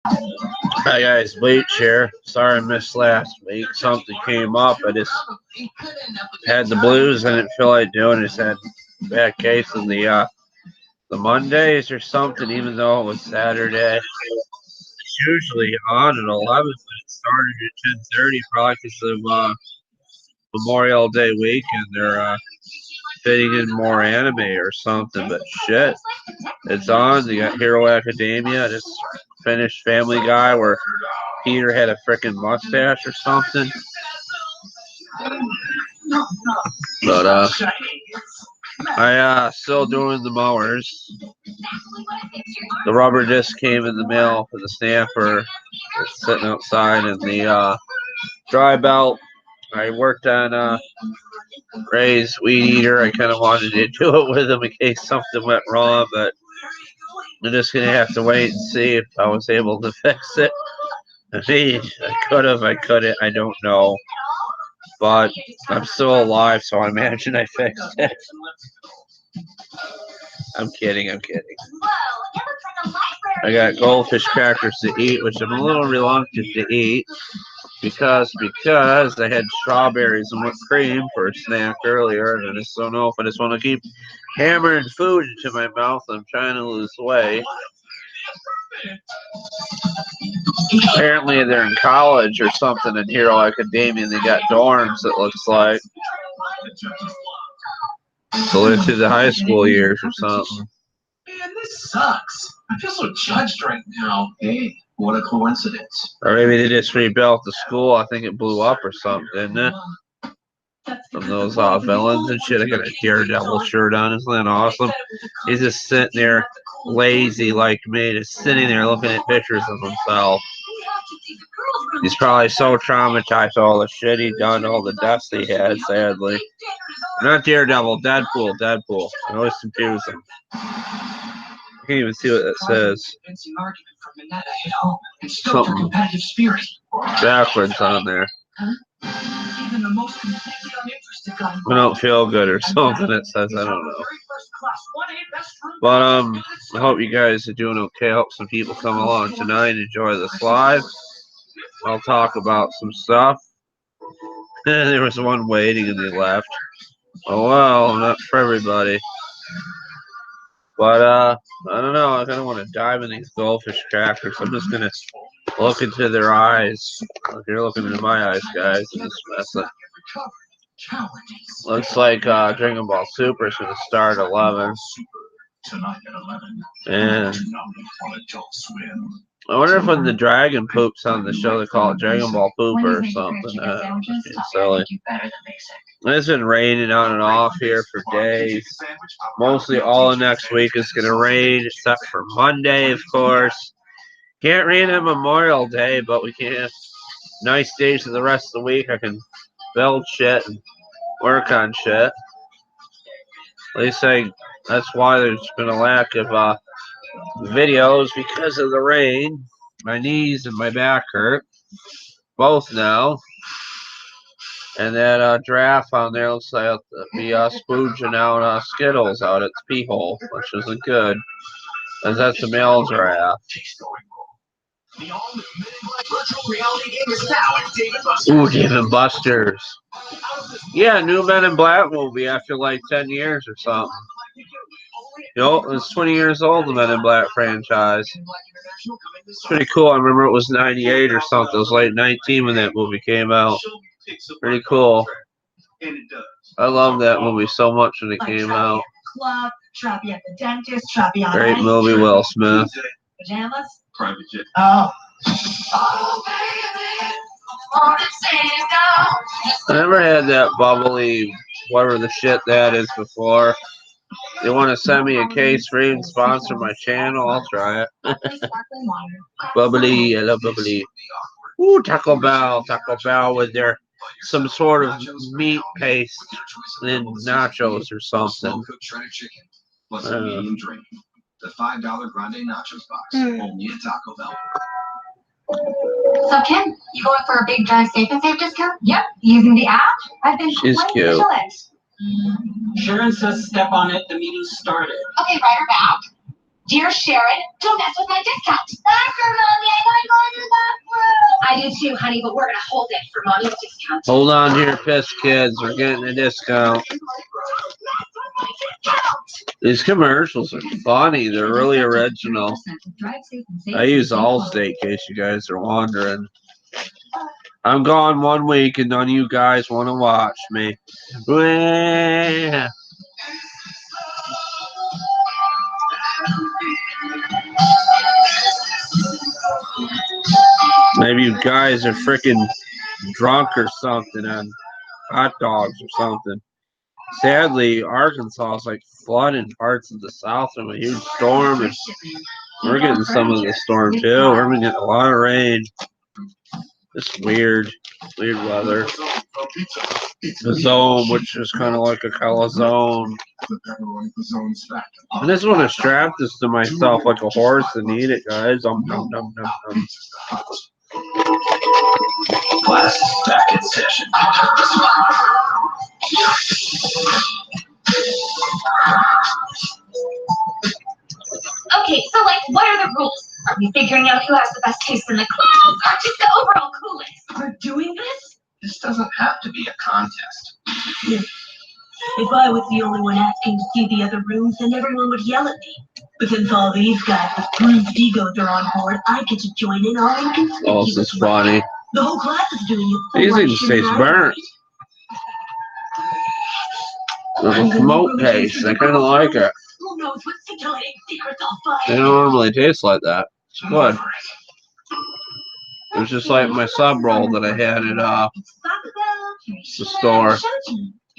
Hi guys, Bleach here. Sorry I missed last week. Something came up. I just had the blues and didn't feel like doing it. Just had bad case of the Mondays or something, even though it was Saturday. It's usually on at 11, but it started at 10:30 probably because of Memorial Day weekend. They're fitting in more anime or something, but shit. It's on. You got Hero Academia. I just finished Family Guy where Peter had a freaking mustache or something. But I still doing the mowers. The rubber disc came in the mail for the stamper. It's sitting outside in the dry belt. I worked on Ray's weed eater. I kind of wanted to do it with him in case something went wrong, but I'm just gonna have to wait and see if I was able to fix it. I mean, I could have, I couldn't, I don't know. But I'm still alive, so I imagine I fixed it. I'm kidding, I'm kidding. I got goldfish crackers to eat, which I'm a little reluctant to eat because I had strawberries and whipped cream for a snack earlier, and I just don't know if I just want to keep hammering food into my mouth. I'm trying to lose weight. Apparently they're in college or something in Hero Academia, and they got dorms, it looks like. So they're through the high school years or something. Man, this sucks. I feel so judged right now. Hey, what a coincidence. Or maybe they just rebuilt the school. I think it blew up or something, didn't it? From those villains and shit. I got a Daredevil shirt on. Isn't that awesome? He's just sitting there lazy like me, just sitting there looking at pictures of himself. He's probably so traumatized by all the shit he done, all the deaths he had, sadly. Not Daredevil, Deadpool, Deadpool. I always confuse them. I can't even see what that says. Something backwards on there. I don't feel good or something it says, I don't know. But I hope you guys are doing okay. I hope some people come along tonight and enjoy this live. I'll talk about some stuff. There was one waiting and they left. Oh well, not for everybody. But I don't know, I kinda wanna dive in these goldfish crackers. I'm just gonna look into their eyes. If you're looking into my eyes, guys, in this mess. Looks like Dragon Ball Super is gonna start at 11. And I wonder if when the dragon poops on the show they call it Dragon Ball Pooper or something. Silly. It's been raining on and off here for days. Mostly all of next week is going to rain, except for Monday, of course. Can't rain on Memorial Day, but we can have nice days for the rest of the week. I can build shit and work on shit. They say that's why there's been a lack of videos because of the rain. My knees and my back hurt, both now. And that giraffe on there looks like it'll be spooging out Skittles out its pee hole, which isn't good, as that's a male giraffe. Ooh, Dave & Buster's. Yeah, new Men in Black movie after like 10 years or something. Yo, it's 20 years old, the Men in Black franchise. It's pretty cool. I remember it was 98 or something. It was late 19 when that movie came out. Pretty cool. I love that movie so much when it came out. Great movie, Will Smith. Pajamas? Oh. I never had that bubbly, whatever the shit that is before. You want to send me a case free and sponsor my channel? I'll try it. Bubbly, I love bubbly. Ooh, Taco Bell with their some sort of meat paste in nachos or something. The $5 grande nachos box, only at Taco Bell. So Kim, you going for a big drive safe and save discount? Yep, using the app. I've been She's cute. Sharon says step on it, the meeting started. Okay, write her back. Dear Sharon, don't mess with my discount. Doctor, Mommy, I gotta go to the bathroom. I do too, honey, but we're gonna hold it for Mommy's discount. Hold on to your piss, kids. We're getting a discount. These commercials are funny. They're really original. I use Allstate, in case you guys are wondering. I'm gone 1 week, and none of you guys want to watch me. Wah. Maybe you guys are freaking drunk or something on hot dogs or something. Sadly, Arkansas is like flooding parts of the south from a huge storm, and we're getting some of the storm too. We're getting a lot of rain. It's weird weather. The zone, which is kind of like a calzone. I just want to strap this to myself like a horse and eat it, guys. Class is back in session. Okay, so like, what are the rules? Are we figuring out who has the best taste in the class, or just the overall coolest? We're doing this? This doesn't have to be a contest. If I was the only one asking to see the other rooms, then everyone would yell at me. But since all these guys with bruised egos are on board, I get to join in all inconspicuous. Oh, this is funny. The whole class is doing it. These things taste burnt. There's a smoke taste. I kind of like it. Who knows what scintillating secrets I'll find? They don't normally taste like that. It's good. It was just like my sub roll that I had at the store.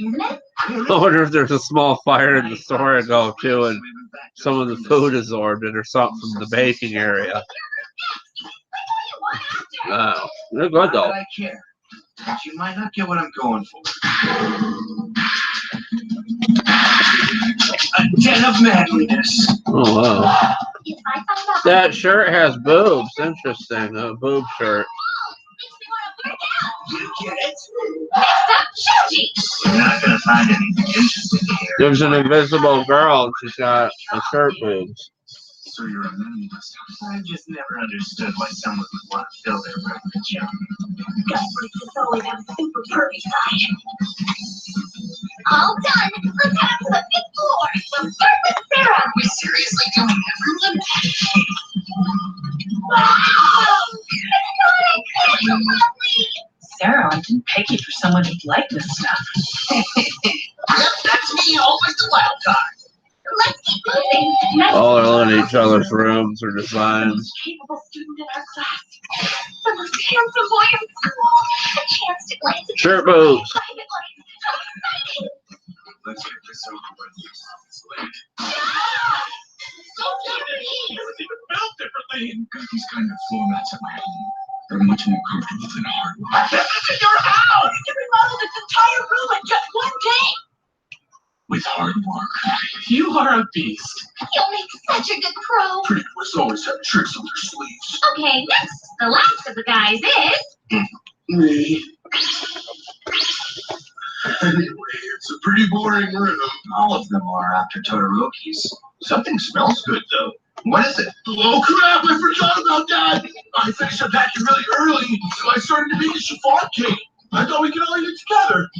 I wonder if there's a small fire in the store I go to and some of the food absorbed it or something from the baking area. Wow, they're good Not though. that I care, but you might not get what I'm going for. A den of manliness. Oh wow. That shirt has boobs. Interesting. A boob shirt. You get it? Next up, Shoji. You're not gonna find anything interesting here. There's an invisible girl and she's got a shirt boobs. So you're a minimalist. I just never understood why someone would want to fill their room with junk. Guys like this always have a super pervy side. All done. Let's head up to the fifth floor. We'll start with Sarah. Are we seriously doing everyone? Wow! It's so lovely. Sarah, I didn't peg you for someone who'd like this stuff. Yep, that's me, always the wild card. Let's keep moving. Next, All are looking at each other's rooms or designs. capable student in our class. The most handsome boy in school. A chance to glance at Shirt boobs. private life. How exciting! Let's get this over with. It's late. So Japanese. Everything felt differently. Got these kind of formats at my home. They're much more comfortable than hard work. That's in your house! You remodeled this entire room in just one day! With hard work. You are a beast. You'll make such a good pro. Pretty boys always have tricks up their sleeves. Okay, next, the last of the guys is... Me. Anyway, it's a pretty boring room. All of them are after Todoroki's. Something smells good, though. What is it? Oh, crap! I forgot about that! I finished unpacking really early, so I started to make a chiffon cake. I thought we could all eat it together.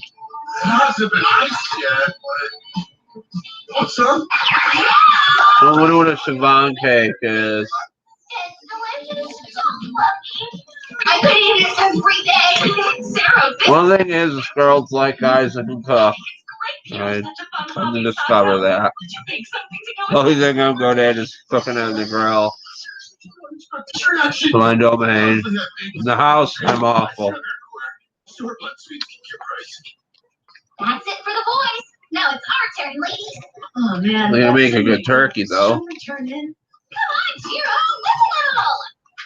It hasn't been iced yet, but... What's up? I wonder what a chiffon cake is. It's delicious. So fluffy. I could eat it every day. Sarah, this One thing is, girls like guys that can cook. Right. Come to discover that. The only thing I'm good at is cooking on the grill. My domain. In the house, I'm awful. That's it for the boys. Now it's our turn, ladies. Oh man. They can make a good turkey, though. Turn in. Come on, Jiro, look at all.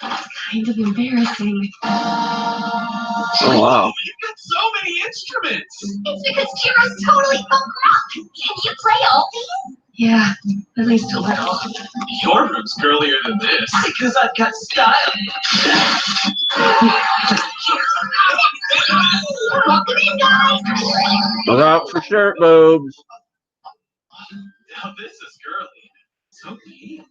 That's kind of embarrassing. Oh, wow. You've got so many instruments! It's because Jiro's totally punk rock. Can you play all these? Yeah, at least a little. Your room's girlier than this. Because I've got style. Welcome in, guys. Look out for shirt boobs. Now this is girly. So pink.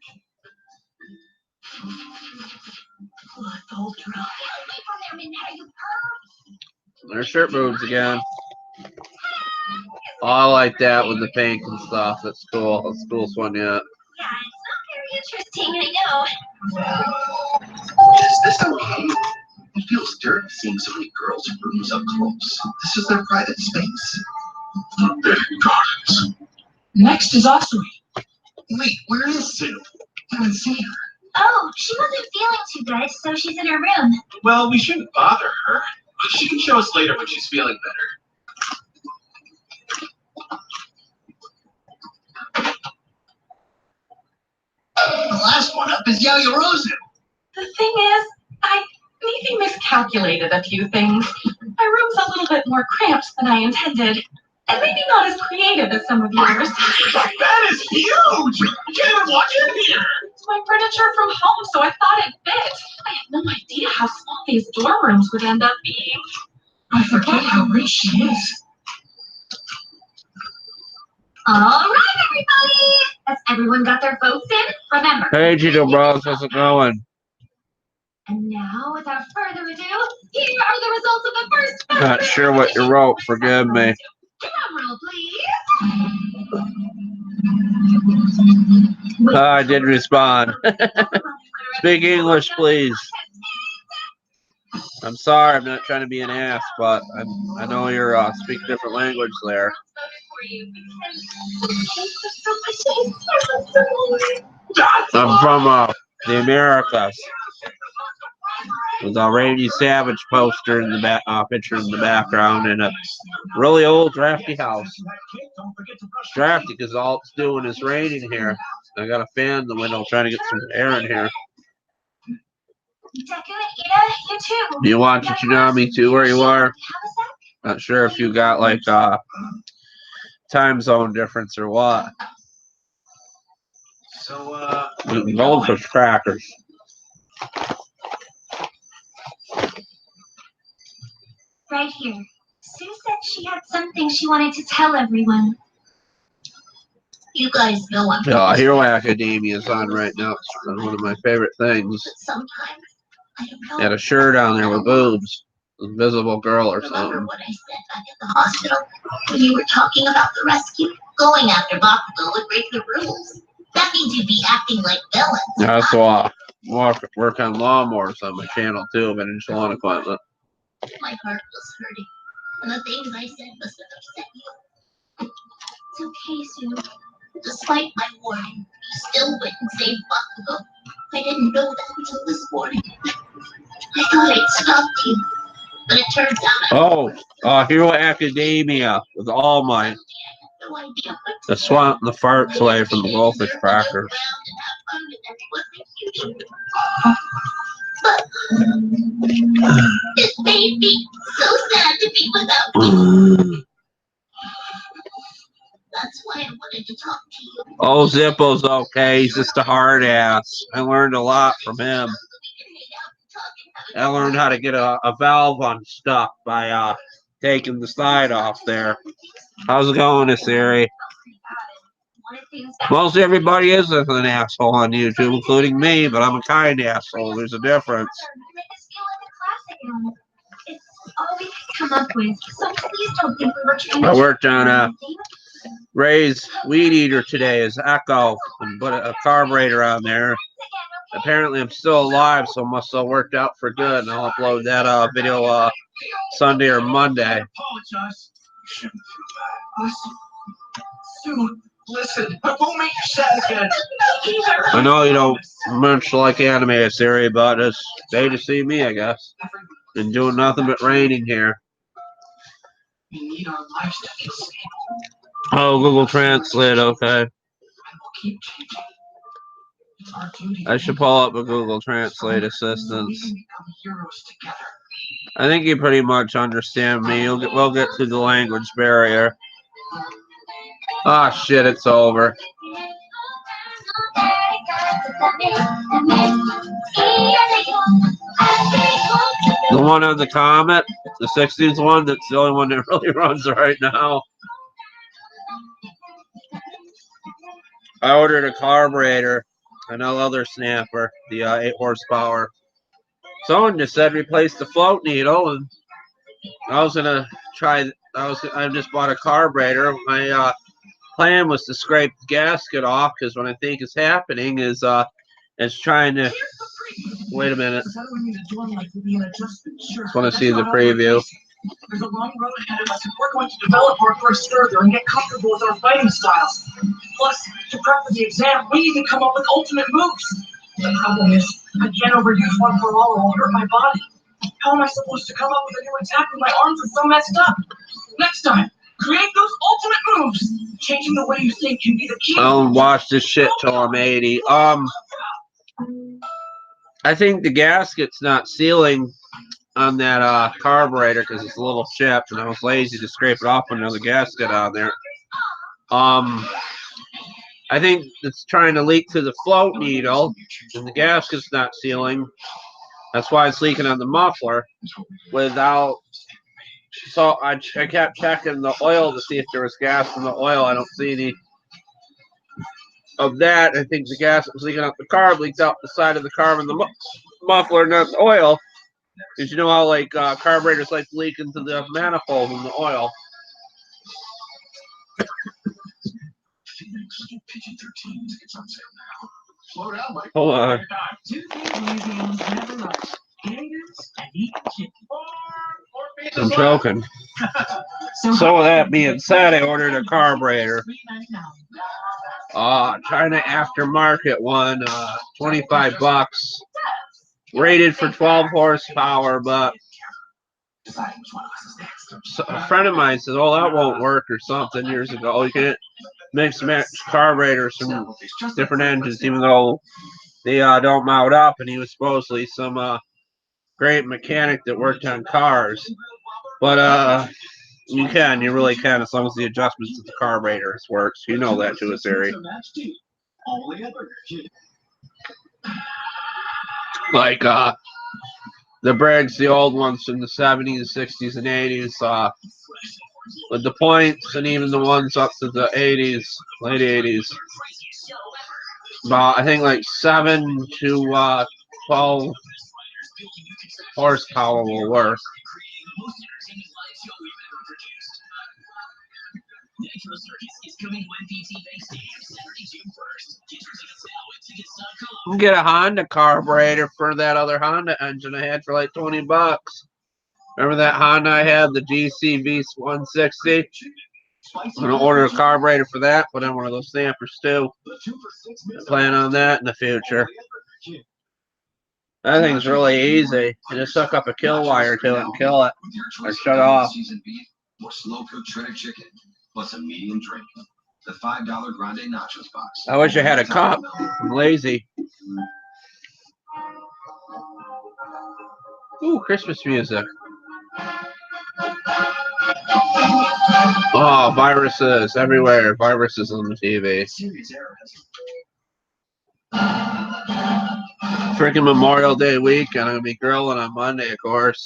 What ultra? Get away from there, Minetta, you perv! There's shirt boobs again. Oh, I like that with the pink and stuff. That's cool. That's the coolest one yet. Yeah, it's not very interesting, I know. Is this okay? It feels dirty seeing so many girls' rooms up close. This is their private space. Forbidden Gardens. Next is Asui. Wait, where is Sue? Haven't seen her. Oh, she wasn't feeling too good, so she's in her room. Well, we shouldn't bother her. She can show us later when she's feeling better. The last one up is Yaoyorozu. The thing is, I maybe miscalculated a few things. My room's a little bit more cramped than I intended, and maybe not as creative as some of yours. That is huge! You can't even walk in here! It's my furniture from home, so I thought it fit. I had no idea how small these dorm rooms would end up being. I forget how rich she is. All right, everybody! Has everyone got their votes in? Remember. Hey, Gito Bros, how's it going? And now, without further ado, here are the results of the first. Not sure what you wrote. Forgive me. Drum roll, please. I did respond. Speak English, please. I'm sorry, I'm not trying to be an ass, but I know you're speak a different language there. I'm from the Americas. With a Randy Savage poster in the back, picture in the background, and a really old drafty house. It's drafty because all it's doing is raining here. I got a fan in the window trying to get some air in here. Deku and Ida, you too. Do you watch Toonami too where you are? Not sure if you got like time zone difference or what. So, Goldfish crackers. Right here. Sue said she had something she wanted to tell everyone. You guys know I'm Hero Academia is on right now. It's one of my favorite things. Sometimes I don't know. Had a shirt on there with boobs. Invisible girl or Remember something. what I said back at the hospital when you were talking about the rescue? Going after Bakugo would break the rules. That means you'd be acting like villains. I also work on lawnmowers on my channel too, of an salon equipment. My heart was hurting, and the things I said must have upset you. It's okay, Sue. Despite my warning, you still went and saved Bakugo. I didn't know that until this morning. I thought I'd stopped you, but it turns out Hero Academia with All Might. no idea what The swamp and the fart slay from the Goldfish crackers. But it made me so sad to be without you. That's why I wanted to talk to you. Oh, Zippo's okay. He's just a hard ass. I learned a lot from him. I learned how to get a valve unstuck by taking the slide off there. How's it going, Asiri? Most everybody is an asshole on YouTube, including me, but I'm a kind asshole. There's a difference. It's all we can come up with, so please don't think we were trying to. I worked on Ray's weed eater today as Echo and put a carburetor on there. Apparently I'm still alive, so it must have worked out for good, and I'll upload that video Sunday or Monday. Listen, I won't make you sad again. I know you don't much like anime series, but it's day to see me, I guess. Been doing nothing but raining here. We need our lives to feel stable. Oh, Google Translate, okay. And we'll keep changing. It's our duty. I should pull up a Google Translate assistance. So we can become heroes together. I think you pretty much understand me. We'll get through the language barrier. Ah, shit, it's over. The one on the Comet, the 60s one, that's the only one that really runs right now. I ordered a carburetor Another other snapper, the 8 horsepower. Someone just said replace the float needle, and I was gonna try. I just bought a carburetor. My plan was to scrape the gasket off because what I think is happening is trying to. Wait a minute. Just want to see the preview. There's a long road ahead of us, and we're going to develop our first further and get comfortable with our fighting styles. Plus, to prep for the exam, we need to come up with ultimate moves. The problem is, I can't overuse one for all or I'll hurt my body. How am I supposed to come up with a new attack when my arms are so messed up? Next time, create those ultimate moves. Changing the way you think can be the key. I'll watch this shit till I'm 80. I think the gasket's not sealing on that carburetor because it's a little chipped, and I was lazy to scrape it off with another gasket on there. I think it's trying to leak through the float needle, and the gasket's not sealing. That's why it's leaking on the muffler. So I kept checking the oil to see if there was gas in the oil. I don't see any of that. I think the gas was leaking out the carb, leaked out the side of the carb and the muffler, not the oil. Because you know how carburetors like to leak into the manifold and the oil. Hold on. I'm joking. So with that being said, I ordered a carburetor. Trying to aftermarket one, $25. Rated for 12 horsepower, but a friend of mine said, "Oh, that won't work," or something years ago. You can't mix and match carburetors from different engines, even though they don't mount up. And he was supposedly some great mechanic that worked on cars. But you really can, as long as the adjustments to the carburetors works. You know that to a theory. Like the Briggs, the old ones from the 70s, 60s, and 80s, with the points, and even the ones up to the 80s, late 80s. About, I think, like 7 to 12 horsepower will work. You can get a Honda carburetor for that other Honda engine I had for like $20. Remember that Honda I had, the GCV 160? I'm gonna order a carburetor for that, put in one of those snappers too. I plan on that in the future. That thing's really easy. You just hook up a kill wire to it and kill it, or shut off. Or slow cooked shredded chicken, plus a medium drink. The $5 Grande Nachos box. I wish I had a cup. I'm lazy. Ooh, Christmas music. Oh, viruses everywhere. Viruses on the TV. Freaking Memorial Day weekend. I'm going to be grilling on Monday, of course.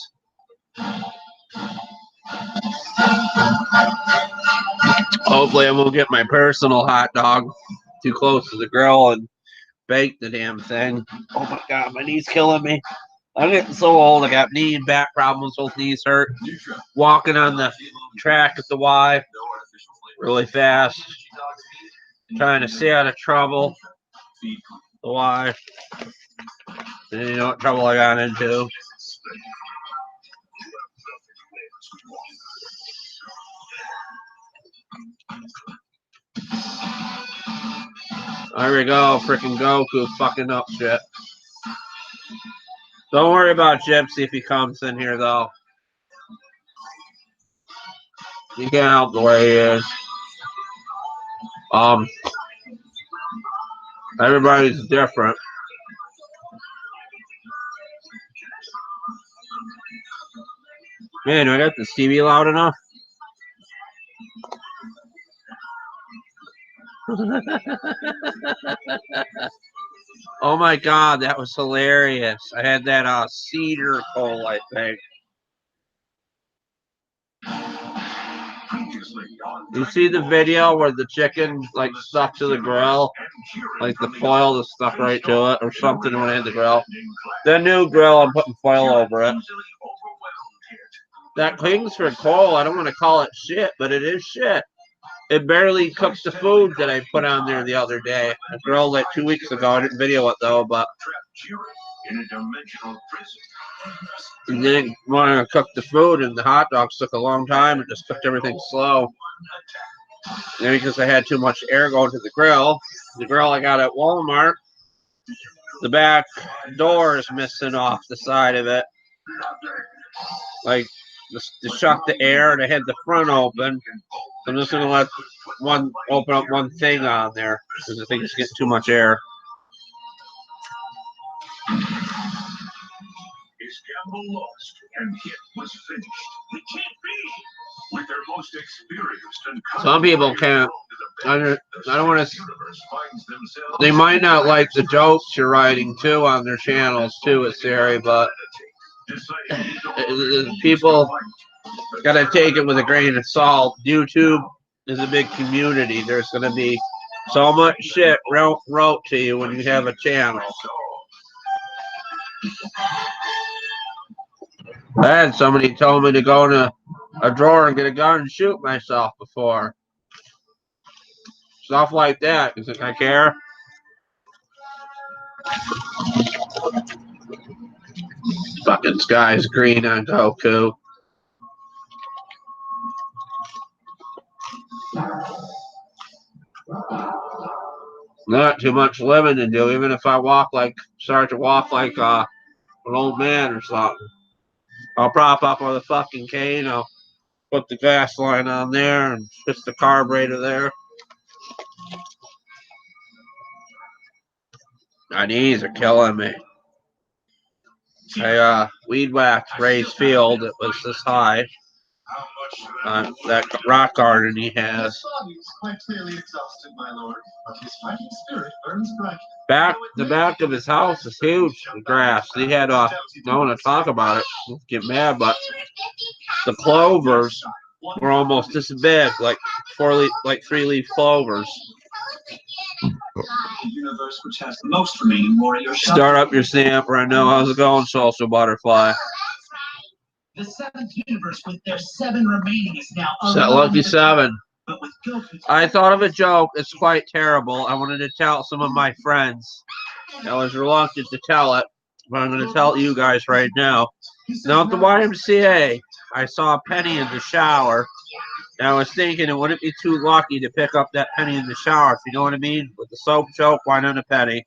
Hopefully I won't get my personal hot dog too close to the grill and bake the damn thing. Oh my God, my knee's killing me. I'm getting so old. I got knee and back problems. Both knees hurt. Walking on the track at the Y really fast. Trying to stay out of trouble. The Y. And you know what trouble I got into. There we go. Freaking Goku fucking up shit. Don't worry about Gypsy if he comes in here, though. You can't help the way he is. Everybody's different. Man, do I got the TV loud enough? Oh my God, that was hilarious. I had that cedar coal, I think. You see the video where the chicken like stuck to the grill, like the foil is stuck right to it, or something when it hit the grill. The new grill, I'm putting foil over it. That Kingsford coal, I don't want to call it shit, but it is shit. It barely cooks the food that I put on there the other day. I grilled it 2 weeks ago. I didn't video it though, but and didn't want to cook the food, and the hot dogs took a long time. It just cooked everything slow. And because I had too much air going to the grill I got at Walmart, the back door is missing off the side of it. Like, just to shut the air, and I had the front open. I'm just going to let one open up one thing on there because I think it's getting too much air. His gamble lost and it was finished. It can't be. With their most experienced and some people can't. I don't want to. They might not like the jokes you're writing too on their channels too, it's Sari, but people gotta take it with a grain of salt. YouTube is a big community. There's gonna be so much shit wrote to you when you have a channel. I had somebody told me to go in a drawer and get a gun and shoot myself before. Stuff like that. You think I care? Fucking sky's green on Goku. Not too much living to do, even if I start to walk like an old man or something. I'll prop up with a fucking cane. I'll put the gas line on there and switch the carburetor there. My knees are killing me. I weed whacked Ray's field. It was this high. That rock garden he has. The back of his house is huge. The grass. He had no one to talk about it. Get mad, but the clovers were almost this big, like 3-leaf clovers. Universe which has the most remaining warrior. Start up your stamper. I know how's it going, Social Butterfly. The 7th universe with their 7 remaining is now Lucky 7. I thought of a joke. It's quite terrible. I wanted to tell some of my friends. I was reluctant to tell it, but I'm going to tell you guys right now. Now at the YMCA, I saw a penny in the shower. And I was thinking, it wouldn't be too lucky to pick up that penny in the shower, if you know what I mean? With the soap joke, why not a penny?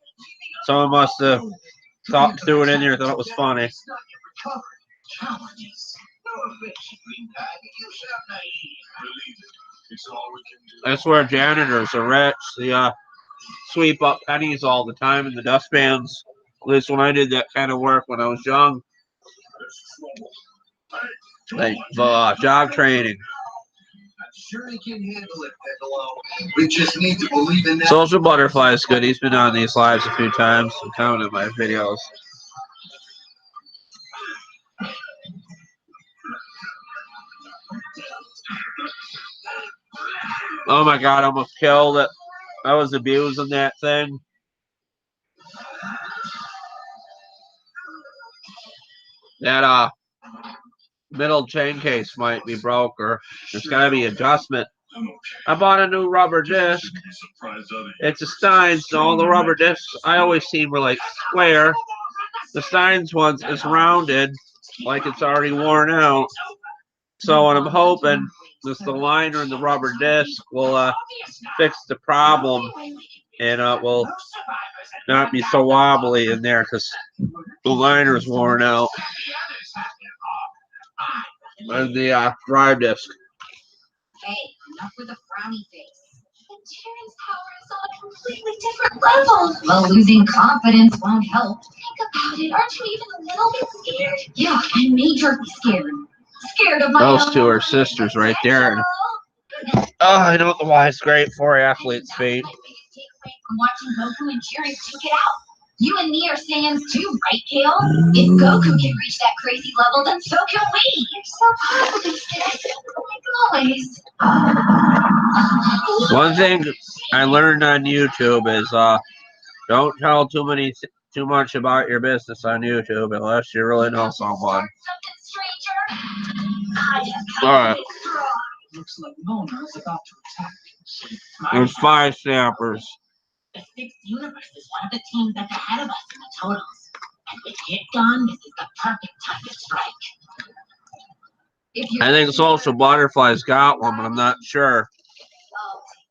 Someone must have threw it in there and thought it was funny. That's where janitors are rich. They sweep up pennies all the time in the dustbins. At least when I did that kind of work when I was young. Like job training. Sure he can handle it, Piccolo. We just need to believe in that. Social Butterfly is good. He's been on these lives a few times. I'm counting my videos. Oh my god, I almost killed it. I was abusing that thing. That middle chain case might be broke, or there's gotta be adjustment. I bought a new rubber disc. It's a Steins, so all the rubber discs I always seen were like square. The Steins ones is rounded, like it's already worn out. So what I'm hoping is the liner and the rubber disc will fix the problem, and it will not be so wobbly in there because the liner is worn out. And the drive disc. Hey, enough with the frowny face. The Terran's power is on a completely different level. Well, losing confidence won't help. Think about it. Aren't you even a little bit scared? Yeah, I'm majorly scared. Scared of my Those two are sisters right there. And, I know what the Y is great for athlete's feet. From watching Goku and cheering to get out. You and me are Saiyans too, right, Kale? If Goku can reach that crazy level, then so can we. You're so positive, like always. One thing I learned on YouTube is don't tell too much about your business on YouTube unless you really know someone. Alright. Looks like Mona is about to attack. There's 5 snappers. The 6th universe is one of the teams that's ahead of us in the totals. And with Hit gone, this is the perfect time to strike. I think Social Butterfly's got one, but I'm not sure.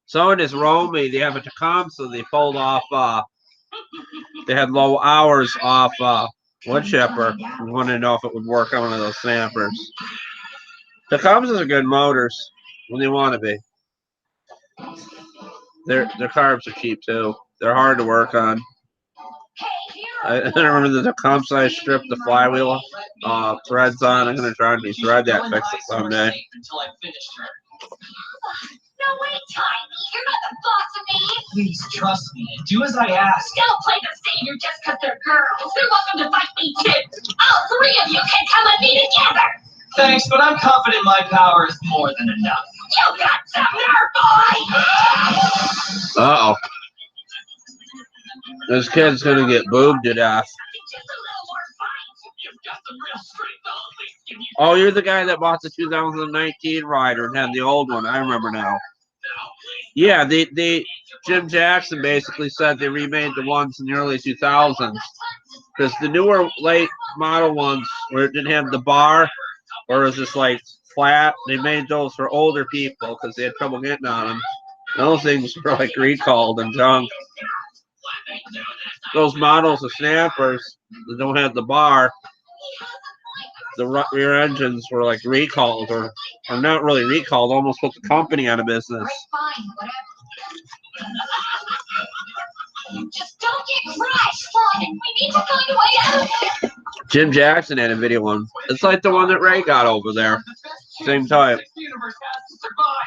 So in this Romy, they have a Tecumseh, they pulled off, they had low hours off wood chipper. I wanted to know if it would work on one of those snappers. Tecumsehs are good motors when they want to be. Their carbs are cheap too. They're hard to work on. I remember the Tecumseh I stripped the flywheel threads on. I'm gonna try and de-thread that, fix it someday. No way, Tiny. You're not the boss of me. Please trust me. Do as I ask. Don't play the savior just because they're girls. They're welcome to fight me too. All 3 of you can come with me together. Thanks, but I'm confident my power is more than enough. You got some nerve, boy. Uh-oh. This kid's gonna get boobed to death. Oh, you're the guy that bought the 2019 rider and had the old one. I remember now. Yeah, Jim Jackson basically said they remade the ones in the early 2000s because the newer late model ones where it didn't have the bar or it was just like flat, they made those for older people because they had trouble getting on them. Those things were like recalled and junk. Those models of snappers that don't have the bar, the rear engines were like recalled or not really recalled, almost put the company out of business. Fine, whatever. Just don't get crushed, son. We need to find a way out of it. Jim Jackson had a video one. It's like the one that Ray got over there. Same type.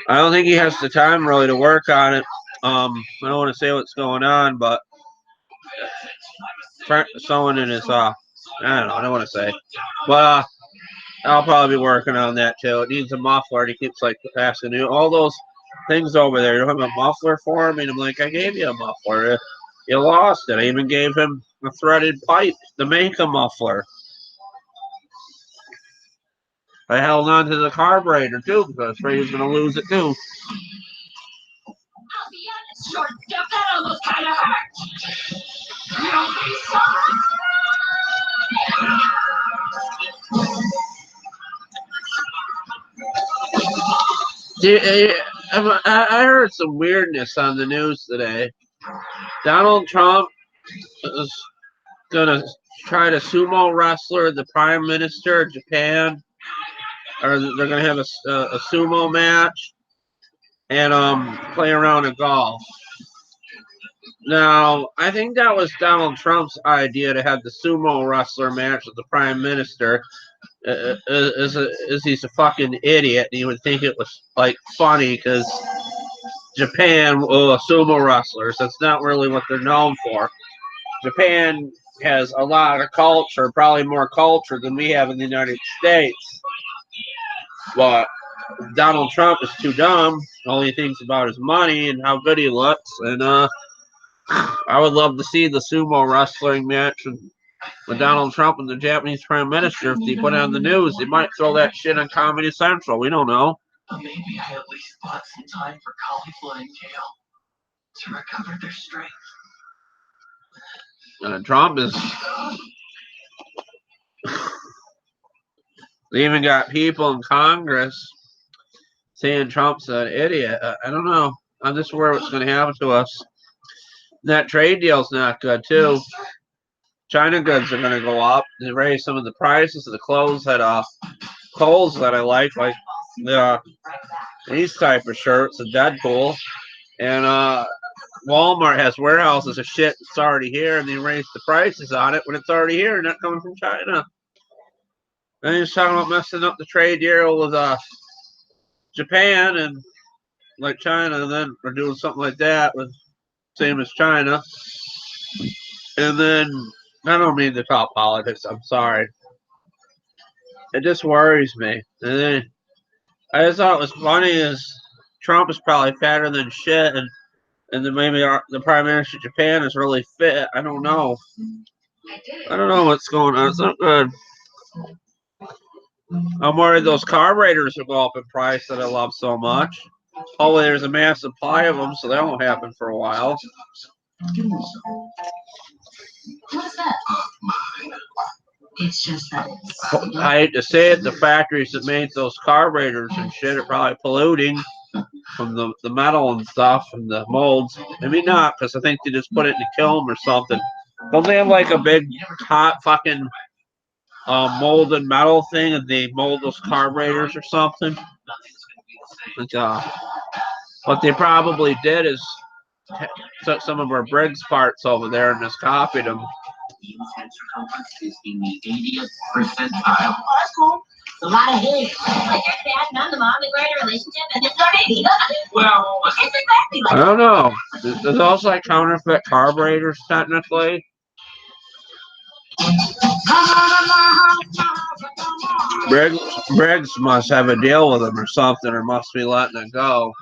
I don't think he has the time really to work on it. I don't want to say what's going on, but someone in his I don't want to say. But I'll probably be working on that too. It needs a muffler, and he keeps like asking you all those things over there. You don't have a muffler for him? And I'm like, I gave you a muffler. You lost it. I even gave him a threaded pipe to make a muffler. I held on to the carburetor too because I was afraid he was going to lose it too. I'll be honest, short stuff, that almost kind of hurt. You'll be sorry. I heard some weirdness on the news today. Donald Trump is going to try to sumo wrestler the Prime Minister of Japan. Or they're going to have a sumo match and play around at golf. Now, I think that was Donald Trump's idea to have the sumo wrestler match with the Prime Minister. He's a fucking idiot, and you would think it was like funny because Japan, sumo wrestlers, that's not really what they're known for. Japan has a lot of culture, probably more culture than we have in the United States. But Donald Trump is too dumb. All he thinks about is money and how good he looks. And I would love to see the sumo wrestling match with Donald Trump and the Japanese Prime Minister. If they put it on the news, they might throw that shit on Comedy Central. We don't know. Maybe I at least bought some time for Cauliflower and Kale to recover their strength. Trump is... They even got people in Congress saying Trump's an idiot. I don't know. I'm just worried what's going to happen to us. That trade deal's not good, too. China goods are going to go up. They raise some of the prices of the clothes that clothes that I like these type of shirts, the Deadpool. And Walmart has warehouses of shit that's already here, and they raise the prices on it when it's already here and not coming from China. And he's talking about messing up the trade deal with Japan and like China, and then we're doing something like that with same as China. And then, I don't mean to talk politics, I'm sorry. It just worries me. And then, I just thought it was funny is Trump is probably fatter than shit, and then maybe the Prime Minister of Japan is really fit. I don't know. I don't know what's going on. It's not good. I'm worried those carburetors will go up in price that I love so much. Hopefully there's a mass supply of them, so that won't happen for a while. What's that? It's just that. I hate to say it, the factories that make those carburetors and shit are probably polluting from the metal and stuff and the molds. Maybe not, because I think they just put it in a kiln or something. Don't they have like a big hot fucking molded metal thing and they mold those carburetors or something? Like, what they probably did is took some of our Briggs parts over there and just copied them. The sensor complex is in the 80th percentile. Oh, that's cool. A lot of hits. Like your dad and I'm the mom in a great relationship, and this is our baby. Well, It's exactly like I don't know. There's also like counterfeit carburetors technically. Briggs must have a deal with them or something, or must be letting it go.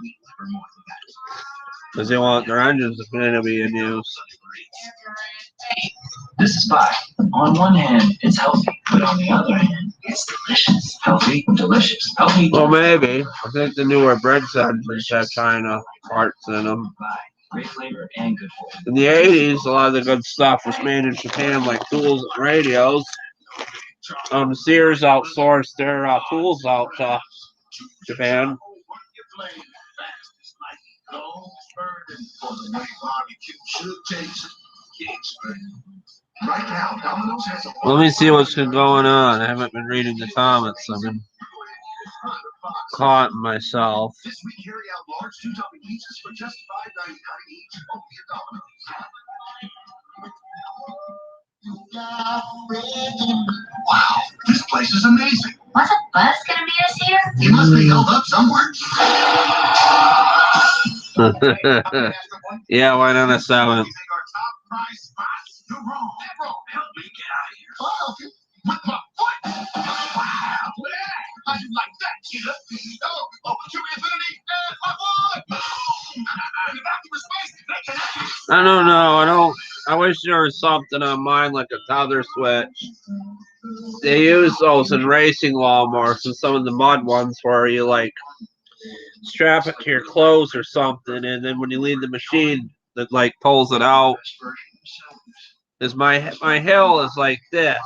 Because they want their engines to be in use. This is fine. On one hand, it's healthy, but on the other hand, it's delicious. Healthy, delicious, healthy. Well, maybe. I think the newer Briggs engines have China parts in them. Great flavor and good for In the 80s, a lot of the good stuff was made in Japan, like tools and radios. Sears outsourced their tools out to Japan. Let me see what's been going on. I haven't been reading the comments. I've been caught myself. Wow, this place is amazing. What's a bus gonna meet us here? He must be held up somewhere. Yeah, why not a 7? You're wrong. Help me get out of here. Oh, with my foot. Wow. How you like that, kid? Oh, curiosity and my foot. I don't know. I wish there was something on mine like a tether switch. They use those in racing lawnmowers and some of the mud ones where you like strap it to your clothes or something, and then when you leave the machine, that like pulls it out. Is my hill is like this,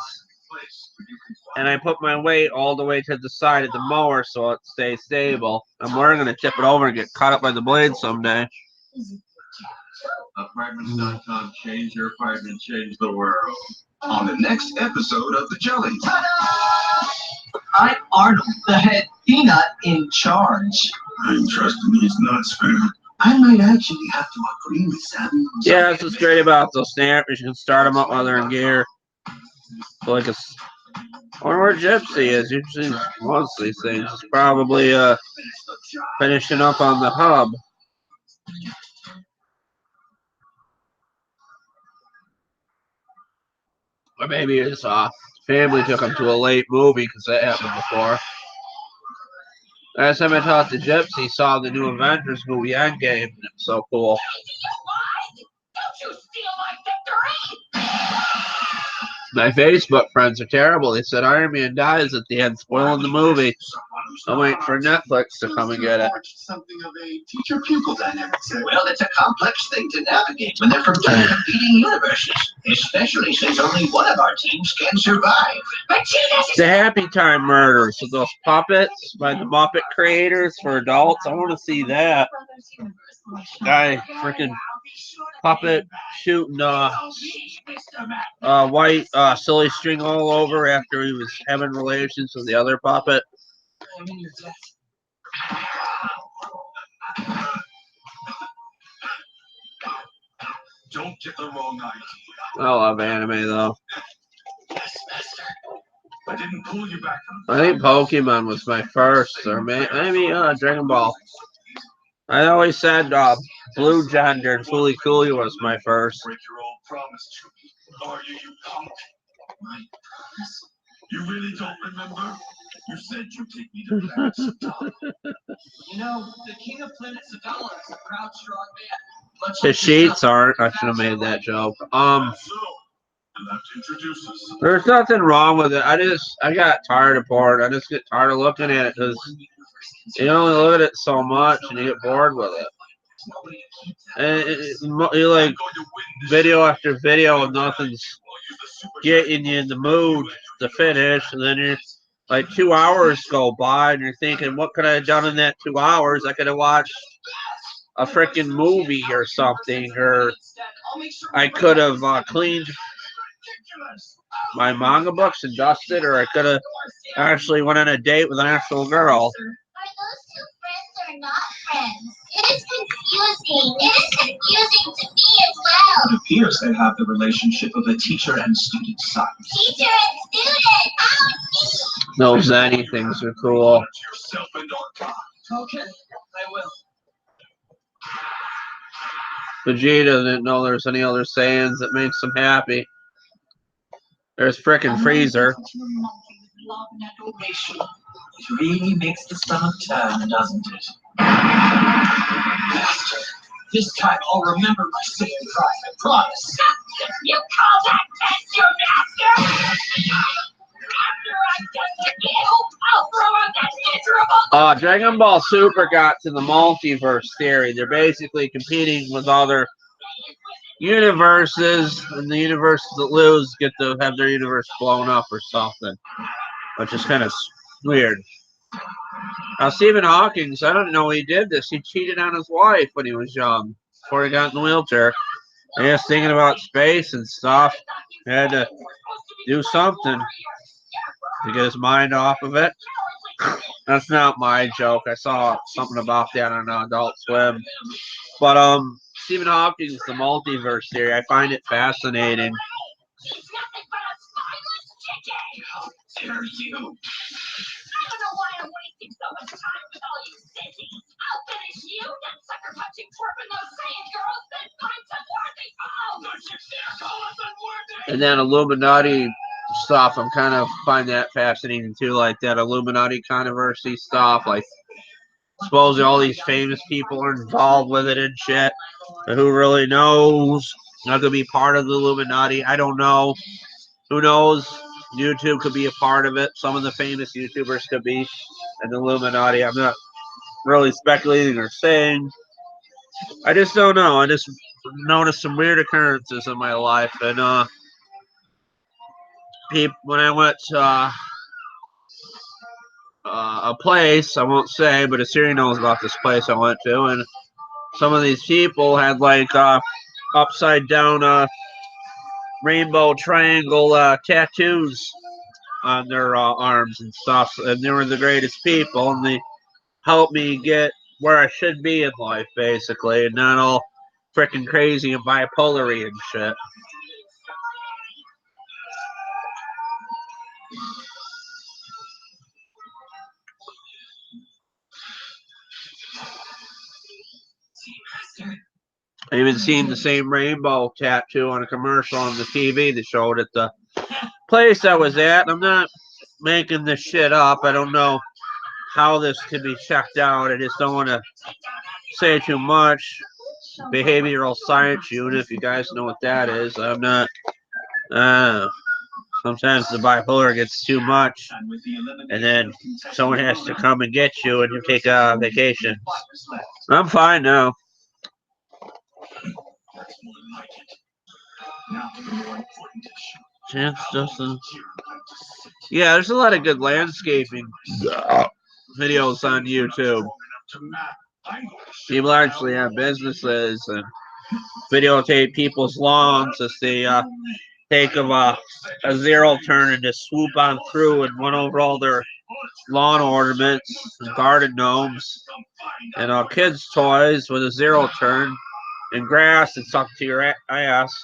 and I put my weight all the way to the side of the mower so it stays stable. I'm worried I'm gonna tip it over and get caught up by the blade someday. Apartments.com, change your apartment, change the world. On the next episode of The Jelly. I'm Arnold, the head peanut in charge. I'm trusting these nuts, man. I might actually have to agree with Sam. Yeah, that's what's great about those snappers. You can start them up while they're in gear. So like I wonder where Gypsy is. Usually wants these things. It's probably finishing up on the hub. Or maybe his family took him to a late movie because that happened before. Last time I talked to Gypsy, saw the new Avengers movie Endgame, and it was so cool. Don't you steal my victory! My Facebook friends are terrible. They said Iron Man dies at the end, spoiling the movie. I'm waiting for Netflix to come and get it. Something of a teacher-pupil dynamic. Well, it's a complex thing to navigate when they're from two competing universes, especially since only one of our teams can survive. The Happy Time Murders with those puppets by the Muppet creators for adults. I want to see that. Guy freaking puppet shooting white silly string all over after he was having relations with the other puppet. Don't get the wrong idea. I love anime though. I didn't pull you back. I think Pokemon was my first, or maybe Dragon Ball. I always said Blue Gender and Fooly Cooly was my first. Break your old promise to me. Are you, you punk? My promise. You really don't remember? You said you'd take me to Planet Sadala. You know, the king of Planet Sadala is a proud, strong man. Much The like sheets yourself. aren't. I should have made that joke. That's so. You'll have to introduce us. There's nothing wrong with it. I got tired of porn. I just get tired of looking at it because you only look at it so much and you get bored with it. And you like video after video and nothing's getting you in the mood to finish, and then you're like 2 hours go by and you're thinking, what could I have done in that 2 hours? I could have watched a freaking movie or something, or I could have cleaned my manga books and dusted, or I could have actually went on a date with an actual girl. Are those two friends or not friends? It is confusing. It is confusing to me as well. It appears they have the relationship of a teacher and student son. Teacher and student. Oh, neat. Those anythings are cool. Yourself and our God. Okay, I will. Vegeta didn't know there's any other Saiyans that makes him happy. There's frickin' Freezer. It really makes the stomach turn, doesn't it? Bastard. This time I'll remember my Saiyan pride, I promise. You call that test your master? After I test you, I'll throw out that miserable. Dragon Ball Super got to the multiverse theory. They're basically competing with other universes, and the universes that lose get to have their universe blown up or something, which is kind of weird. Now, Stephen Hawking, I don't know he did this. He cheated on his wife when he was young, before he got in the wheelchair. And he was thinking about space and stuff. He had to do something to get his mind off of it. That's not my joke. I saw something about that on Adult Swim. But Stephen Hawking's the multiverse theory. I find it fascinating. She's nothing but a spineless chicken. How dare you? I don't know why I'm wasting so much time with all you sissies. I'll finish you, that sucker punching twerp and those Saiyan girls, then find some worthy foe. Don't you dare call us unworthy! And then Illuminati stuff, I'm kind of find that fascinating too, like that Illuminati controversy stuff. Like, supposedly all these famous people are involved with it and shit. But who really knows? Not gonna be part of the Illuminati. I don't know. Who knows? YouTube could be a part of it. Some of the famous YouTubers could be in the Illuminati. I'm not really speculating or saying. I just don't know. I just noticed some weird occurrences in my life, and when I went to a place, I won't say, but Assyria knows about this place I went to, and some of these people had like upside down rainbow triangle tattoos on their arms and stuff, and they were the greatest people, and they helped me get where I should be in life, basically, and not all freaking crazy and bipolar-y and shit. I even seen the same rainbow tattoo on a commercial on the TV that showed at the place I was at. I'm not making this shit up. I don't know how this can be checked out. I just don't want to say too much. Behavioral science unit, if you guys know what that is. I'm not. Sometimes the bipolar gets too much, and then someone has to come and get you, and you take a vacation. I'm fine now. Chance doesn't. Yeah, there's a lot of good landscaping videos on YouTube. People actually have businesses and videotape people's lawns as they take a zero turn and just swoop on through and run over all their lawn ornaments and garden gnomes and kids' toys with a zero turn and grass that's up to your ass.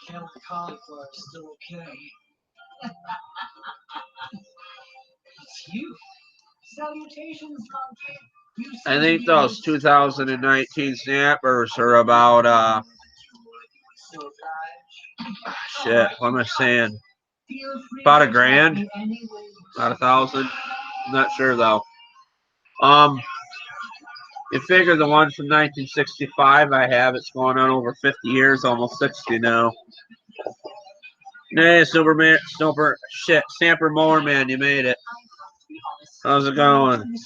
Kale and cauliflower is still okay. It's you. Salutations, monkey. I think those 2019 snappers are about shit, what am I saying? About $1,000? About 1,000? I'm not sure though. You figure the one from 1965 I have, it's going on over 50 years, almost 60 now. Hey, Stamper Mower Man, you made it. How's it going?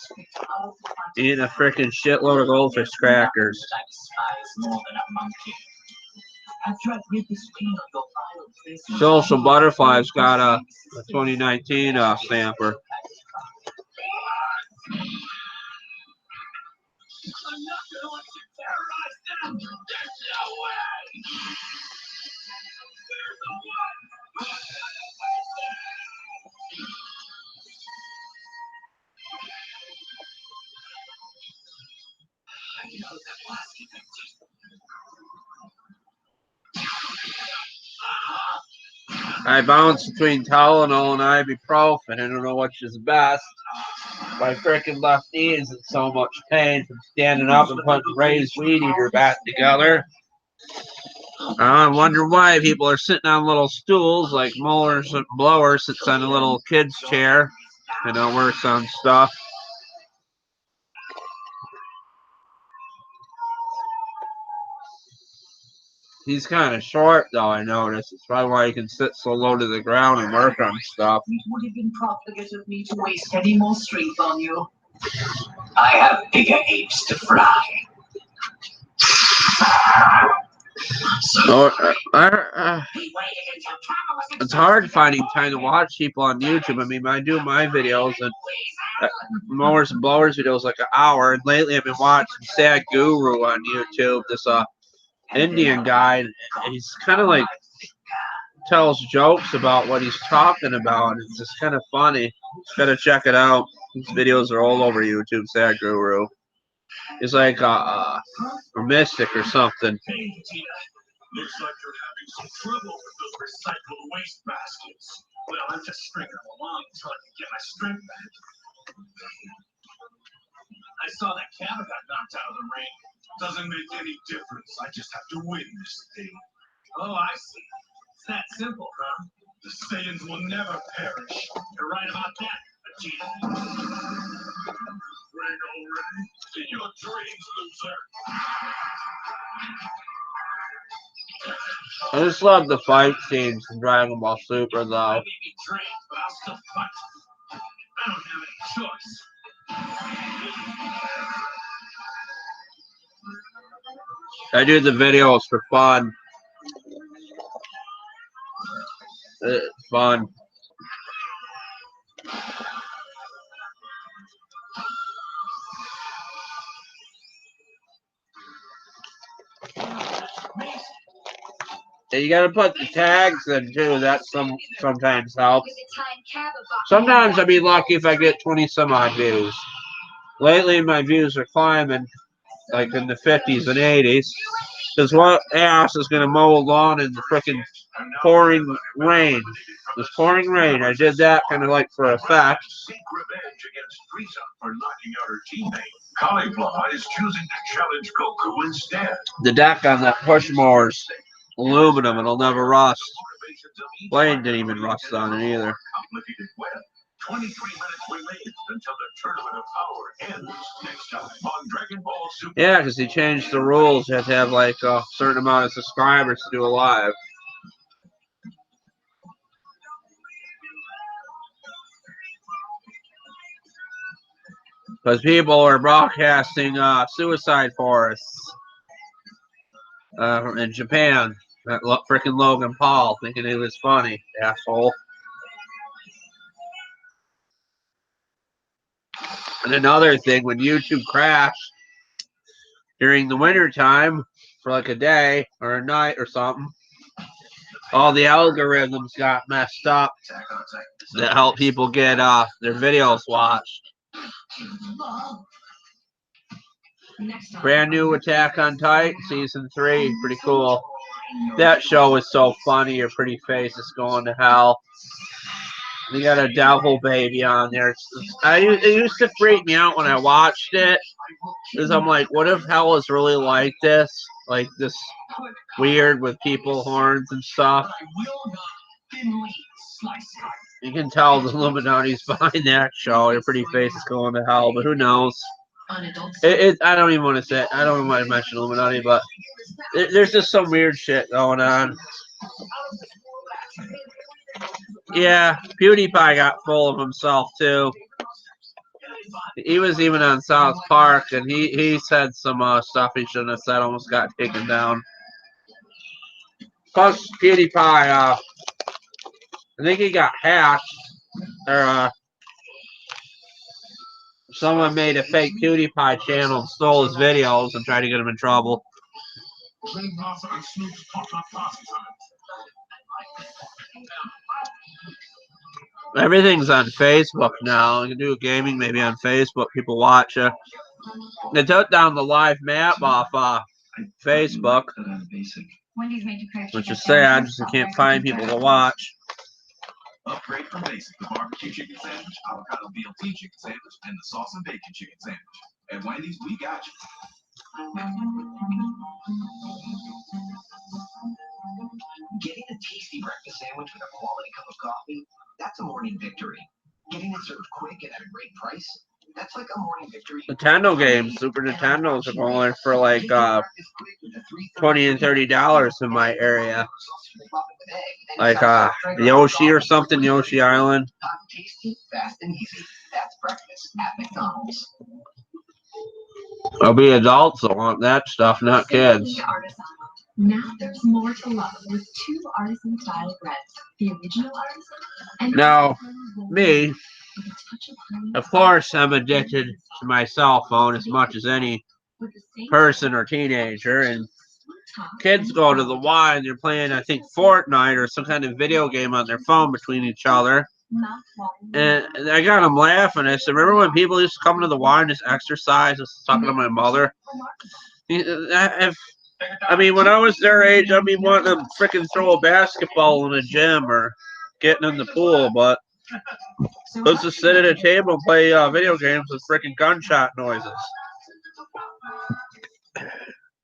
Eating a freaking shitload of goldfish crackers. Social Butterfly's got a 2019 stamper. I'm not gonna let you terrorize them! There's no way! There's no one! I know that last I bounce between Tylenol and ibuprofen. I don't know which is best. My freaking left knee is in so much pain from standing up and putting Ray's weed eater back together. I wonder why people are sitting on little stools like mowers and blowers sits on a little kid's chair. You know, works on stuff. He's kind of short, though, I noticed. It's probably why he can sit so low to the ground and work on stuff. It would have been profligate of me to waste any more strength on you. I have bigger apes to fry. It's hard finding time to watch people on YouTube. I mean, I do my videos and mowers and blowers videos like an hour. And lately I've been watching Sad Guru on YouTube, this Indian guy. And he's kind of like tells jokes about what he's talking about. It's just kind of funny. Gotta check it out. His videos are all over YouTube, Sad Guru. He's like a mystic or something. Looks like you're having some trouble with those recycled waste baskets. Well, I'm just stringing them along until I can get my strength back. I saw that Kava got knocked out of the ring. Doesn't make any difference. I just have to win this thing. Oh, I see. It's that simple, huh? The Saiyans will never perish. You're right about that, Vegeta. Ring already? In your dreams, loser. I just love the fight scenes in Dragon Ball Super, though. I may be drained, but I'll still fight. I don't have any choice. I do the videos for fun. It's fun. And you gotta put the tags in too. That sometimes helps. Sometimes I'd be lucky if I get 20 some odd views. Lately my views are climbing, like in the 50s and 80s. Because what ass is gonna mow a lawn in the freaking pouring rain? This pouring rain. I did that kind of like for effect. Seek revenge against Frieza for knocking out her teammate. Caulifla is choosing to challenge Goku instead. The deck on that push mower's aluminum. It'll never rust. Blade didn't even rust on it either. 23 minutes remain until the Tournament of Power ends next time on Dragon Ball Super. Yeah, because he changed the rules. You have to have like a certain amount of subscribers to do a live. Because people are broadcasting suicide forests in Japan. That freaking Logan Paul thinking he was funny, asshole. And another thing, when YouTube crashed during the winter time for like a day or a night or something, all the algorithms got messed up that help people get their videos watched. Brand new Attack on Titan season 3, pretty cool. That show is so funny. Your pretty face is going to hell. They got a devil baby on there. It used to freak me out when I watched it. Is I'm like, what if hell is really like this? Like this weird with people, horns and stuff. You can tell the Illuminati's behind that show. Your pretty face is going to hell, but who knows? I don't even want to say it. I don't even want to mention Illuminati, but there's just some weird shit going on. Yeah, PewDiePie got full of himself too. He was even on South Park, and he said some stuff he shouldn't have said. Almost got taken down. Plus, PewDiePie, I think he got hacked, or someone made a fake PewDiePie channel and stole his videos and tried to get him in trouble. Everything's on Facebook now. You can do gaming maybe on Facebook. People watch it. They took down the live map off Facebook, which is sad because you can't find people to watch. Upgrade from basic, the barbecue chicken sandwich, avocado BLT chicken sandwich, and the sauce and bacon chicken sandwich. At Wendy's, we got you. Getting a tasty breakfast sandwich with a quality cup of coffee, that's a morning victory. Getting it served quick and at a great price, that's like a morning victory. Nintendo games, Super Nintendos are going for like $20 and $30 in my area. Like Yoshi or something, Yoshi Island. Tasty, fast, and easy. That's breakfast at McDonald's. There'll be adults that want that stuff, not kids. Now there's more to love with 2 artisan-style breads. The original artisan and now, me, of course, I'm addicted to my cell phone as much as any person or teenager, and kids go to the Y and they're playing, I think, Fortnite or some kind of video game on their phone between each other. And I got them laughing. I said, remember when people used to come to the Y and just exercise? I was talking to my mother. I mean, when I was their age, I'd be wanting to freaking throw a basketball in a gym or getting in the pool, but let's just sit at a table and play video games with freaking gunshot noises.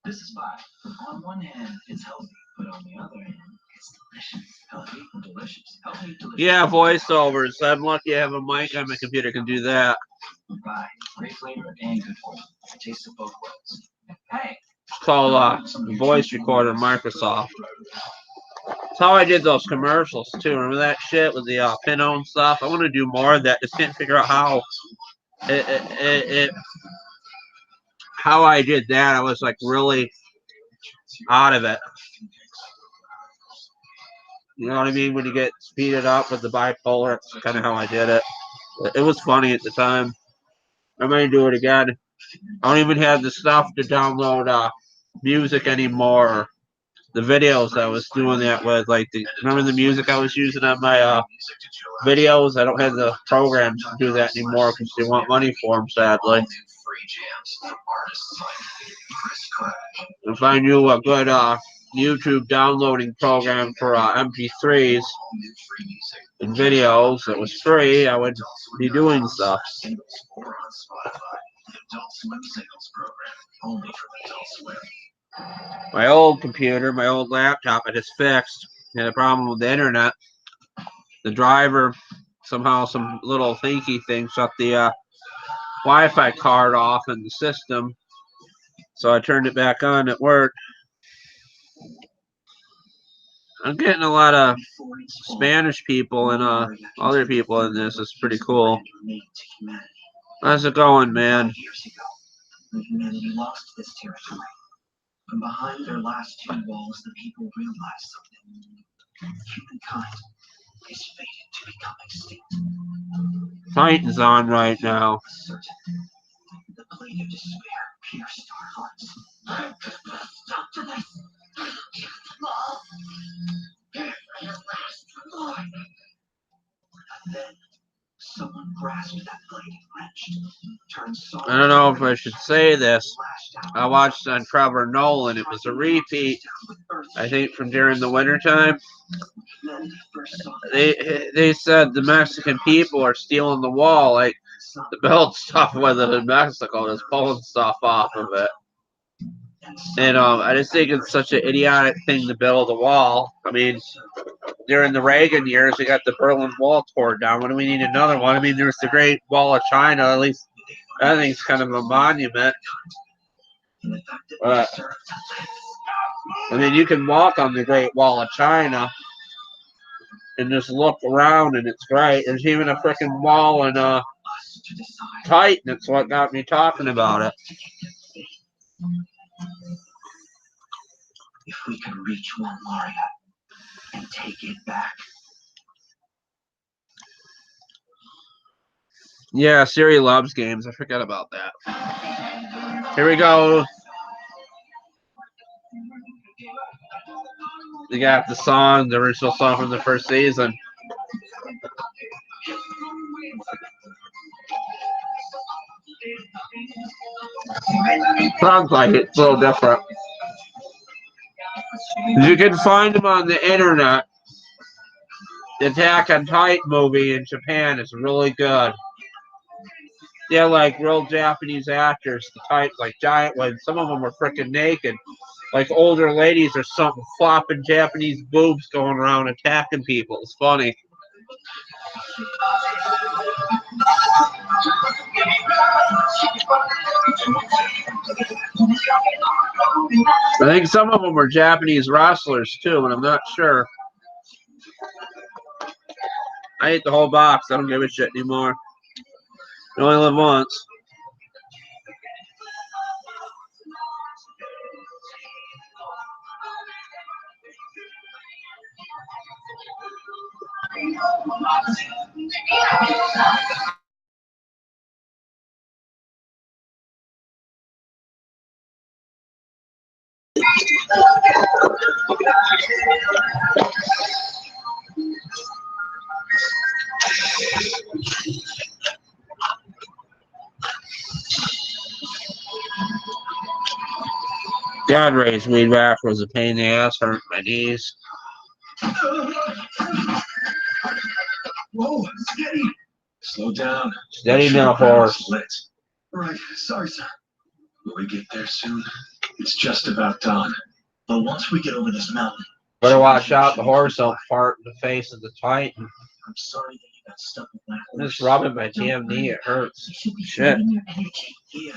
This is why, on one hand, it's healthy, but on the other hand, it's delicious. Healthy and delicious. Healthy and delicious. Yeah, voiceovers. I'm lucky I have a mic on my computer can do that. Right. Great flavor and good form. It tastes of both worlds. Hey. It's called Voice Recorder Microsoft. That's how I did those commercials too. Remember that shit with the Pinot and stuff? I want to do more of that. Just can't figure out how. How I did that, I was like really out of it. You know what I mean? When you get speeded up with the bipolar, that's kind of how I did it. It was funny at the time. I might do it again. I don't even have the stuff to download music anymore. The videos I was doing that with, like, remember the music I was using on my videos? I don't have the programs to do that anymore because they want money for them, sadly. If I knew a good YouTube downloading program for MP3s and videos that was free, I would be doing stuff. My old computer, my old laptop, I just fixed. Had a problem with the internet. The driver, somehow some little thinky thing shut the Wi-Fi card off in the system. So I turned it back on. It worked. I'm getting a lot of Spanish people and other people in this. It's pretty cool. How's it going, man? Humanity lost this territory. From behind their last 2 walls, the people realized something. Humankind is fated to become extinct. Titan's on right now. The blade of despair pierced our hearts. Stop to this! And then someone grasped that blade and wrenched. I don't know if I should say this. I watched on Trevor Nolan. It was a repeat, I think, from during the wintertime. They said the Mexican people are stealing the wall. Like, to build stuff with it in Mexico, just pulling stuff off of it. And I just think it's such an idiotic thing to build a wall. I mean, during the Reagan years, we got the Berlin Wall torn down. When do we need another one? I mean, there's the Great Wall of China. At least I think it's kind of a monument. But I mean, you can walk on the Great Wall of China and just look around, and it's great. There's even a freaking wall in Titan. That's what got me talking about it. If we can reach Walmaria and take it back. Yeah, Siri loves games. I forgot about that. Here we go. You got the song, the original song from the first season. Sounds like it's a little different. You can find them on the internet. The Attack on Titan movie in Japan is really good. Yeah, like real Japanese actors, the Titans, like giant ones. Some of them were freaking naked. Like older ladies or something, flopping Japanese boobs going around attacking people. It's funny. I think some of them were Japanese wrestlers too, but I'm not sure. I ate the whole box. I don't give a shit anymore. You only live once. God raised me back was a pain in the ass, hurt my knees. Whoa, steady. Slow down. Steady now, horse. Right, sorry, sir. Will we get there soon? It's just about dawn. But once we get over this mountain. Better watch out, the horse will fart in the face of the Titan. I'm sorry that you got stuck with that I'm horse. just rubbing my damn knee, it hurts. Shit. Yeah,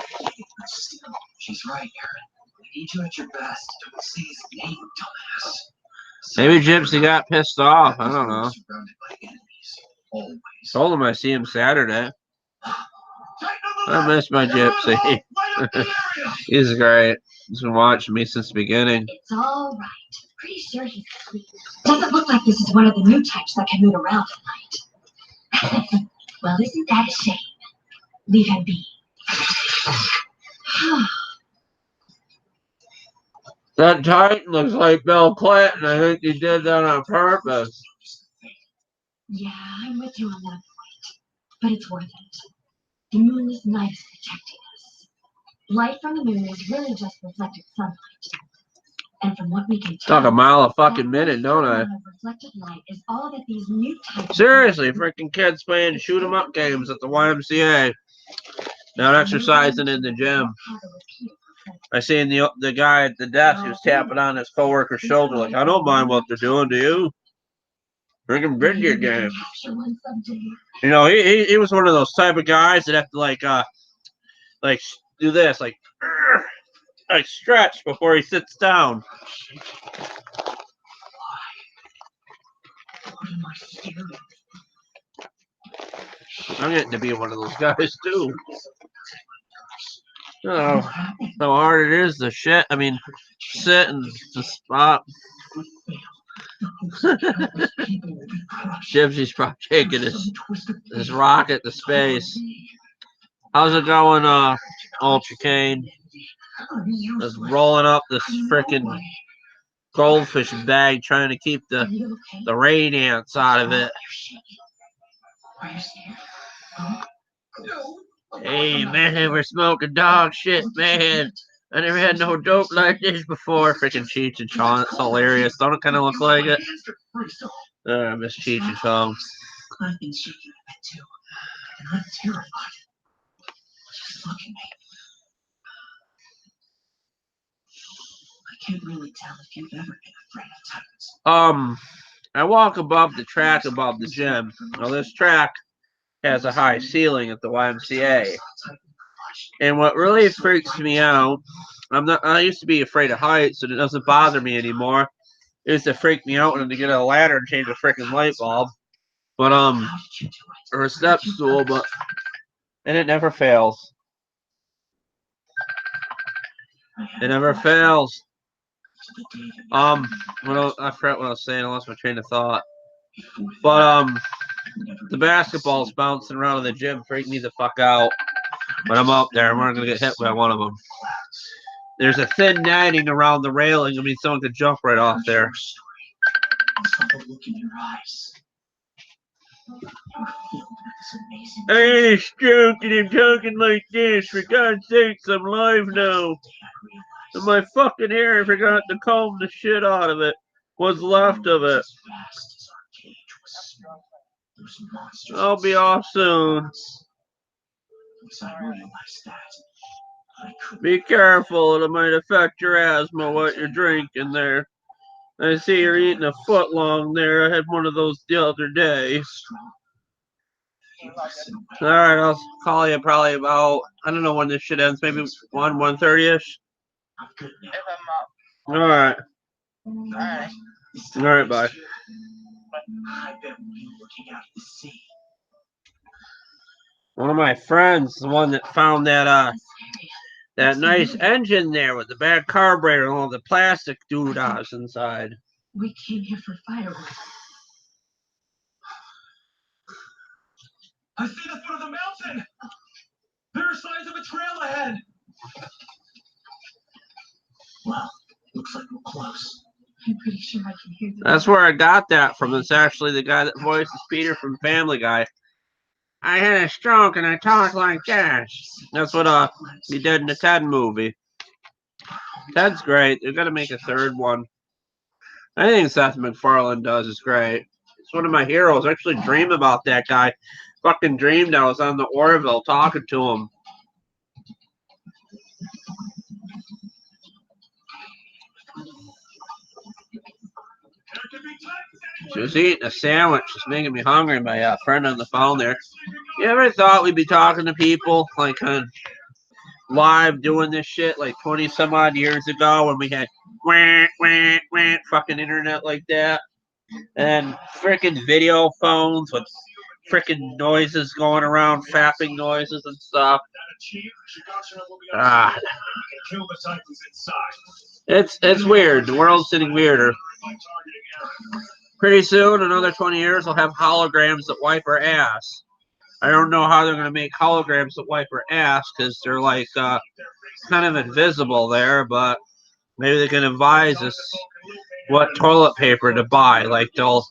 still, she's right, Aaron. We need you at your best. Don't say his name, dumbass. Maybe Gypsy got pissed off. I don't know. Surrounded by enemies, always. Told him I see him Saturday. I miss my Gypsy. He's great. He's been watching me since the beginning. It's all right. Pretty sure he's asleep. Doesn't look like this is one of the new types that can move around at night. Well, isn't that a shame? Leave him be. That Titan looks like Bill Clinton. I think he did that on purpose. Yeah, I'm with you on that point. But it's worth it. The moon is nice protecting us. Light from the moon is really just reflected sunlight. And from what we can tell, Talk a mile a fucking minute, don't I? Reflected light is all that these new types. Seriously, freaking kids playing shoot 'em up games at the YMCA. Not exercising in the gym. I seen the guy at the desk who was tapping on his coworker's shoulder like, I don't mind what they're doing to you. Freaking video game. You know, he was one of those type of guys that have to like do this, like stretch before he sits down. I'm getting to be one of those guys too. Oh, how hard it is to sit and to spot. Gypsy's probably taking his rocket to space. How's it going, Ultra Cane? Just rolling up this freaking goldfish bag, trying to keep the rain ants out of it. Hey man, we're smoking dog shit, man. I never had no dope like this before. Freaking Cheech and Chong, it's hilarious. Don't it kind of look like it? I miss Cheech and Chong. I've been shaking a bit too, and I'm terrified. look at me. I can't really tell if you've ever been afraid of tyrants. I walk above the track above the gym. Now this track has a high ceiling at the YMCA. And what really freaks me out, I used to be afraid of heights, and it doesn't bother me anymore. It used to freak me out when I had to get a ladder and change a freaking light bulb. But or a step stool, and it never fails. It never fails. I forgot what I was saying. I lost my train of thought. But the basketballs bouncing around in the gym freak me the fuck out. When I'm up there, we're gonna get hit by one of them. There's a thin netting around the railing. I mean, someone could jump right off there. I ain't a stroke and I'm talking like this. For God's sakes, I'm live now. And my fucking hair, I forgot to comb the shit out of it. What's left of it. I'll be off soon. Be careful, it might affect your asthma what you're drinking there. I see you're eating a foot long there. I had one of those the other day. Alright, I'll call you probably about, I don't know when this shit ends, maybe 1:30ish? Alright. Alright, bye. One of my friends, the one that found that nice engine there with the bad carburetor and all the plastic doodahs inside. We came here for fireworks. I see the foot of the mountain! There are signs of a trail ahead! Well, looks like we're close. I'm pretty sure I can hear the That's where I got that from. It's actually the guy that voices Peter from Family Guy. I had a stroke and I talk like this. That's what he did in the Ted movie. Ted's great. They're gonna make a third one. Anything Seth MacFarlane does is great. It's one of my heroes. I actually dream about that guy. Fucking dreamed I was on the Orville talking to him. She was eating a sandwich. It's making me hungry. My friend on the phone there. You ever thought we'd be talking to people like on live doing this shit like 20 some odd years ago when we had fucking internet like that? And freaking video phones with freaking noises going around, fapping noises and stuff. It's weird. The world's getting weirder. Pretty soon, another 20 years, we'll have holograms that wipe our ass. I don't know how they're going to make holograms that wipe our ass because they're like kind of invisible there, but maybe they can advise us what toilet paper to buy. Like they'll,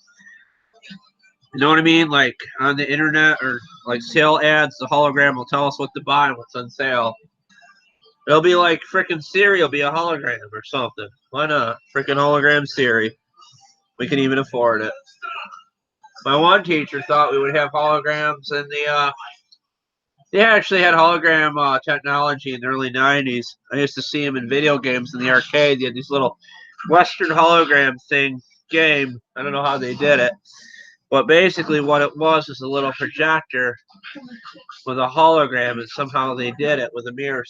you know what I mean? Like on the internet or like sale ads, the hologram will tell us what to buy and what's on sale. It'll be like freaking Siri will be a hologram or something. Why not? Freaking hologram Siri. We can even afford it. My one teacher thought we would have holograms in the they actually had hologram technology in the early 90s. I used to see them in video games in the arcade. They had these little Western hologram game. I don't know how they did it. But basically what it was is a little projector with a hologram, and somehow they did it with a mirror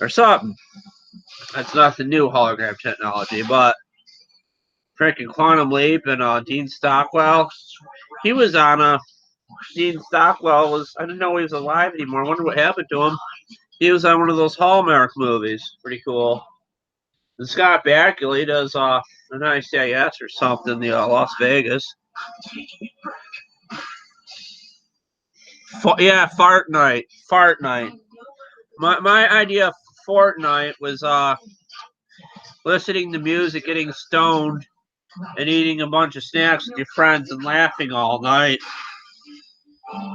or something. That's not the new hologram technology, but freaking Quantum Leap and Dean Stockwell. He was on Dean Stockwell was, I didn't know he was alive anymore. I wonder what happened to him. He was on one of those Hallmark movies. Pretty cool. And Scott Bakula, he does an ICIS or something in Las Vegas. Yeah, Fart Night. Fart Night. My idea of Fortnite was listening to music, getting stoned, and eating a bunch of snacks with your friends and laughing all night.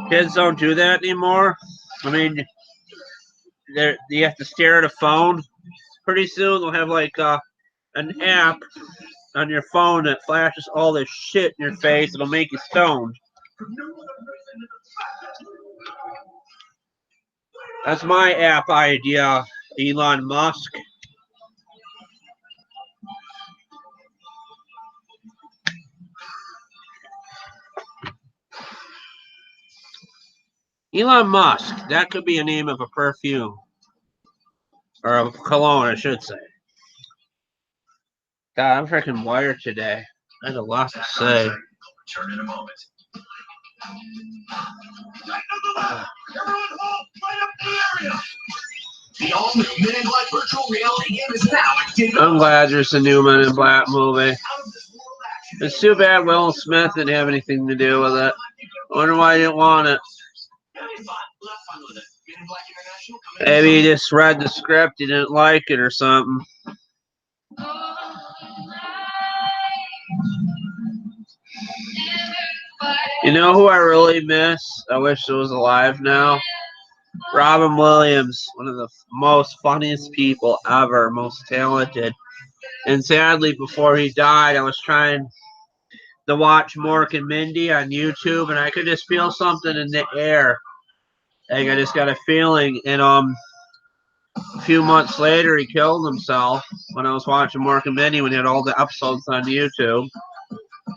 Kids don't do that anymore. I mean, you have to stare at a phone. Pretty soon they'll have like an app on your phone that flashes all this shit in your face. It'll make you stoned. That's my app idea, Elon Musk. Elon Musk. That could be a name of a perfume. Or a cologne, I should say. God, I'm freaking wired today. I had a lot to say. Return in a moment. The all-new Men in Black virtual reality game is now active. I'm glad there's a new Men in Black movie. It's too bad Will Smith didn't have anything to do with it. I wonder why he didn't want it. Maybe he just read the script, he didn't like it or something. You know who I really miss? I wish it was alive now. Robin Williams, one of the most funniest people ever, most talented. And sadly, before he died, I was trying to watch Mork and Mindy on YouTube, and I could just feel something in the air. Like I just got a feeling. And a few months later, he killed himself when I was watching Mork and Mindy when he had all the episodes on YouTube.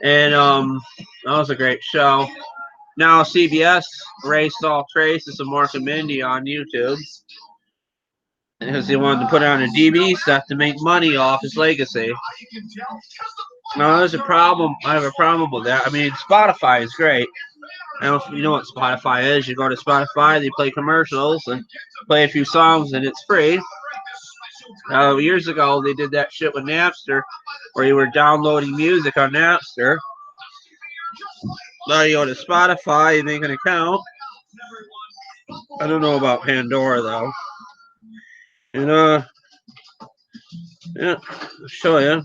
And that was a great show. Now CBS erased all traces of Mork and Mindy on YouTube because they wanted to put it on a DVD set to make money off his legacy. Now there's a problem. I have a problem with that. I mean, Spotify is great. I don't know if you know what Spotify is. You go to Spotify, they play commercials and play a few songs, and it's free. Years ago, they did that shit with Napster, where you were downloading music on Napster. Now you go to Spotify, you make an account. I don't know about Pandora though. And yeah, I'll show you.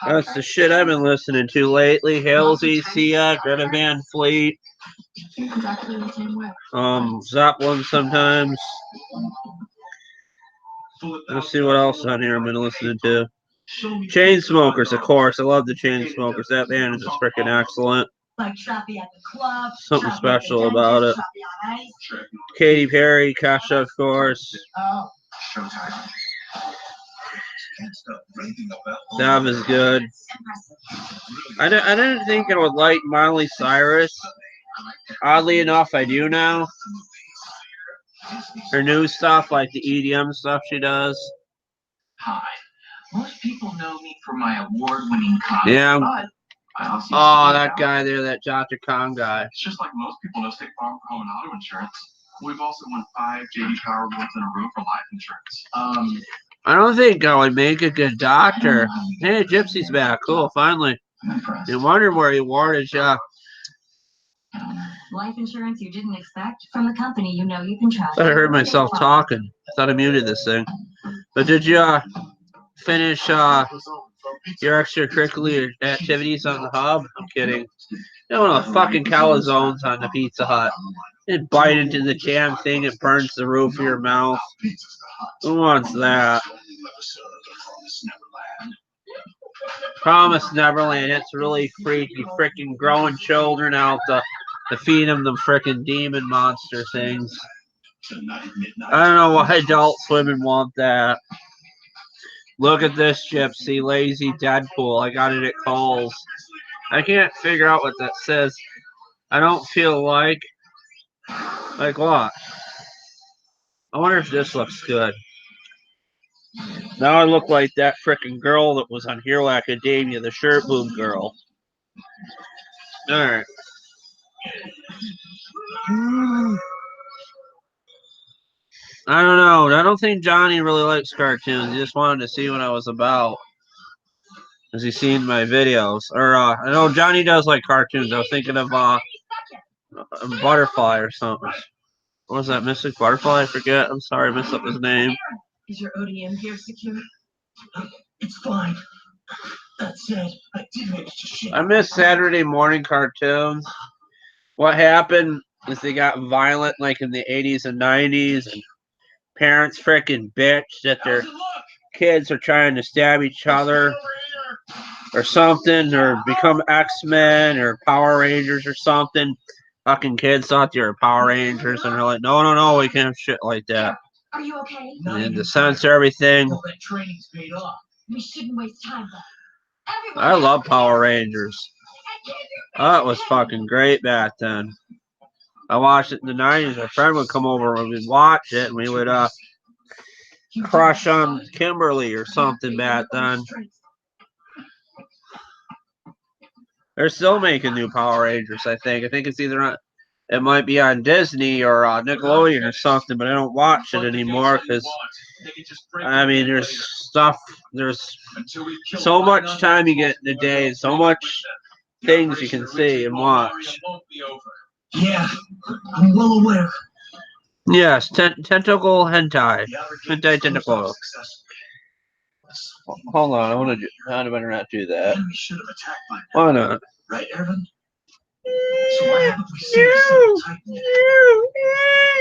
That's the shit I've been listening to lately. Halsey, Sia, Greta Van Fleet. Zeppelin sometimes. Let's see what else on here I've been listening to. Chainsmokers, of course. I love the Chainsmokers. That band is just freaking excellent. Something special about it. Katy Perry, Kasha, of course. That was good. I didn't think I would like Miley Cyrus. Oddly enough, I do now. Her new stuff, like the EDM stuff she does. Hi. Most people know me for my award-winning comedy. Yeah. But I also that guy there, that Dr. Khan guy. It's just like most people know State Farm for home and auto insurance. We've also won 5 JD Power Awards in a row for life insurance. I don't think I would make a good doctor. Hey, Gypsy's back. Cool, finally. You wonder where he wore his Life insurance you didn't expect from the company you know you can trust. I heard myself talking. I thought I muted this thing. But did you finish your extracurricular activities on the hub? I'm kidding. You know, the fucking calzones on the Pizza Hut. It bite into the damn thing, it burns the roof of your mouth. Who wants that? Promise Neverland, it's really freaky, freaking growing children out to feed them the freaking demon monster things. I don't know why adults women want that. Look at this Gypsy, lazy Deadpool. I got it at Kohl's. I can't figure out what that says. I don't feel like what? I wonder if this looks good. Now I look like that frickin' girl that was on Hero Academia, the shirt boob girl. Alright. I don't know. I don't think Johnny really likes cartoons. He just wanted to see what I was about. Has he seen my videos? Or, I know Johnny does like cartoons. I was thinking of, a Butterfly or something. What was that, Mystic Butterfly? I forget. I'm sorry, I messed up his name. Is your ODM here secure? It's fine. That said, I did manage to shit. I miss Saturday morning cartoons. What happened is they got violent like in the 80s and 90s, and parents freaking bitch that their kids are trying to stab each other or something, or become X-Men or Power Rangers or something. fucking kids thought they were Power Rangers, and they're like, no, no, no, we can't have shit like that. Are you okay? And to censor everything. All that training's paid off. We shouldn't waste time though. Everyone I has love to Power be- Rangers. I can't do That was fucking great back then. I watched it in the 90s. My friend would come over and we'd watch it, and we would crush on Kimberly or something back then. They're still making new Power Rangers, I think. I think it's either on, it might be on Disney or Nickelodeon or something, but I don't watch it anymore because, I mean, there's so much time you get in the day, so much things you can see and watch. Yeah, I'm well aware. Yes, tentacle hentai. Hentai tentacle. Hold on, I better not do that. We should have attacked by now. Why not? Right, Ervin? So why haven't we seen a single Titan yet?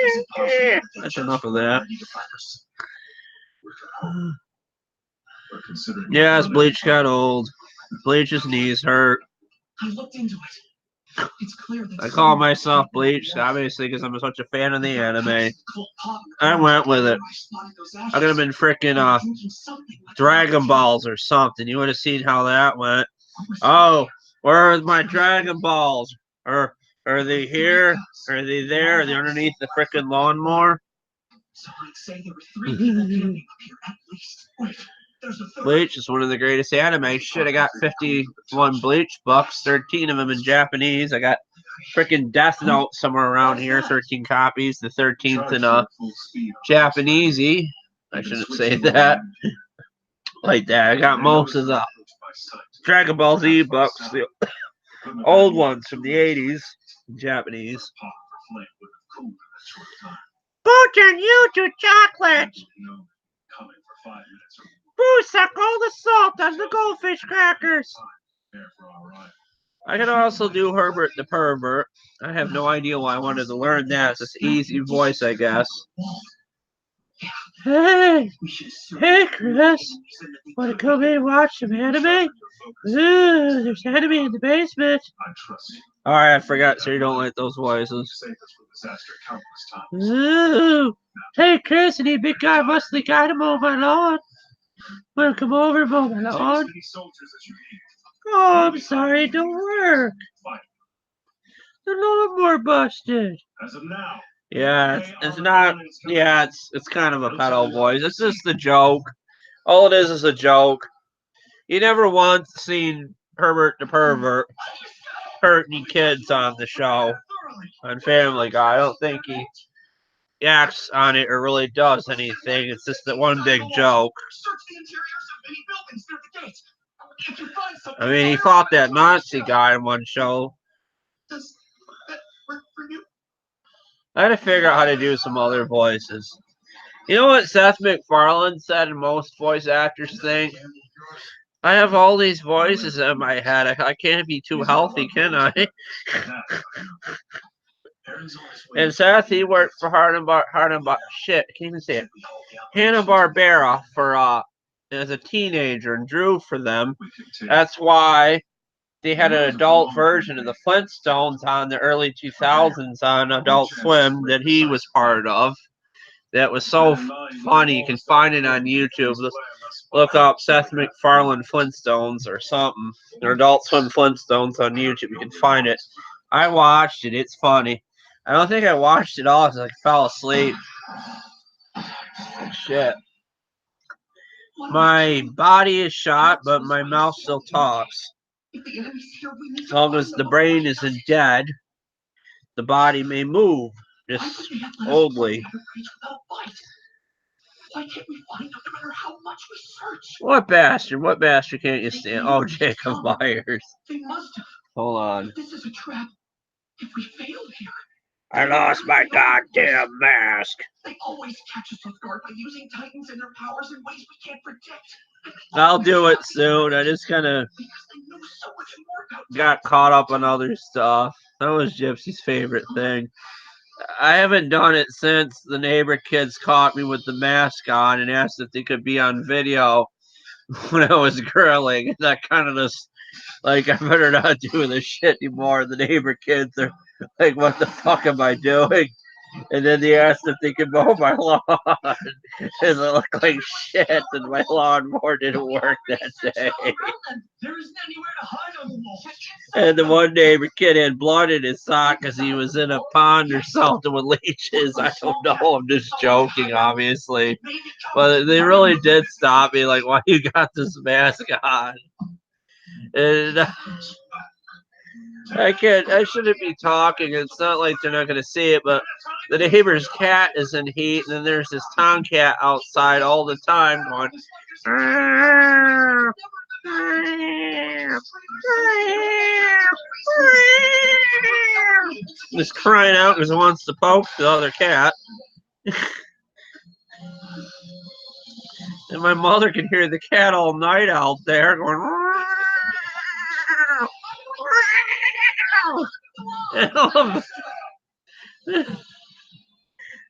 Is it possible that they That's just enough of weren't that. ready to fight us? We're considering Yes, Bleach got old. Bleach's knees hurt. I looked into it. It's clear that I call myself Bleach, obviously, because I'm such a fan of the anime. I went with it. I could have been freaking Dragon Balls or something. You would have seen how that went. Oh, where are my Dragon Balls? Or are they here? Are they there? Are they underneath the freaking lawnmower? So I'd say there were 3 people camping up here at least. Wait, there's a third. Bleach is one of the greatest anime. Shit, I got 51 Bleach books, 13 of them in Japanese. I got freaking Death Note somewhere around here, 13 copies, the 13th in Japanesey. I shouldn't say that like that. I got most of the Dragon Ball Z books, the old ones from the 80s, in Japanese. Boo turn you to chocolate! Boo suck all the salt on the goldfish crackers! I can also do Herbert the Pervert. I have no idea why I wanted to learn that. It's this easy voice, I guess. Hey! Hey, Chris! Want to come in and watch some anime? Ooh, there's anime in the basement. Alright, I forgot, so you don't like those voices. Ooh! Hey, Chris, any big guy muscly guy to mow my lawn? Wanna come over and mow my lawn? Oh, I'm sorry, it don't work. The lawnmower busted. Yeah, it's not. Yeah, it's kind of a pedo voice. It's just a joke. All it is a joke. You never once seen Herbert the Pervert hurt any kids on the show on Family Guy. I don't think he acts on it or really does anything. It's just that one big joke. I mean, he fought that Nazi guy in one show. I had to figure out how to do some other voices. You know what Seth MacFarlane said and most voice actors think? I have all these voices in my head. I can't be too healthy, can I? And Seth, he worked for shit, I can't even say it. Hanna-Barbera for as a teenager and drew for them. That's why they had an adult version of the Flintstones on the early 2000s on Adult Swim that he was part of. That was so funny. You can find it on YouTube. Look up Seth MacFarlane Flintstones or something. Or Adult Swim Flintstones on YouTube. You can find it. I watched it. It's funny. I don't think I watched it all because I fell asleep. Shit. My body is shot, but my mouth still talks. As long as the brain isn't dead, the body may move. Just oldly. Why can't we find them no matter how much we search? What bastard? What bastard can't you stand? Oh, Jacob Myers. They must have. Hold on. This is a trap. If we fail here, I lost my goddamn mask. they always catch us off guard by using Titans and their powers in ways we can't predict. I'll do it soon. I just kind of Because they know so much more about got caught up on other stuff. That was Gypsy's favorite thing. I haven't done it since the neighbor kids caught me with the mask on and asked if they could be on video when I was grilling. That kind of just, like, I better not do this shit anymore. The neighbor kids are Like, what the fuck am I doing? And then they asked if they could mow my lawn. Because it looked like shit, and my lawnmower didn't work that day. There isn't anywhere to hide on the wall. And the one neighbor kid had blood in his sock because he was in a pond or something with leeches. I don't know. I'm just joking, obviously. But they really did stop me. Like, why you got this mask on? And I shouldn't be talking. It's not like they're not going to see it, but the neighbor's cat is in heat, and then there's this tomcat outside all the time going, just crying out because it wants to poke the other cat. And my mother can hear the cat all night out there going.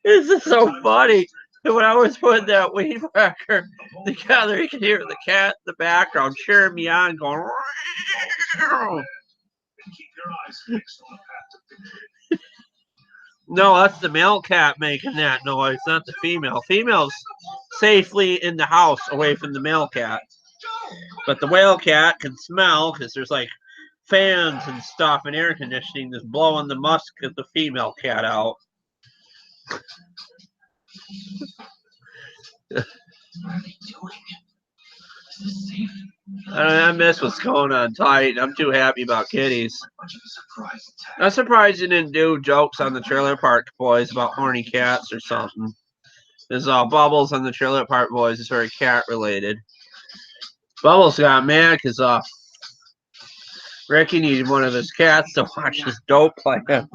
This is so funny. And when I was putting that weed whacker together, you can hear the cat in the background cheering me on, going. No, that's the male cat making that noise, not the female. Female's safely in the house away from the male cat. But the whale cat can smell because there's like fans and stuff and air conditioning that's blowing the musk of the female cat out. What are they doing? Is this safe? I miss what's going on tight. I'm too happy about kitties. I'm surprised you didn't do jokes on the Trailer Park Boys about horny cats or something. There's Bubbles on the Trailer Park Boys is very cat related. Bubbles got mad because Ricky needed one of his cats to watch his dope plan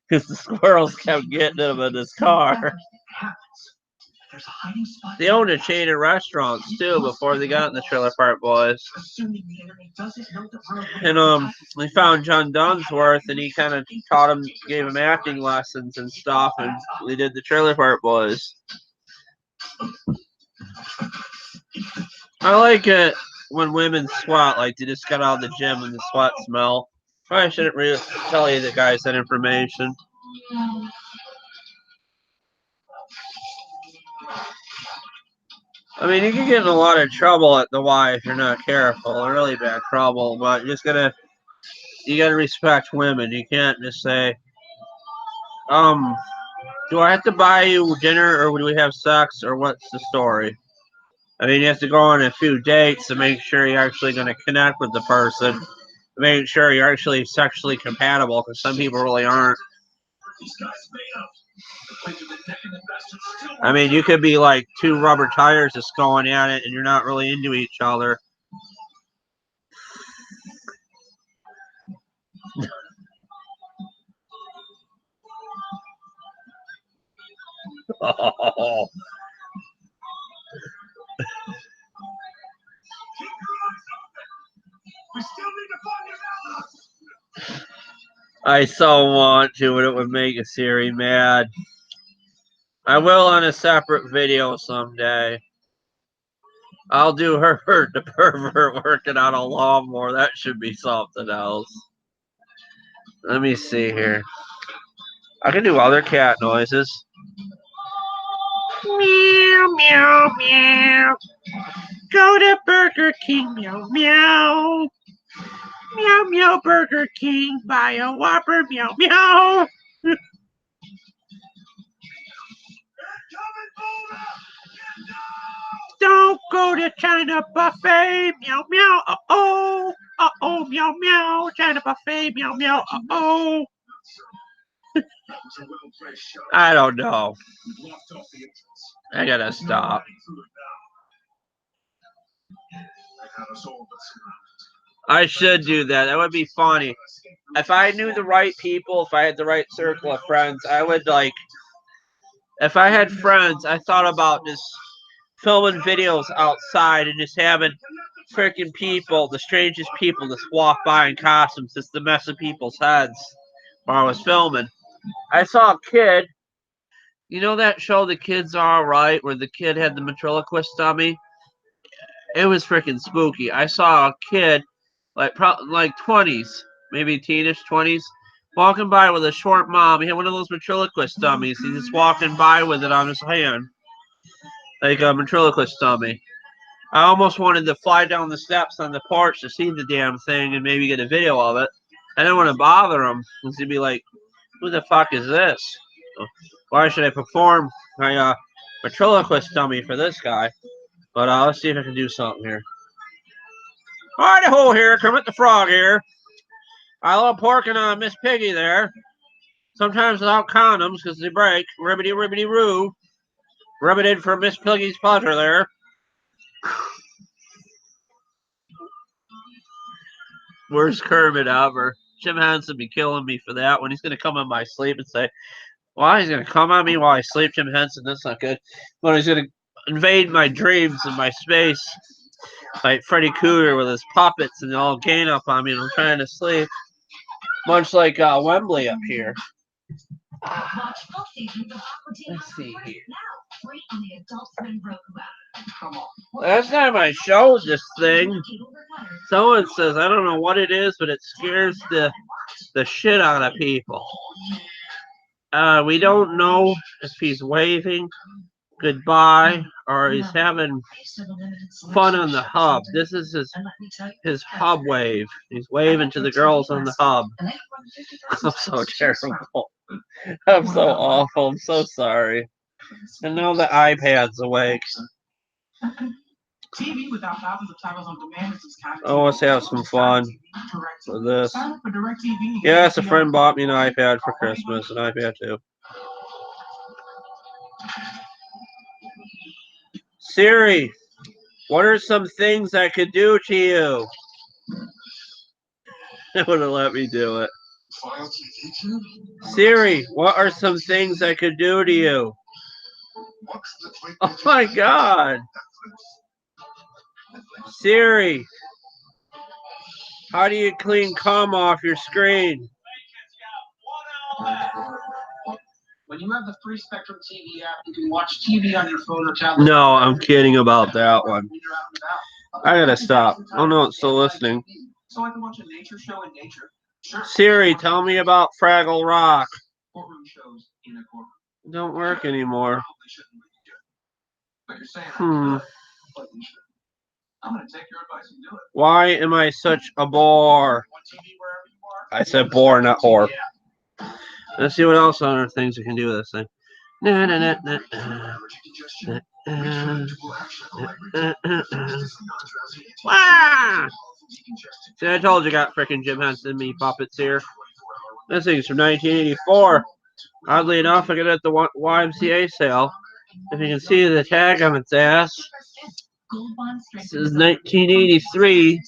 because the squirrels kept getting him in his car. They owned a chain of restaurants too before they got in the Trailer Park Boys. And we found John Dunsworth, and he kind of taught him, gave him acting lessons and stuff, and we did the Trailer Park Boys. I like it when women sweat, like they just got out of the gym and the sweat smell. Probably shouldn't really tell you the guys that information. I mean, you can get in a lot of trouble at the Y if you're not careful. Really bad trouble. But you gotta respect women. You can't just say, do I have to buy you dinner, or do we have sex, or what's the story? I mean, you have to go on a few dates to make sure you're actually going to connect with the person. Make sure you're actually sexually compatible, because some people really aren't. I mean, you could be like two rubber tires just going at it, and you're not really into each other. Oh. I so want to, but it would make a Siri mad. I will on a separate video someday. I'll do Herbert the pervert working on a lawnmower. That should be something else. Let me see here. I can do other cat noises. Meow, meow, meow. Go to Burger King, meow, meow. Meow, meow, Burger King. Buy a Whopper, meow, meow. Don't go to China Buffet, meow, meow, uh-oh. Uh-oh, meow, meow. China Buffet, meow, meow, uh-oh. I don't know. I gotta stop. I should do that. That would be funny. If I knew the right people, if I had the right circle of friends, I would like. If I had friends, I thought about just filming videos outside and just having freaking people, the strangest people, just walk by in costumes, just to mess with people's heads while I was filming. I saw a kid. You know that show, The Kids Are Alright, where the kid had the ventriloquist dummy? It was freaking spooky. I saw a kid, like 20s, maybe teenish 20s, Walking by with a short mom. He had one of those ventriloquist dummies. He's just walking by with it on his hand. Like a ventriloquist dummy. I almost wanted to fly down the steps on the porch to see the damn thing and maybe get a video of it. I didn't want to bother him because he'd be like, who the fuck is this? Why should I perform my ventriloquist dummy for this guy? But let's see if I can do something here. Alrighty ho here, Kermit the Frog here. I love porking on Miss Piggy there. Sometimes without condoms because they break. Ribbity ribbity roo. Rub it in for Miss Piggy's pleasure there. Worst Kermit ever. Jim Henson be killing me for that when he's going to come in my sleep and say, why he's going to come on me while I sleep, Jim Henson? That's not good. But he's going to invade my dreams and my space like Freddy Krueger with his puppets and all gain up on me and I'm trying to sleep. Much like Wembley up here. Let's see here. Last time I showed this thing, someone says, I don't know what it is, but it scares the shit out of people. We don't know if he's waving goodbye or he's having fun on the hub. This is his hub wave. He's waving to the girls on the hub. I'm so terrible. I'm so awful. I'm so sorry. And now the iPad's awake. TV without thousands of titles on demand is just kind of. Oh, let's have some fun with this. Yes, a friend bought me an iPad for Christmas, an iPad too. Siri, what are some things I could do to you? It wouldn't let me do it. Siri, what are some things I could do to you? Oh my God. Siri, how do you clean cum off your screen? When you have the free Spectrum TV app, you can watch TV on your phone or tablet. No, I'm kidding about that one. I gotta stop. Oh no, it's still listening. So I can watch a nature show in nature. Sure. Siri, tell me about Fraggle Rock. Courtroom shows in a courtroom. Don't work anymore. But you're saying Hmm. I'm gonna take your advice and do it. Why am I such a bore? I said bore, not whore. Let's see what else other things we can do with this thing. Wow! See, I told you I got frickin' Jim Henson me puppets here. This thing's from 1984. Oddly enough, I got it at the YMCA sale. If you can see the tag on its ass. This is 1983.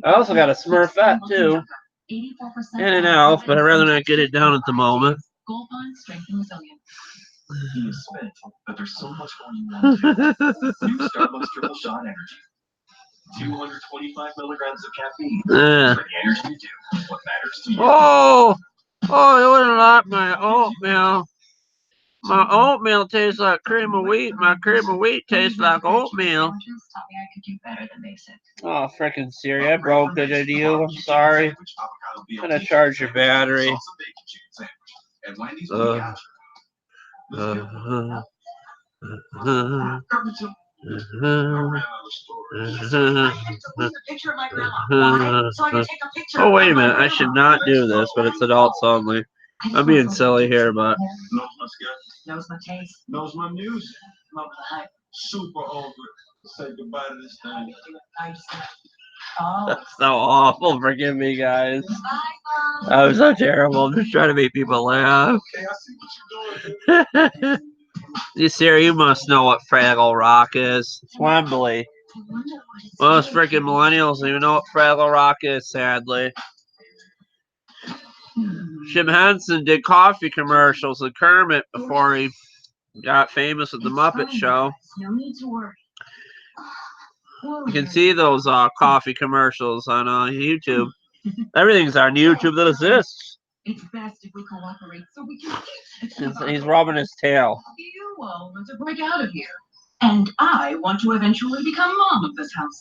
I also got a Smurfette too. And an elf, but I'd rather not get it down at the moment. But there's so much more you want to do. New Starbucks Triple Shot Energy. 225 milligrams of caffeine. For the energy you do, what matters to you. Oh, you wouldn't like my oatmeal. My oatmeal tastes like cream of wheat. My cream of wheat tastes like oatmeal. Oh, frickin' Siri, I broke it at you. I'm sorry. I'm gonna charge your battery. Oh, wait a minute. I should not do this, but it's adults only. I'm being silly here, but. Knows my taste. Knows my music. Knows my hype. Super over. Say goodbye to this thing. That's so awful. Forgive me, guys. I was so terrible. I'm just trying to make people laugh. Okay, I see what you're doing. You Siri, you must know what Fraggle Rock is. It's Wembley. Most freaking millennials don't even know what Fraggle Rock is, sadly. Jim Henson did coffee commercials with Kermit before he got famous with the Muppet Show. No need to worry. You can see those coffee commercials on YouTube. Everything's on YouTube that exists. It's best if we cooperate so we can He's rubbing his tail. You all want to break out of here. And I want to eventually become mom of this house.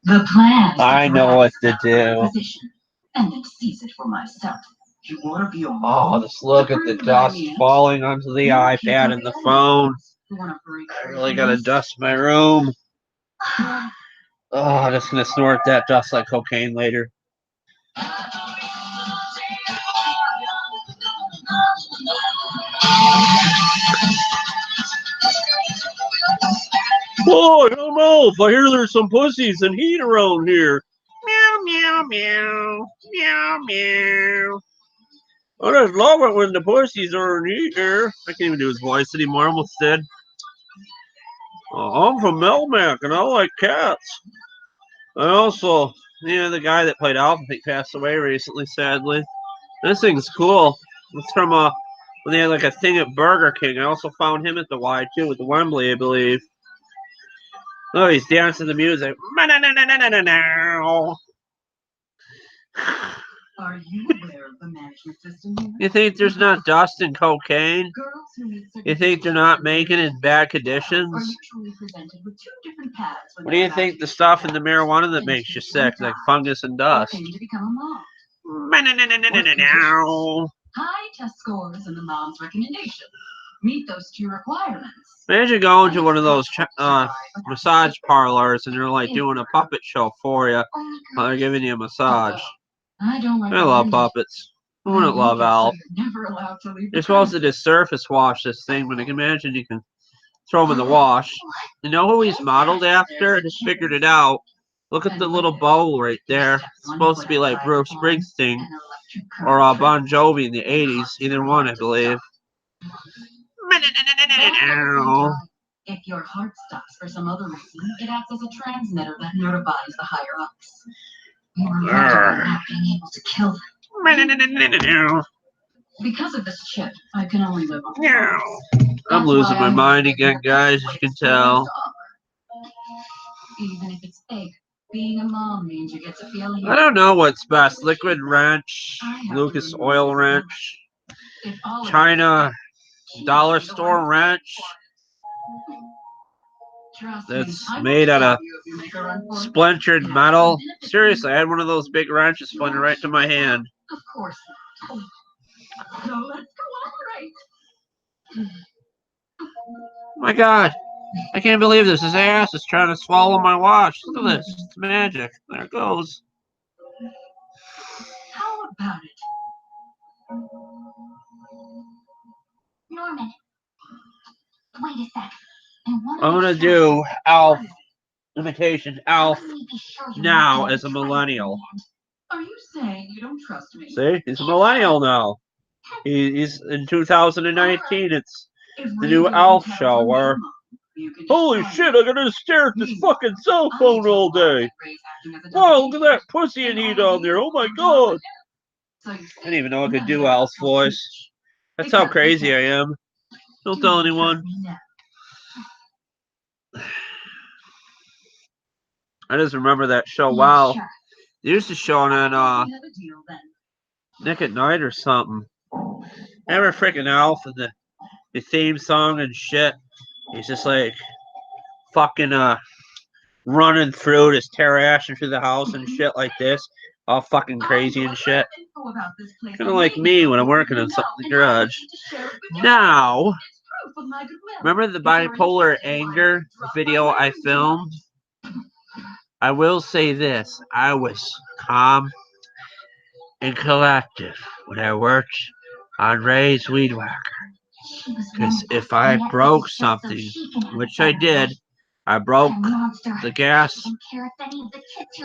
The plan. I know what to do. and then seize it for myself. You want to be a Oh, mom? just look at the dust falling onto the iPad and the phone. I really gotta dust my room. Oh, I'm just gonna snort that dust like cocaine later. Boy, I'm off. I hear there's some pussies and heat around here. Meow, meow, meow. Meow, meow. I just love it when the pussies are in here. I can't even do his voice anymore. I almost did. I'm from Melmac and I like cats. I also, the guy that played Alpha, I think, passed away recently, sadly. This thing's cool. It's from when they had like a thing at Burger King. I also found him at the Y too, with the Wembley, I believe. Oh, he's dancing to the music. Are you aware of the management system here? You think there's not dust and cocaine? You think they're not making it in bad conditions? What do you think the stuff in the marijuana that makes you sick, like fungus and dust? High test scores and the mom's recommendation. Meet those two requirements. Imagine going to one of those massage parlors and they're like doing a puppet show for you while they're giving you a massage. I love puppets. Who wouldn't love Alf? You're supposed to just surface wash this thing, but I can imagine you can throw him in the wash. You know who he's modeled after? I just figured it out. Look at the little bowl right there. It's supposed to be like Bruce Springsteen or Bon Jovi in the 80s. Either one, I believe. If your heart stops for some other reason, it acts as a transmitter that notifies the higher ups. You are not being able to kill them. Because of this chip, I can only live on. I'm losing my mind again, guys, as you can tell. Even if it's fake, being a mom means you get to feel. I don't know what's best. Liquid wrench, Lucas oil wrench, China dollar store wrench. That's made out of splintered metal. Seriously, I had one of those big wrenches splinter right to my hand. Of course not. So let's cooperate. Oh my God, I can't believe this. His ass is trying to swallow my watch. Look at this. It's magic. There it goes. How about it? Norman, wait a sec. I'm gonna do Alf imitation Alf now as a millennial. Are you saying you don't trust me? See, he's a millennial now. He's in 2019. It's the new Alf show where, holy shit, I gotta stare at this fucking cell phone all day. Wow, look at that pussy and heat on there. Oh my God. I didn't even know I could do Alf's voice. That's how crazy I am. Don't tell anyone. I just remember that show. Wow. They used to show it on Nick at Night or something. Remember freaking Alf and the theme song and shit? He's just like fucking running through, just terrorashing through the house and shit like this. All fucking crazy and shit. Kind of like me when I'm working on something in the garage. Now, remember the bipolar anger video I filmed? I will say this. I was calm and collective when I worked on Ray's Weed Whacker. Because if I broke something, which I did, I broke the gas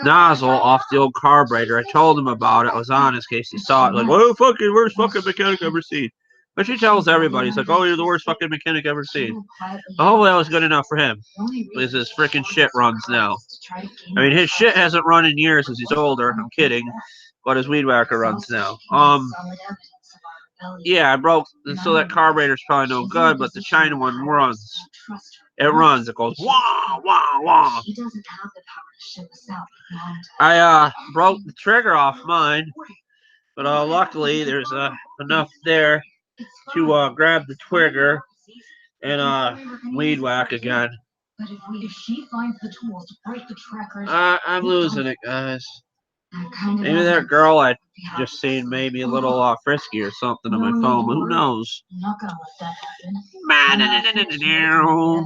nozzle off the old carburetor. I told him about it. I was on in case he saw it. Like, oh, fucking worst fucking mechanic I've ever seen. But she tells everybody, he's like, oh, you're the worst fucking mechanic I've ever seen. But hopefully that was good enough for him. Because his freaking shit runs now. I mean, his shit hasn't run in years as he's older. I'm kidding. But his weed whacker runs now. Yeah, I broke, and so that carburetor's probably no good, but the China one runs. It runs. It goes wah wah wah. I broke the trigger off mine, but luckily there's enough there to grab the trigger and weed whack again. I'm losing it, guys. Maybe that girl I just seen made me a little frisky or something on my phone. Who knows? I'm not gonna let that happen.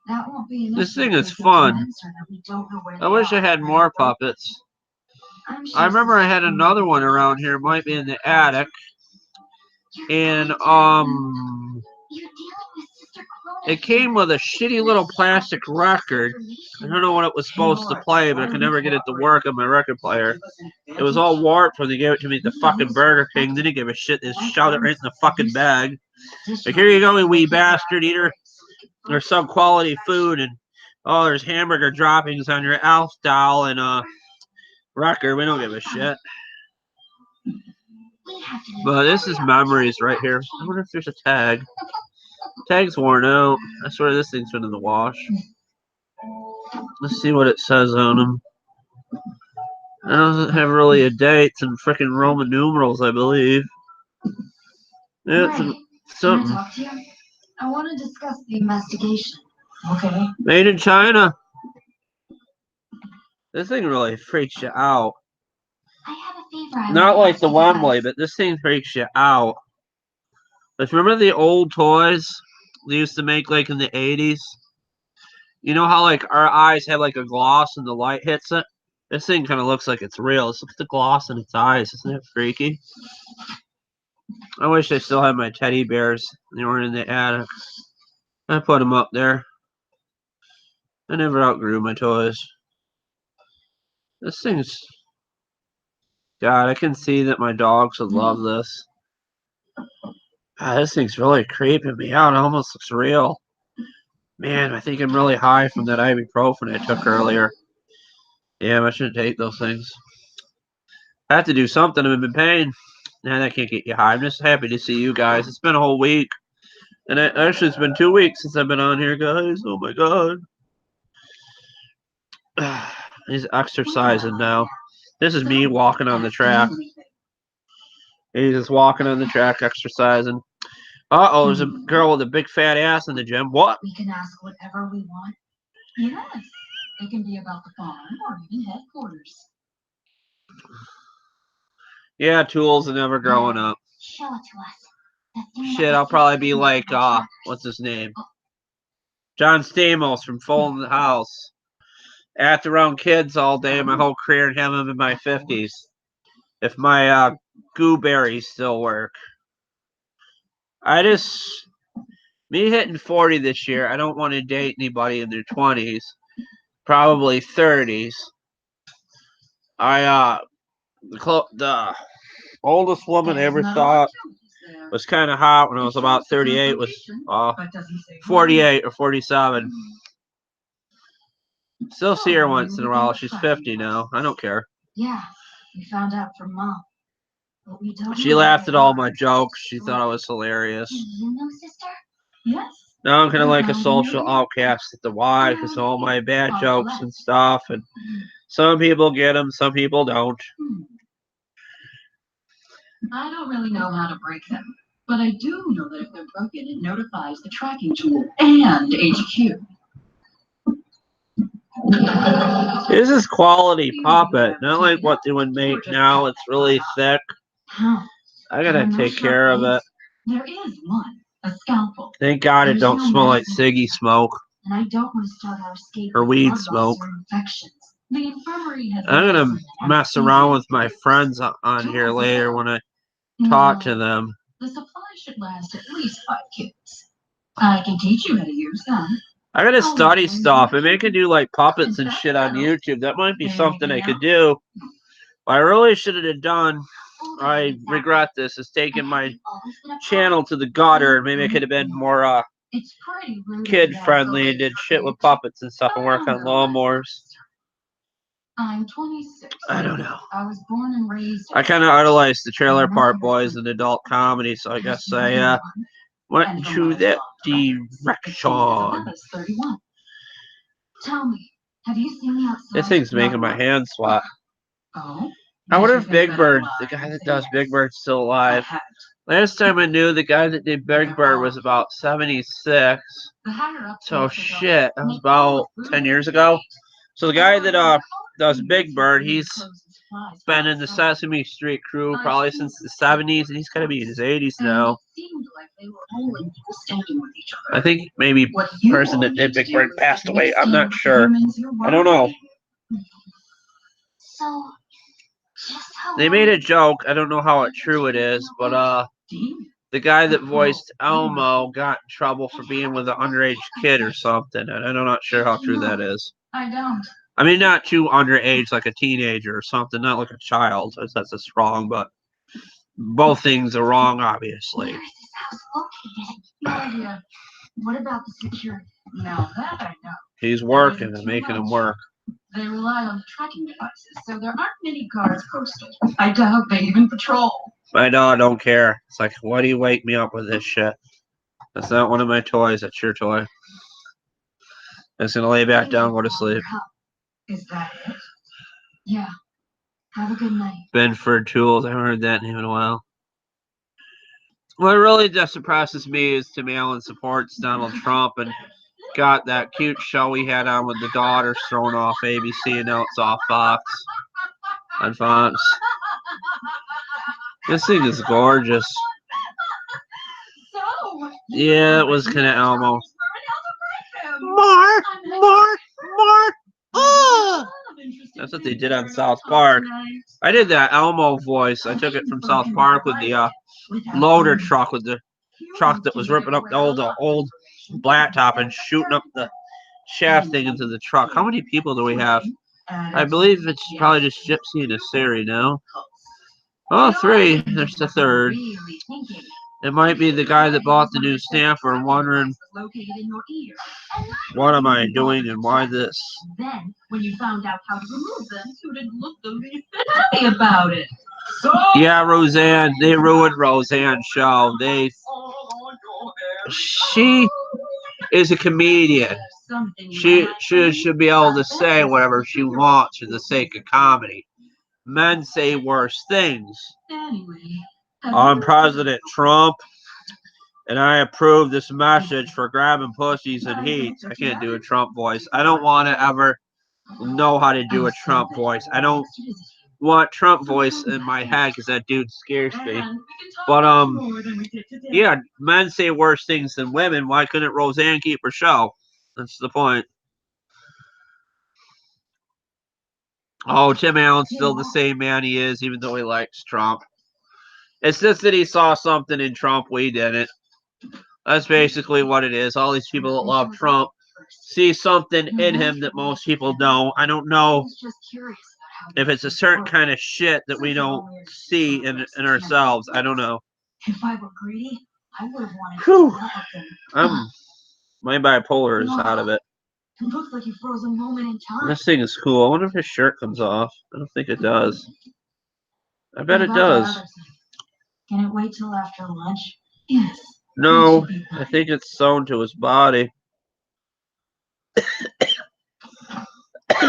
That won't be an This issue thing if is we fun. convince her that we don't know where I they wish I are. had more puppets. I'm I sure remember I had Sister another one Crowley around here. It might be in the attic. And You're dealing with Sister Crowley. it came with a shitty little plastic record. I don't know what it was supposed to play, but I could never get it to work on my record player. It was all warped when they gave it to me at the fucking Burger King. They didn't give a shit. They just shoved it right in the fucking bag. Like, here you go, you wee bastard eater. There's some quality food, and oh, there's hamburger droppings on your Alf doll and record. We don't give a shit. But this is memories right here. I wonder if there's a tag. Tag's worn out. I swear this thing's been in the wash. Let's see what it says on them. It doesn't have really a date. It's in freaking Roman numerals, I believe. Yeah, it's Can I something. talk to you? I want to discuss the investigation. Okay. Made in China. This thing really freaks you out. I have a favor I Not want like to the ask you Wembley, guys. but this thing freaks you out. Like, remember the old toys they used to make like in the 80s? You know how like our eyes have like a gloss and the light hits it? This thing kind of looks like it's real. Look at the gloss in its eyes. Isn't it freaky? I wish I still had my teddy bears. They were in the attic. I put them up there. I never outgrew my toys. This thing's... God, I can see that my dogs would love this. God, this thing's really creeping me out. It almost looks real. Man, I think I'm really high from that ibuprofen I took earlier. Damn, I shouldn't take those things. I have to do something. I'm in pain. Nah, that can't get you high. I'm just happy to see you guys. It's been a whole week. And actually, it's been 2 weeks since I've been on here, guys. Oh, my God. He's exercising now. This is me walking on the track. He's just walking on the track, exercising. Uh-oh, there's a girl with a big fat ass in the gym. What? We can ask whatever we want. Yes. It can be about the farm or even headquarters. Yeah, tools are never growing up. Show it to us. The thing that Shit, was I'll probably be secretly like, in my what's his name? John Stamos from Full in the House. Act around kids all day my whole career and have them in my 50s. If my goo berries still work. Me hitting 40 this year, I don't want to date anybody in their 20s. Probably 30s. The oldest woman I ever thought was kind of hot when I was about 38 was 48 or 47. Still see her once in a while. She's 50 now. I don't care. Yeah, we found out from Mom. But we don't She know laughed where at all they my are. jokes. She thought I was hilarious. Do you know, sister? Yes. Now I'm kind of like a social outcast at the Y because of all my bad jokes and stuff. And some people get them, some people don't. I don't really know how to break them, but I do know that if they're broken, it notifies the tracking tool and HQ. This is quality puppet, not like what they would make now. It's really thick. How? I gotta take care of it. There is one, a scalpel. Thank God it don't smell like ciggy smoke And I don't want to start our escape or with weed blood loss smoke. or infections. The infirmary has I'm gonna medicine and mess around with my friends on here later when I talk to them. The supply should last at least 5 kids. I can teach you how to use them. I gotta study stuff. I mean, I could do like puppets and shit on YouTube. That might be something I could do. What I really should have done, I regret this, is taking my channel to the gutter, and maybe I could have been more kid friendly and did shit with puppets and stuff and work on lawnmowers. I'm 26. I don't know. I was born and raised. I kind of idolized the Trailer Park Boys in adult comedy, so I guess I went into that direction. Tell me, have you seen me outside? This thing's making my hands sweat. Oh? I wonder if Big Bird, the guy that does Big Bird's still alive. Last time I knew, the guy that did Big Bird was about 76. So shit, that was about 10 years ago. So the guy that does Big Bird, he's been in the Sesame Street crew probably since the 70s, and he's gotta be in his 80s now. I think maybe the person that did Big Bird passed away. I'm not sure. I don't know. So, just how They made a joke. I don't know how true it is, but the guy that voiced Elmo got in trouble for being with an underage kid or something, and I'm not sure how true that is. I don't. I mean, not too underage, like a teenager or something, not like a child. That's just wrong, but both things are wrong, obviously. where is this house located? No idea. What about the security? Now that I know. He's working and making him work. They rely on tracking devices, so there aren't many guards posted. I doubt they even patrol. My dog don't care. It's like, why do you wake me up with this shit? That's not one of my toys. That's your toy. It's gonna lay back down, go to sleep. Is that it? Yeah. Have a good night. Benford Tools. I haven't heard that name in a while. What really just suppresses me is Tim Allen supports Donald Trump and got that cute show he had on with the daughters thrown off ABC, and now it's off Fox. On Fox. This thing is gorgeous. So, Yeah, it was kind of Elmo. Mark. Oh! That's what they did on South Park. I did that Elmo voice. I took it from South Park with the loader truck, with the truck that was ripping up the old blacktop and shooting up the shaft thing into the truck. How many people do we have? I believe it's probably just Gypsy and a Siri now. Oh, 3. There's the 3rd. It might be the guy that bought the new stamper and wondering, what am I doing and why this? Then, when you found out how to remove them, you didn't look the least bit happy about it. Yeah, Roseanne. They ruined Roseanne's show. She is a comedian. She should be able to say whatever she wants for the sake of comedy. Men say worse things. I'm President Trump, and I approve this message for grabbing pussies and heat. I can't do a Trump voice. I don't want to ever know how to do a Trump voice. I don't want Trump voice in my head because that dude scares me. But yeah, men say worse things than women. Why couldn't Roseanne keep her show? That's the point. Oh, Tim Allen's still the same man he is, even though he likes Trump. It's just that he saw something in Trump we didn't. That's basically what it is. All these people that love Trump see something in him that most people don't. I don't know if it's a certain kind of shit that we don't see in ourselves. I don't know. If I were greedy, I would have wanted to help them. My bipolar is out of it. It looks like you froze a moment in time. This thing is cool. I wonder if his shirt comes off. I don't think it does. I bet it does. Can it wait till after lunch? Yes. No, I think it's sewn to his body.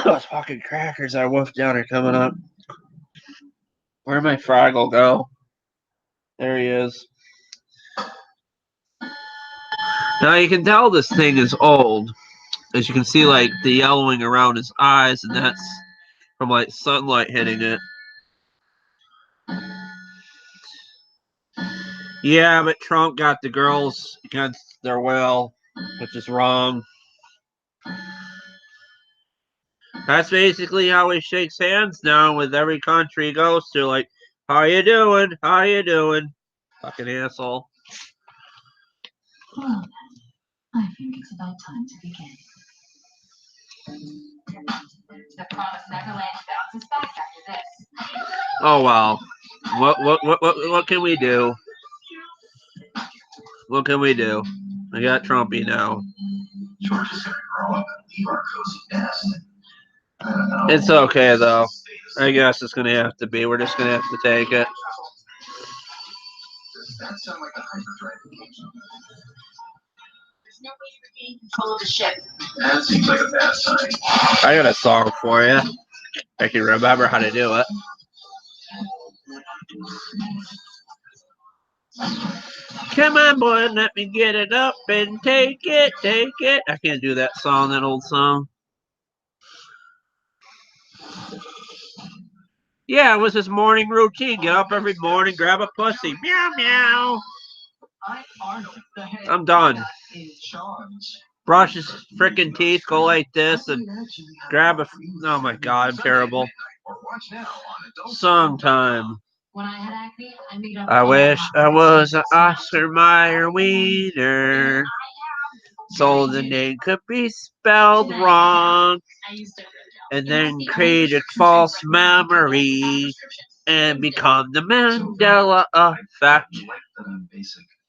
Those fucking crackers I wolfed down are coming up. Where'd my Fraggle go? There he is. Now you can tell this thing is old. As you can see, like, the yellowing around his eyes, and that's from, like, sunlight hitting it. Yeah, but Trump got the girls against their will, which is wrong. That's basically how he shakes hands now with every country he goes to. Like, how you doing? How you doing? Fucking asshole. Well, I think it's about time to begin. The promised Neverland bounces back after this. Oh well. What can we do? What can we do? I got Trumpy now. George is gonna grow up and leave our cozy nest. It's okay though. I guess it's gonna have to be. We're just gonna have to take it. Does that sound like a hyperdrive engagement? There's no way for getting control of the ship. That seems like a bad sign. I got a song for you. I can remember how to do it. Come on, boy, let me get it up and take it, take it. I can't do that song, that old song. Yeah, it was his morning routine. Get up every morning, grab a pussy. Meow, meow. I'm done. Brush his freaking teeth, go like this, and grab a. Oh my god, I'm terrible. Song time. When I had acne, I made up. I wish I was an Oscar Mayer wiener, so the name could be spelled wrong, and then created false memory and become the Mandela effect.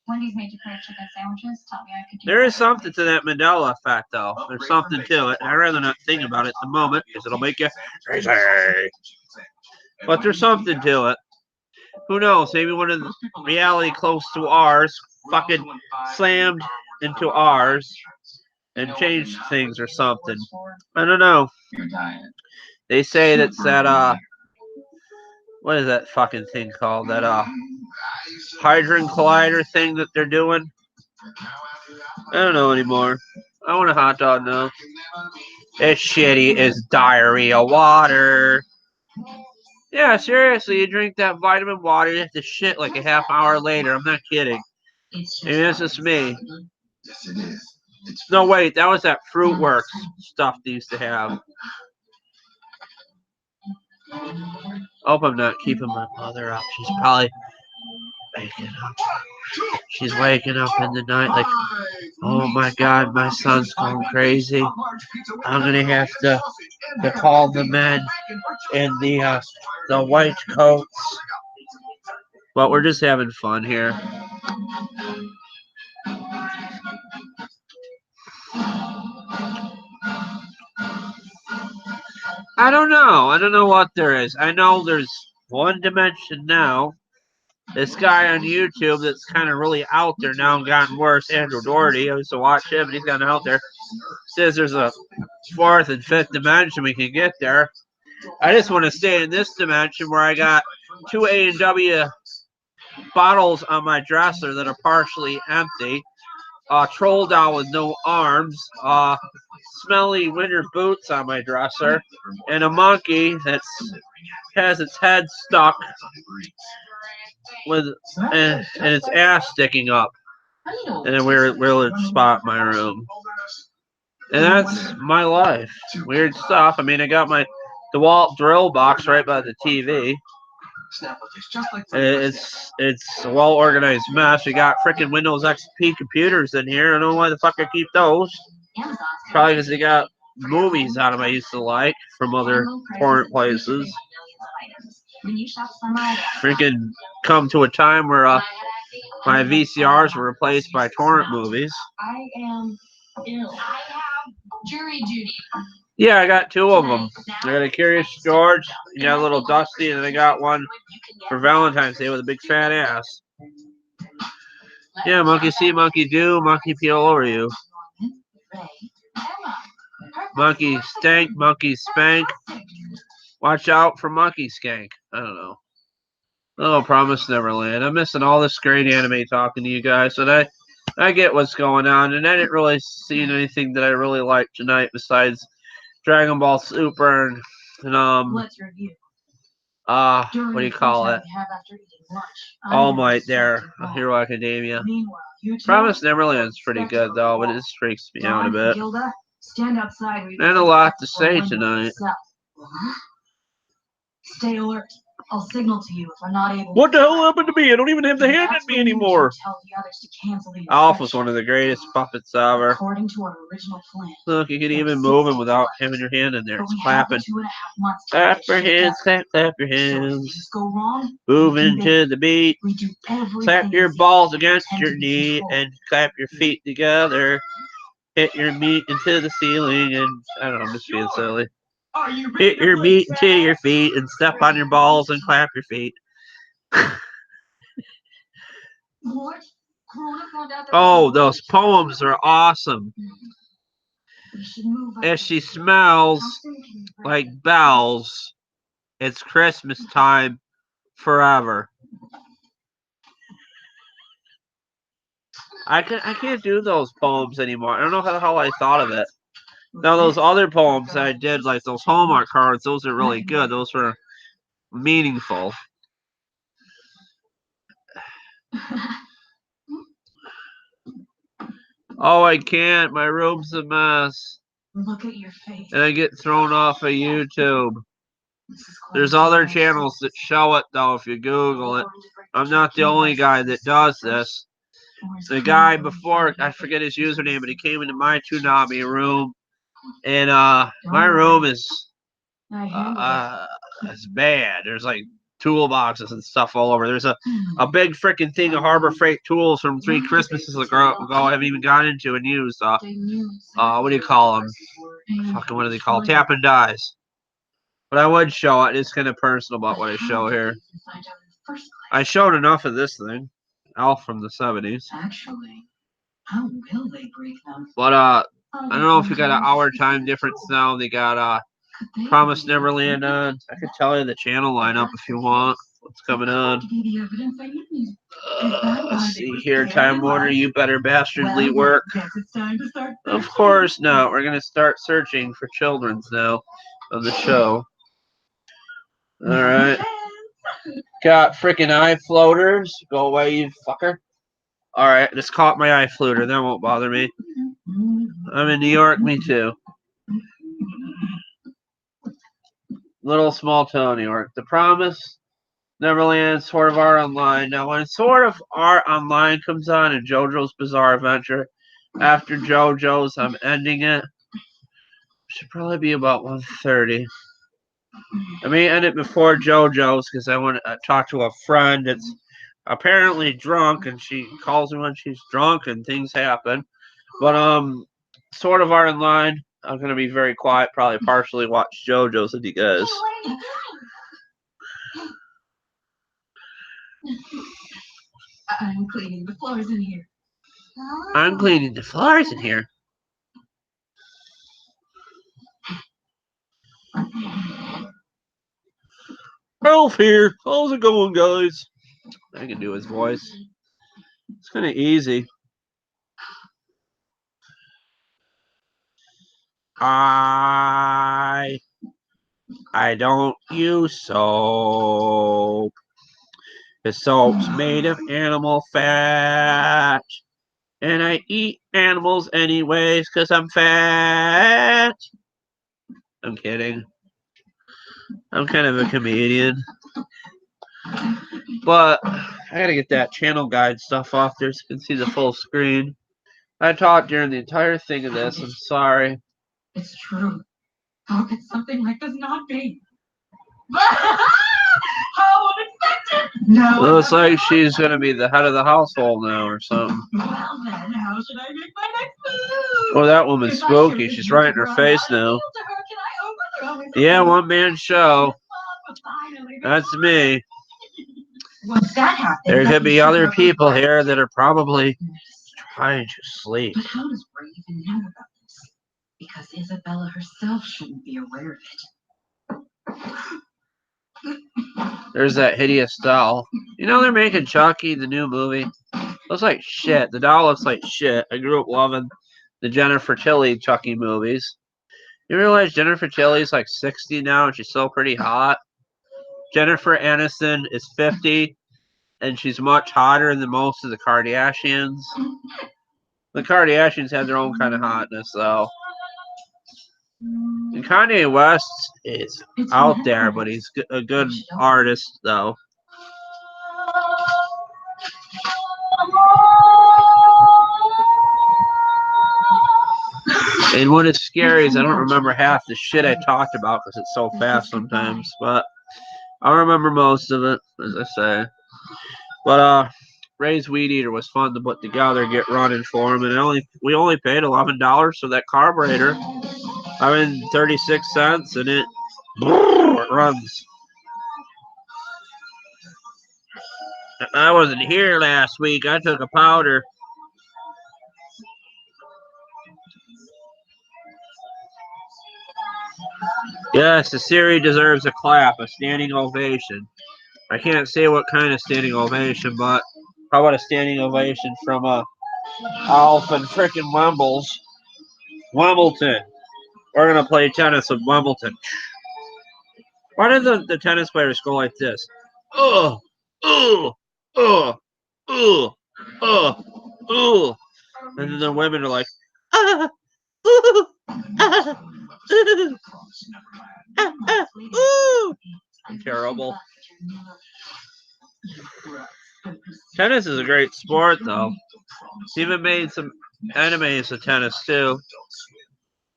Wendy's made you crave chicken sandwiches. Taught me I could do There is better. something to that Mandela effect, though. There's something to it. I'd rather not think about it at the moment because it'll make you crazy. But there's something to it. Who knows? Maybe one of the reality close to ours fucking slammed into ours and changed things or something. I don't know. They say that's that what is that fucking thing called? That Hadron Collider thing that they're doing? I don't know anymore. I want a hot dog now. It's shitty as diarrhea water. Yeah, seriously, you drink that vitamin water, you have to shit like a half hour later. I'm not kidding. Maybe that's just me. No, wait, that was that Fruit Works stuff they used to have. Hope I'm not keeping my mother up. She's probably waking up. She's waking up in the night like, oh my god, my son's going crazy. I'm gonna have to call the men in the white coats. But we're just having fun here. I don't know. I don't know what there is. I know there's one dimension now. This guy on YouTube that's kind of really out there now and gotten worse, Andrew Doherty. I used to watch him, and he's gotten out there. Says there's a fourth and fifth dimension we can get there. I just want to stay in this dimension where I got 2 A&W bottles on my dresser that are partially empty. Troll doll with no arms. Smelly winter boots on my dresser. And a monkey that has its head stuck with and its ass sticking up in a weird spot in my room. And that's my life. Weird stuff. I mean, I got my DeWalt drill box right by the TV. It's a well organized mess. We got freaking Windows XP computers in here. I don't know why the fuck I keep those. Probably because they got movies on them I used to like from other torrent places. Freaking come to a time where my VCRs were replaced by torrent movies. I am ill. I have jury duty. Yeah, I got 2 of them. I got a Curious George, I got a little Dusty, and then I got one for Valentine's Day with a big fat ass. Yeah, monkey see, monkey do, monkey pee all over you. Monkey stank, monkey spank. Watch out for monkey skank. I don't know. Oh, Promise Neverland. I'm missing all this great anime talking to you guys, and I get what's going on, and I didn't really see anything that I really liked tonight besides Dragon Ball Super and Let's review. what do you call it? All Might there, Hero Academia. Promise Neverland's pretty good though, but it just freaks me out a bit. Stand outside. And a lot to say tonight. Stay alert. I'll signal to you if I'm not able. What the hell happened to me? I don't even have the hand in me anymore. Alf was one of the greatest puppets ever. According to our original plan. Look, you can even move him without having your hand in there. It's clapping. Clap your hands, clap your hands. Moving to the beat. Clap your balls against your knee and clap your feet together. Hit your meat into the ceiling and I don't know, I'm just being silly. Hit your meat into your feet and step on your balls and clap your feet. Oh, those poems are awesome. As she smells like bells, it's Christmas time forever. I can't do those poems anymore. I don't know how the hell I thought of it. Now those other poems I did, like those Hallmark cards, those are really good. Those were meaningful. Oh, I can't. My room's a mess. Look at your face. And I get thrown off of YouTube. There's other channels that show it, though, if you Google it. I'm not the only guy that does this. The guy before, I forget his username, but he came into my Toonami room. And my room is it's bad. There's like toolboxes and stuff all over. There's a big freaking thing of Harbor Freight tools from 3 Christmases ago I haven't even got into and used. What do you call them? Fucking what do they call? Tap and dies. But I would show it. It's kind of personal about what I show here. I showed enough of this thing. Elf from the 70s. Actually, how will they break them? But I don't know if you got an hour time difference now. They got Promise Neverland on. I could tell you the channel lineup if you want. What's coming on? Let's see here. Time Warner, You Better Bastardly Work. Of course not. We're going to start searching for children's now on the show. Alright. Got freaking eye floaters. Go away, you fucker. Alright, just caught my eye floater. That won't bother me. I'm in New York, me too. Little small town New York. The Promise, Neverland, Sword of Art Online. Now, when Sword of Art Online comes on and JoJo's Bizarre Adventure, after JoJo's, I'm ending it. Should probably be about 1:30. I may end it before JoJo's because I want to talk to a friend that's apparently drunk, and she calls me when she's drunk, and things happen. But Sword of Art Online, I'm gonna be very quiet. Probably partially watch JoJo's with you guys. I'm cleaning the floors in here. I'm cleaning the floors in here. Ralph here. How's it going, guys? I can do his voice. It's kind of easy. I don't use soap. The soap's made of animal fat. And I eat animals anyways because I'm fat. I'm kidding. I'm kind of a comedian. But I gotta get that channel guide stuff off there so you can see the full screen. I talked during the entire thing of this. I'm sorry. It's true. How could something like this not be? How unexpected! No, Looks like she's gonna be the head of the household now or something. Well then, how should I make my next move? Oh, that woman's spooky. She's right in her face now. Yeah, one man show. That's me. Once that happens, There could be other people here that are probably trying to sleep. But how does Ray even know about this? Because Isabella herself shouldn't be aware of it. There's that hideous doll. You know they're making Chucky, the new movie. Looks like shit. The doll looks like shit. I grew up loving the Jennifer Tilly Chucky movies. You realize Jennifer Tilly's like 60 now and she's still pretty hot? Jennifer Aniston is 50 and she's much hotter than most of the Kardashians. The Kardashians have their own kind of hotness though. And Kanye West is out there, but he's a good artist though. And what is scary is I don't remember half the shit I talked about because it's so fast sometimes, but I remember most of it, as I say. But Ray's Weed Eater was fun to put together, get running for him, and we only paid $11 for that carburetor. 36 cents, and it runs. I wasn't here last week. I took a powder. Yes, the series deserves a clap, a standing ovation. I can't say what kind of standing ovation, but how about a standing ovation from Alf and frickin' Wimbledon. We're gonna play tennis with Wimbledon. Why did the tennis players go like this? Oh, oh, oh, oh, oh, oh. And then the women are like, ah, ooh, ah, ooh, ooh. Terrible. Tennis is a great sport, though. Even made some animes of tennis, too.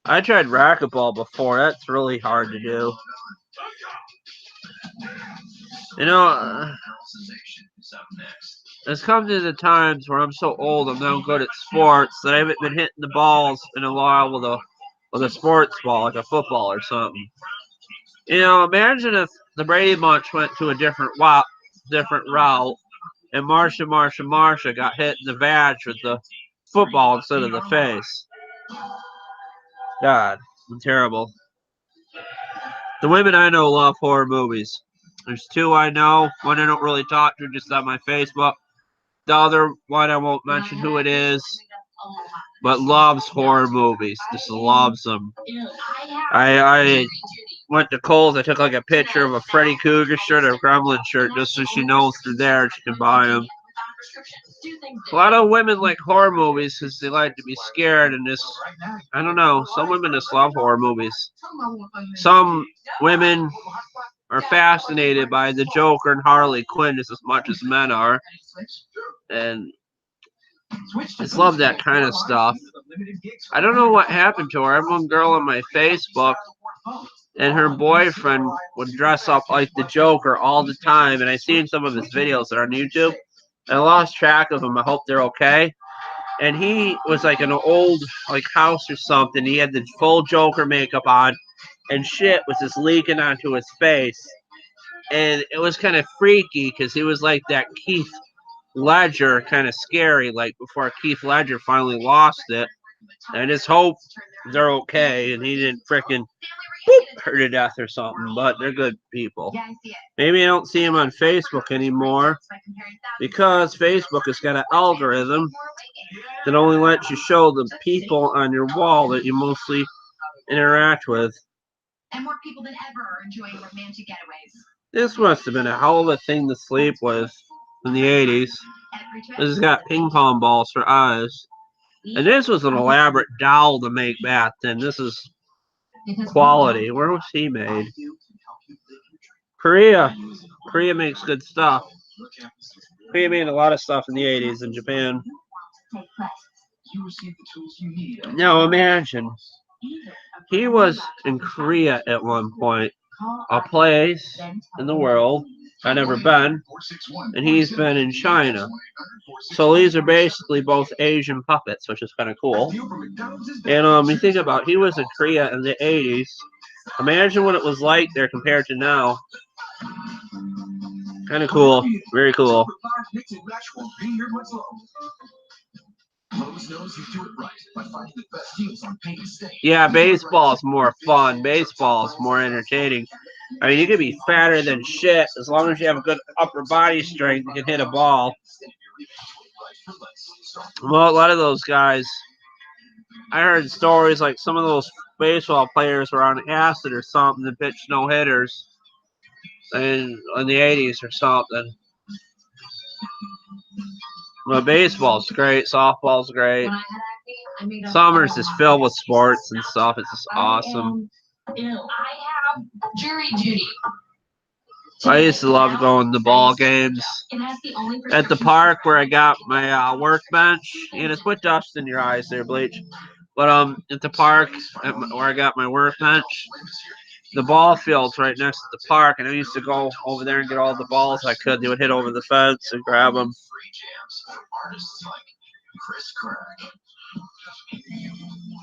I tried racquetball before. That's really hard to do. You know, it's come to the times where I'm so old, I'm now good at sports that I haven't been hitting the balls in a while with a sports ball, like a football or something. You know, imagine if the Brady Bunch went to a different route, and Marsha got hit in the vag with the football instead of the face. God, I'm terrible. The women I know love horror movies. There's two I know. One I don't really talk to, just on my Facebook. The other one I won't mention who it is, but loves horror movies. Just loves them. I went to Kohl's. I took like a picture of a Freddy Krueger shirt or a Gremlin shirt just so she knows they're there. She can buy them. A lot of women like horror movies because they like to be scared and just, I don't know, some women just love horror movies. Some women are fascinated by the Joker and Harley Quinn just as much as men are. And just love that kind of stuff. I don't know what happened to her. I have one girl on my Facebook, and her boyfriend would dress up like the Joker all the time. And I've seen some of his videos that are on YouTube. And I lost track of him. I hope they're okay. And he was like in an old house or something. He had the full Joker makeup on, and shit was just leaking onto his face. And it was kind of freaky because he was like that Keith Ledger, kind of scary, like before Keith Ledger finally lost it. I just hope they're okay and he didn't frickin' hurt to death or something, but they're good people. Maybe I don't see him on Facebook anymore because Facebook has got an algorithm that only lets you show the people on your wall that you mostly interact with. And more people than ever are enjoying romantic getaways. This must have been a hell of a thing to sleep with in the 80s. This has got ping pong balls for eyes. And this was an elaborate doll to make back then. This is quality. Where was he made? Korea. Korea makes good stuff. Korea made a lot of stuff in the 80s in Japan. Now imagine, he was in Korea at one point, a place in the world I've never been, and he's been in China. So these are basically both Asian puppets, which is kind of cool. And you think about, he was in Korea in the 80s. Imagine what it was like there compared to now. Kind of cool. Very cool. Yeah, baseball is more fun. Baseball is more entertaining. I mean, you can be fatter than shit as long as you have a good upper body strength. You can hit a ball. Well, a lot of those guys, I heard stories like some of those baseball players were on acid or something to pitch no hitters in the 80s or something. Well, baseball's great. Softball's great. Summer's just filled with sports and stuff. It's just awesome. I have jury duty. I used to love going to ball games at the park where I got my workbench. You just put dust in your eyes there, Bleach. But at the park where I got my workbench, the ball field's right next to the park, and I used to go over there and get all the balls I could. They would hit over the fence and grab them.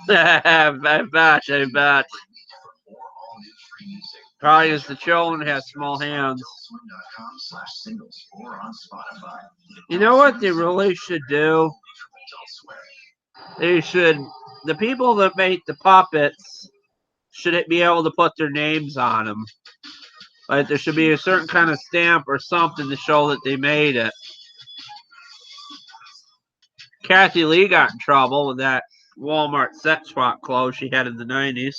I bet. Probably because the children have small hands. You know what they really should do? The people that make the puppets should be able to put their names on them. Like there should be a certain kind of stamp or something to show that they made it. Kathy Lee got in trouble with that Walmart sex swap clothes she had in the 90s.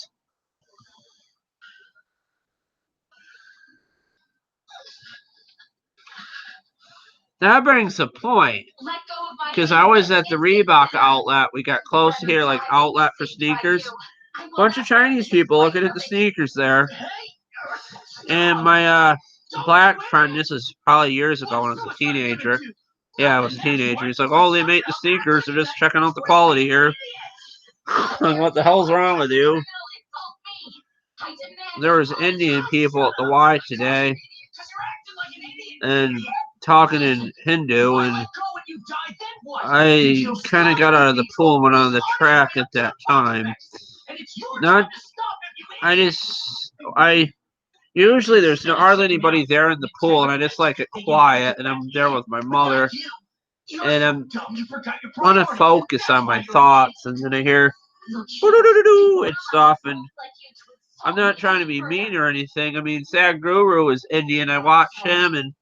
That brings a point. Let go of my Because hand I was and at the sit Reebok there. outlet. We got close to here, like outlet for sneakers. Bunch of Chinese people looking at the sneakers there. And my black friend, this is probably years ago when I was a teenager. Yeah, I was a teenager. He's like, oh, they make the sneakers. They're just checking out the quality here. Like, what the hell's wrong with you? There was Indian people at the Y today and talking in Hindu, and I kind of got out of the pool and went on the track at that time. Not, I usually there's hardly anybody there in the pool, and I just like it quiet, and I'm there with my mother, and I'm want to focus on my thoughts, and then I hear and stuff, and I'm not trying to be mean or anything. I mean, Sadhguru is Indian. I watch him, and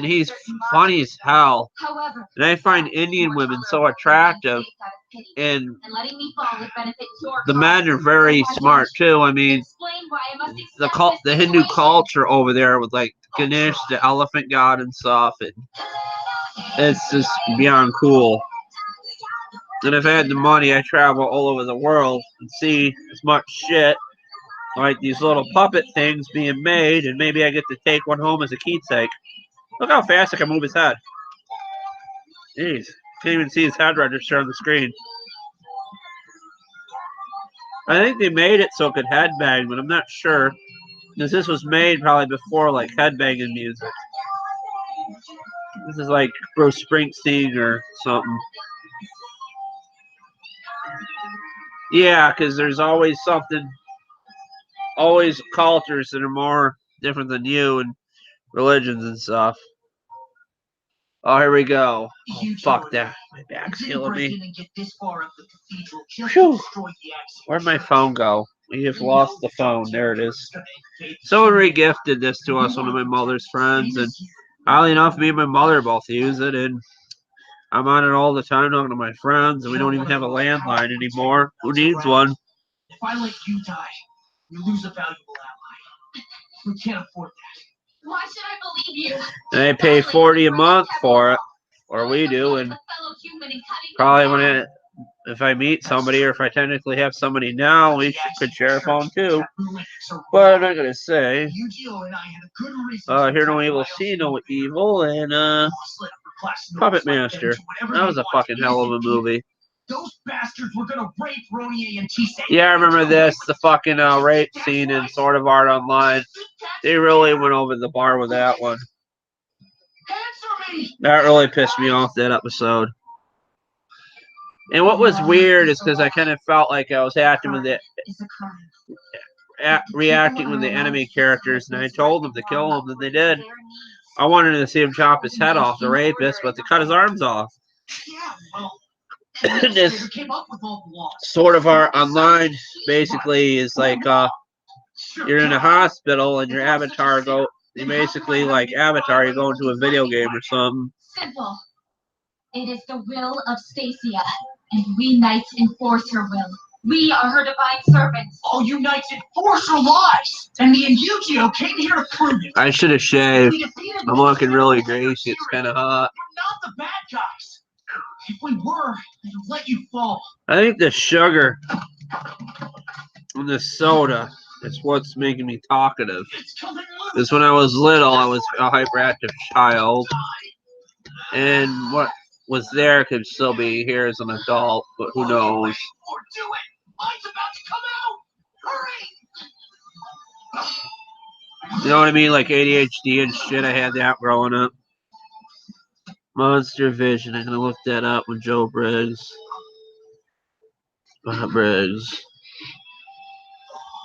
he's funny as hell. And I find Indian women so attractive, and the men are very smart too. I mean, the Hindu culture over there with like Ganesh, the elephant god and stuff, and it's just beyond cool. And if I had the money, I travel all over the world and see as much shit like these little puppet things being made, and maybe I get to take one home as a keepsake. Look how fast I can move his head. Jeez, can't even see his head register on the screen. I think they made it so it could headbang, but I'm not sure. Because this was made probably before like headbanging music. This is like Bruce Springsteen or something. Yeah, because there's always something, always cultures that are more different than you and religions and stuff. Oh, here we go. Oh, fuck that. My back's killing me. Phew. Where'd my phone go? We have lost the phone. There it is. Someone re-gifted this to us, one of my mother's friends, and oddly enough, me and my mother both use it, and I'm on it all the time talking to my friends, and we don't even have a landline anymore. Who needs one? If I let you die, you lose a valuable ally. We can't afford that. Why should I believe you? And I pay $40 a month for it, or we do, and probably when if I meet somebody, or if I technically have somebody now, we could share a phone too. But I'm not gonna say. Hear no evil, see no evil, and Puppet Master. That was a fucking hell of a movie. Those bastards were gonna rape Ronie and Chisei. Yeah, I remember this, the fucking rape scene in Sword of Art Online. They really went over the bar with that one. That really pissed me off, that episode. And what was weird is because I kind of felt like I was acting with it, reacting with the enemy characters, and I told them to kill him, and they did. I wanted to see him chop his head off, the rapist, but they cut his arms off. This Sort of Art Online basically is like you're in a hospital and your avatar you basically like Avatar, you go into a video game or something. Simple. It is the will of Stacia, and we knights enforce her will. We are her divine servants. Oh, you knights enforce her lies! And me and Yu-Gi-Oh came here to prove it. I should have shaved. I'm looking really greasy. It's kind of hot. We're not the bad guys. If we were, they'd let you fall. I think the sugar and the soda is what's making me talkative. Because when I was little, I was a hyperactive child. And what was there could still be here as an adult, but who knows? You know what I mean? Like ADHD and shit. I had that growing up. Monster Vision. I'm gonna look that up with Joe Briggs. Briggs.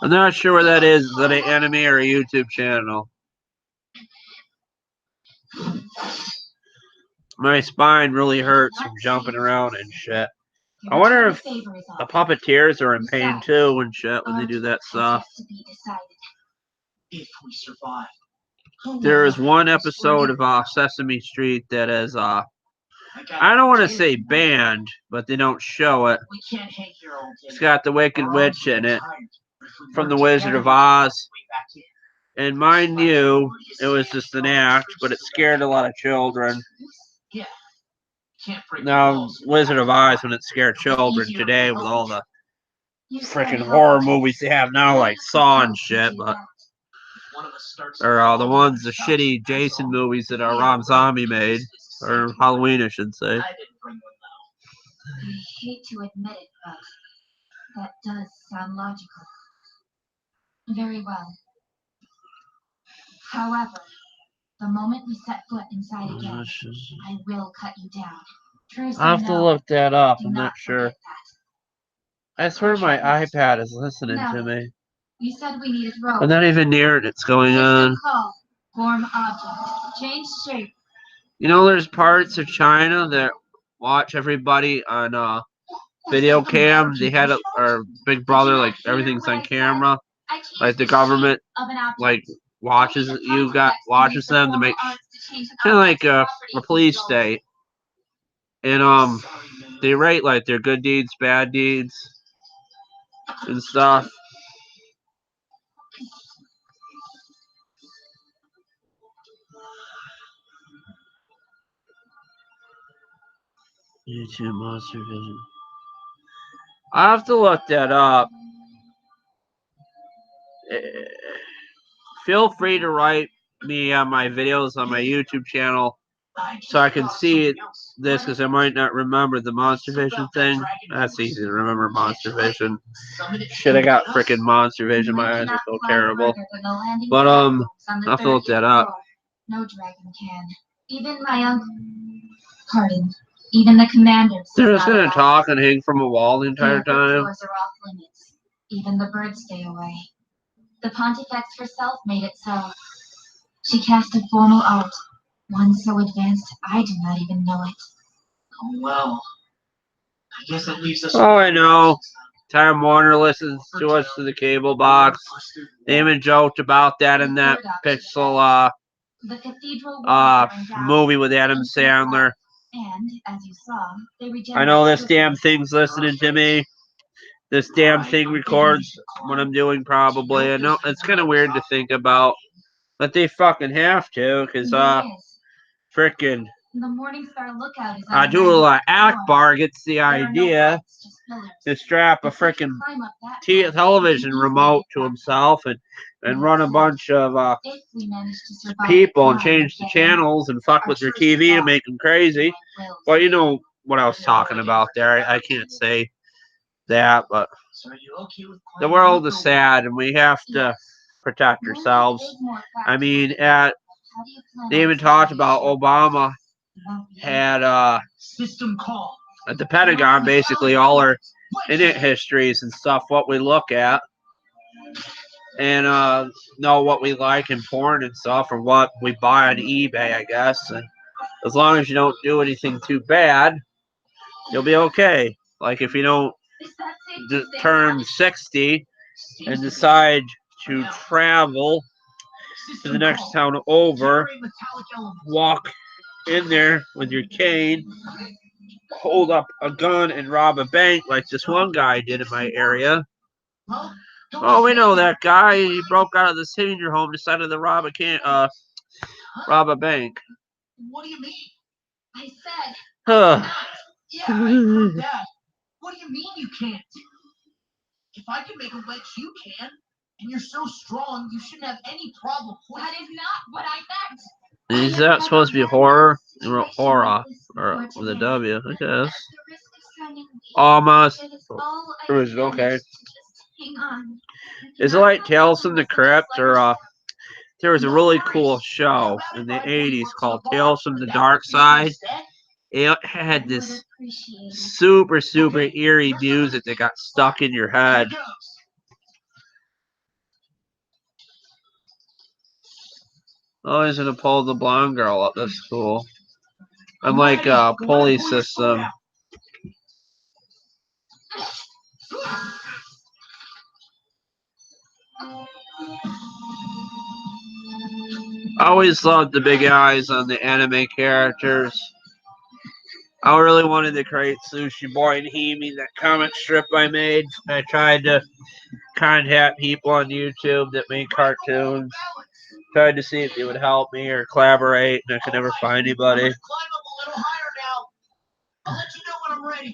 I'm not sure where that is. Is that an anime or a YouTube channel? My spine really hurts from jumping around and shit. I wonder if the puppeteers are in pain too and shit when they do that stuff. If we survive. There is one episode of Sesame Street that is I don't want to say banned, but they don't show it. It's got the Wicked Witch in it from The Wizard of Oz. And mind you, it was just an act, but it scared a lot of children. Yeah. Can't break the Now, rules. Wizard of Oz wouldn't scare children today with all the freaking horror movies they have now, like Saw and shit, but One of us starts or the ones, the shitty Jason movies that Rob Zombie made, or Halloween, I should say. I didn't bring one though. I hate to admit it, but that does sound logical. Very well. However, the moment we set foot inside again, I will cut you down. Truce, I have to no, look that up. do I'm not not sure. forget that. I swear my iPad is listening Now to then, me. You said we needed rope. I'm not even near it. It's going on. System call. Form object. Change shape. You know, there's parts of China that watch everybody on video cam. They had our Big Brother, like everything's on camera. Like the government, like watches them to make kind of like a police state. And they rate like their good deeds, bad deeds, and stuff. YouTube Monster Vision. I have to look that up. Feel free to write me on my videos on my YouTube channel so I can see this, because I might not remember the Monster Vision thing. That's easy to remember, Monster Vision. Shit, I got freaking Monster Vision. My eyes are so terrible. But I have to look that up. No dragon can. Even my uncle. Pardon. Even the commanders. They're just gonna talk and hang from a wall the entire time. Floors are off limits. Even the birds stay away. The Pontifex herself made it so. She cast a formal art, one so advanced I do not even know it. Oh well. I guess that leaves us. Oh, I know. Time Warner listens to us through the cable box. They even joked about that in that Pixel The cathedral movie with Adam Sandler. And as you saw, they I know this damn thing's listening to me. This damn thing records what I'm doing probably. I know it's kind of weird to think about, but they fucking have to, because frickin' the Morningstar Lookout is Abdullah Akbar gets the idea to strap a frickin' television remote to himself and run a bunch of people and change the channels and fuck with their TV and make them crazy. Well, you know what I was talking about there. I can't say that, but the world is sad and we have to protect ourselves. I mean, they even talked about Obama had System call. at the Pentagon basically all our internet histories and stuff, what we look at, and know what we like in porn and stuff, or what we buy on eBay, I guess. And as long as you don't do anything too bad, you'll be okay. Like if you don't turn 60 and decide to travel to the next town over, walk in there with your cane, hold up a gun and rob a bank like this one guy did in my area. Oh, we know that guy. He broke out of the senior home, decided to rob a bank. What do you mean? I said. Yeah, I heard that. What do you mean you can't? If I can make a wedge, you can. And you're so strong, you shouldn't have any problem. That is not what I meant. Is that supposed to be horror? You wrote horror, or with a W, I guess. Almost. Okay. Is it like Tales from the Crypt, or there was a really cool show in the 80s called Tales from the Dark Side. It had this super, super eerie music that got stuck in your head. Oh, he's gonna pull the blonde girl up. That's cool. Unlike a pulley system. I always loved the big eyes on the anime characters. I really wanted to create Sushi Boy and Hime, that comic strip I made. I tried to contact people on YouTube that make cartoons. Tried to see if he would help me or collaborate, and I could never find anybody. Climb up a little higher now. I'll let you know when I'm ready.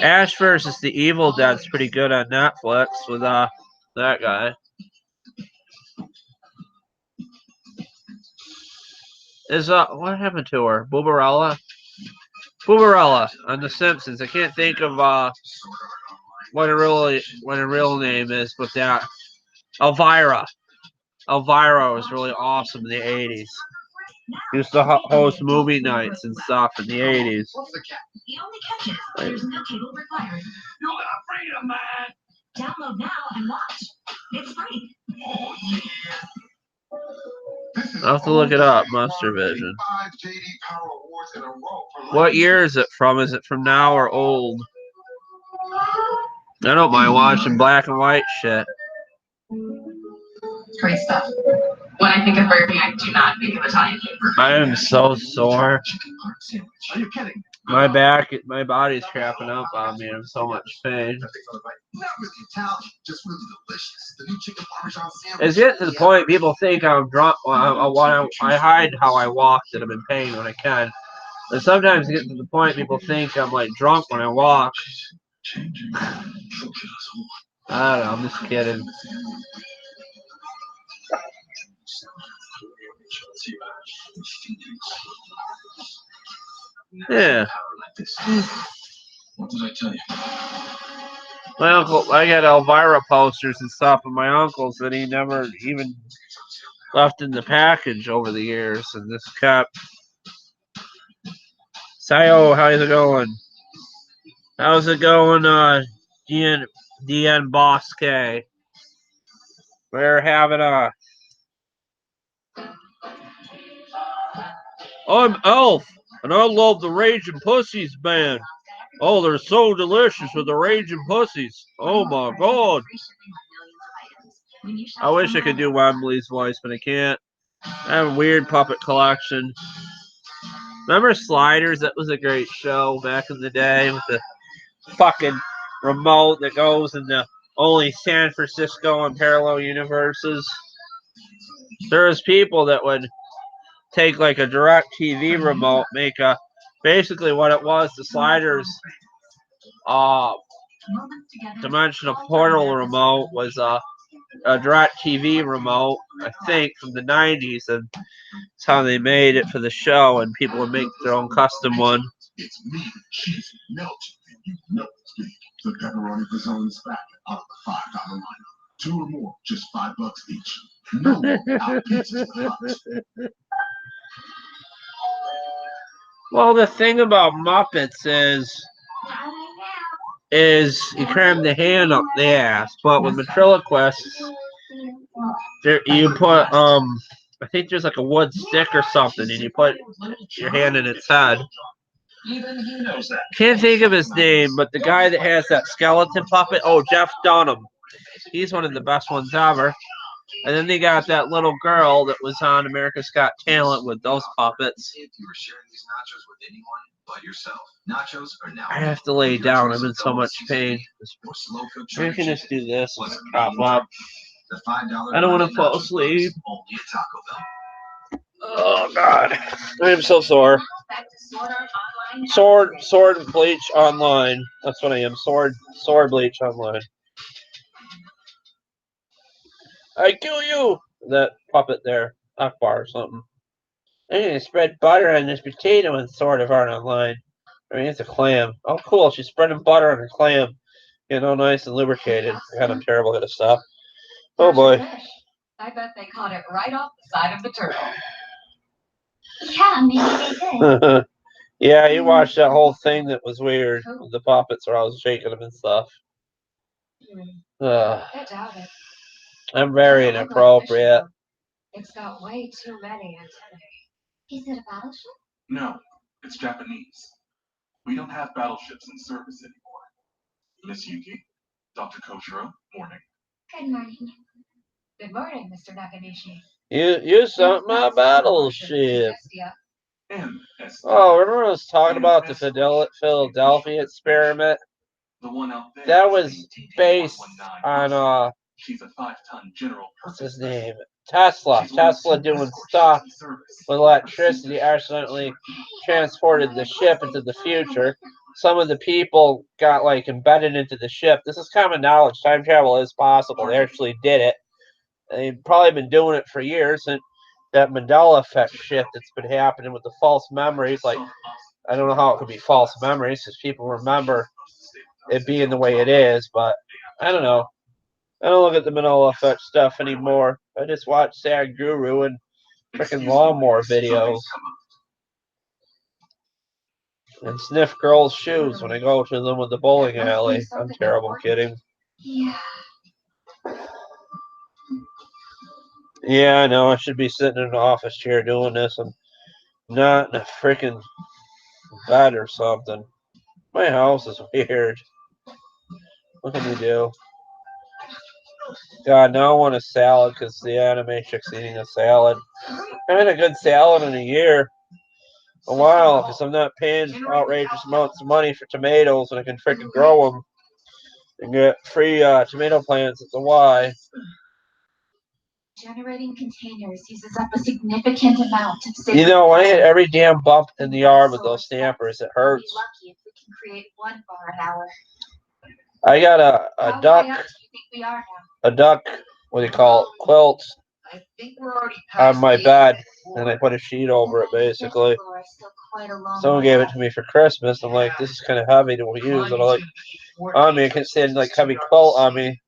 Ash versus the Evil Dead's pretty good on Netflix with that guy. Is what happened to her? Boobarella on The Simpsons. I can't think of what her real name is, but that Elvira. Elvira was really awesome in the 80s. Used to host movie nights and stuff in the 80s. The only catch is there's no cable required. You got freedom, man. Download now and watch. It's free. Oh, yeah. I'll have to look it up, Monster Vision. What year is it from? Is it from now or old? I don't mind watching black and white shit. Great stuff. When I think of burping, I do not think of Italian paper. I am so sore. Are you kidding? My body's crapping up on me. I'm in so much pain. It's getting to the point people think I'm drunk. I hide how I walk that I'm in pain when I can. And sometimes it gets to the point people think I'm like drunk when I walk. I don't know. I'm just kidding. Yeah. What did I tell you? My uncle, I got Elvira posters and stuff of my uncle's that he never even left in the package over the years, and this kept. Sayo, how's it going? How's it going, DN Boss K? We're having a. I'm Elf, and I love the Raging Pussies band. Oh, they're so delicious with the Raging Pussies. Oh my god. I wish I could do Wembley's voice, but I can't. I have a weird puppet collection. Remember Sliders? That was a great show back in the day with the fucking remote that goes in the only San Francisco and parallel universes. There was people that would take like a direct TV remote, make a basically what it was, the Sliders dimensional portal remote was a direct TV remote, I think, from the 90s, and that's how they made it for the show, and people would make their own custom one. It's me, cheese, milk, and you know it's me. The pepperoni fazoli's back out of the $5 line. 2 or more, just $5 each. No more out pizzas for Hutch. Well, the thing about Muppets is you cram the hand up the ass, but with ventriloquists, you put I think there's like a wood stick or something, and you put your hand in its head. Even he knows that. Can't think of his name, but the guy that has that skeleton puppet, Jeff Dunham. He's one of the best ones ever. And then they got that little girl that was on America's Got Talent with those puppets. If you were sharing these nachos with anyone but yourself, nachos are now. I have to lay down. I'm in so much pain. You can just do this and prop up. I don't want to fall asleep. Oh God, I am so sore. Sword Bleach Online. That's what I am. Sword Bleach Online. I kill you. That puppet there, Akbar or something. I'm gonna spread butter on this potato and Sword of Art Online. I mean, it's a clam. Oh, cool. She's spreading butter on her clam. Getting all nice and lubricated. God, I'm terrible at stuff. Oh boy. I bet they caught it right off the side of the turtle. Yeah, maybe they did. Yeah, you watched that whole thing that was weird with the puppets where I was shaking them and stuff. I doubt it. I'm very inappropriate. It's got way too many antennae. Is it a battleship? No, it's Japanese. We don't have battleships in service anymore. Miss Yuki, Dr. Koshiro, morning. Good morning. Good morning, Mr. Nakanishi. You sunk my battleship. And Oh, remember I was talking about the Philadelphia experiment? the one out there. That was based on She's a 5-ton general. What's his name? Tesla. Tesla doing stuff with electricity accidentally transported the ship into the future. Some of the people got like embedded into the ship. This is common knowledge. Time travel is possible. They actually did it. They've probably been doing it for years. And that Mandela effect shit that's been happening with the false memories. Like, I don't know how it could be false memories because people remember it being the way it is. But I don't know. I don't look at the Mandela effect stuff anymore. I just watch Sad Guru and freaking lawnmower videos. And sniff girls' shoes when I go to them with the bowling alley. I'm terrible kidding. Yeah. Yeah, I know. I should be sitting in an office chair doing this. I'm not in a freaking bed or something. My house is weird. What can you do? God, now I want a salad because the anime chick's eating a salad. I haven't had a good salad in a while, because I'm not paying outrageous amounts of money for tomatoes and I can freaking grow them and get free tomato plants at the Y. Generating containers uses up a significant amount of You know, when I hit every damn bump in the yard with those stampers, it hurts. We'll be lucky if we can create 1 bar an hour. I got a duck. How high up do you think we are now? A duck, what do you call it, quilt I think we're already on my bed, and I put a sheet over it, basically. Someone gave it to me for Christmas. I'm like, this is kind of heavy to use. And I'm like, on me, I can't stand like heavy quilt on me.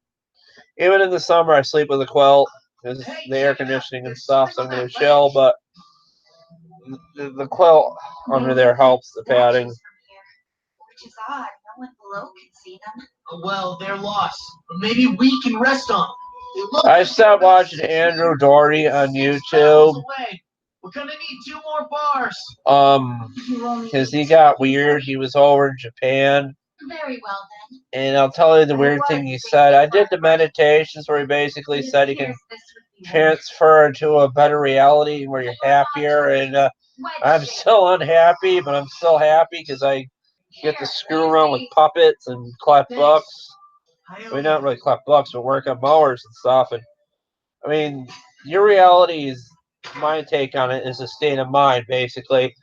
Even in the summer, I sleep with a quilt. There's the air conditioning and stuff, so I'm going to chill, but the quilt under there helps the padding. Which is odd. No one below can see them. Well, they're lost. Because we can rest on them. I stopped watching Andrew Doherty on YouTube. We're gonna need 2 more bars. Because he got weird. He was over in Japan. Very well then. And I'll tell you the weird thing he said. I did the meditations where he basically said he can transfer into a better reality where you're happier. And I'm still unhappy, but I'm still happy because I get to screw around with puppets and collect books. I mean, not really collect books, but work on mowers and stuff. And I mean, your reality is, my take on it is a state of mind, basically.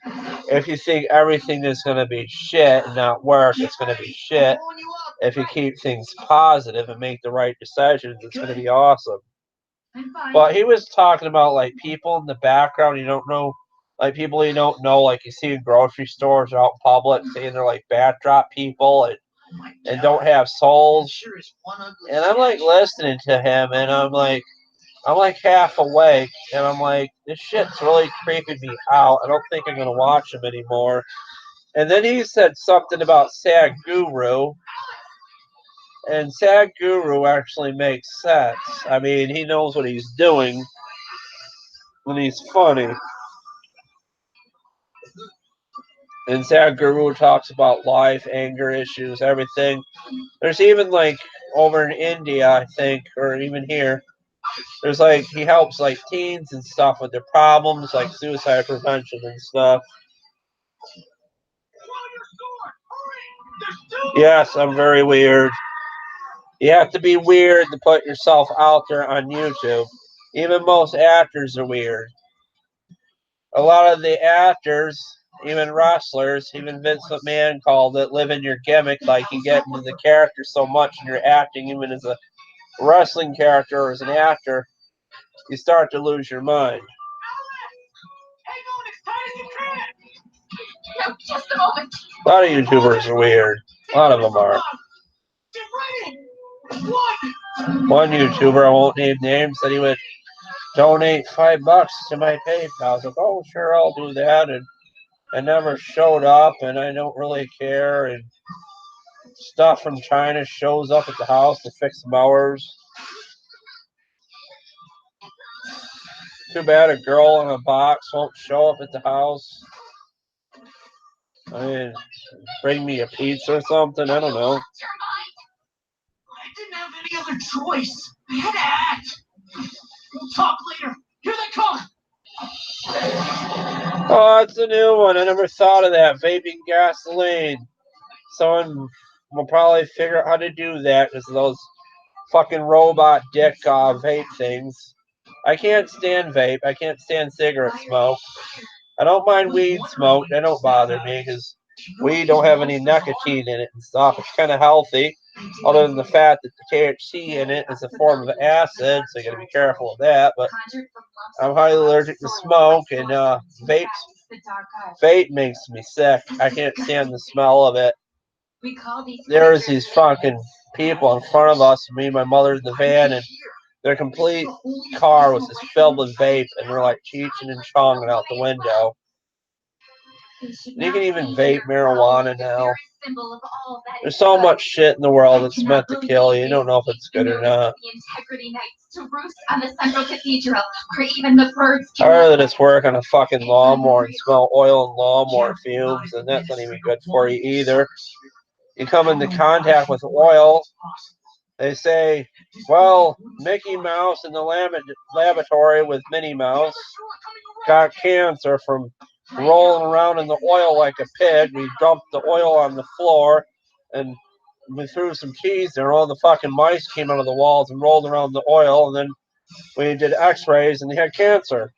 If you think everything is going to be shit and not work, it's going to be shit. If you keep things positive and make the right decisions, it's going to be awesome. But he was talking about, like, people in the background you don't know, like, people you don't know, like, you see in grocery stores or out in public, saying they're, like, backdrop people and don't have souls. And I'm, like, listening to him, and I'm like half awake, and I'm like, this shit's really creeping me out. I don't think I'm going to watch him anymore. And then he said something about Sad Guru, and Sad Guru actually makes sense. I mean, he knows what he's doing, and he's funny. And Sad Guru talks about life, anger issues, everything. There's even, like, over in India, I think, or even here, there's like, he helps like teens and stuff with their problems, like suicide prevention and stuff. Yes, I'm very weird. You have to be weird to put yourself out there on YouTube. Even most actors are weird. A lot of the actors, even wrestlers, even Vince McMahon called it, live in your gimmick. Like, you get into the character so much and you're acting even as a wrestling character or as an actor, you start to lose your mind. No, just a moment. A lot of YouTubers are weird. A lot of them are. One YouTuber, I won't name names, said he would donate $5 to my PayPal. I was like, oh, sure, I'll do that. And I never showed up, and I don't really care. And stuff from China shows up at the house to fix mowers. Too bad a girl in a box won't show up at the house. I mean, bring me a pizza or something. I don't know. I didn't have any other choice. I had to act. We'll talk later. Here they come. Oh, it's a new one. I never thought of that. Vaping gasoline. Someone will probably figure out how to do that because those fucking robot dick vape things. I can't stand vape. I can't stand cigarette smoke. I don't mind weed smoke. That don't bother me because weed don't have any nicotine in it and stuff. It's kind of healthy, other than the fact that the THC in it is a form of acid, so you gotta be careful of that. But I'm highly allergic to smoke, and vape makes me sick. I can't stand the smell of it. There's these fucking people in front of us, me and my mother in the van, and their complete car was just filled with vape, and we're like cheeching and chonging out the window. You can even vape marijuana now. There's so much shit in the world that's meant to kill you. You don't know if it's good or not. I'd rather just work on a fucking lawnmower and smell oil and lawnmower fumes, and that's not even good for you either. You come into contact with oil, they say, well, Mickey Mouse in the laboratory with Minnie Mouse got cancer from rolling around in the oil like a pig. We dumped the oil on the floor, and we threw some cheese there. All the fucking mice came out of the walls and rolled around the oil, and then we did x-rays, and they had cancer.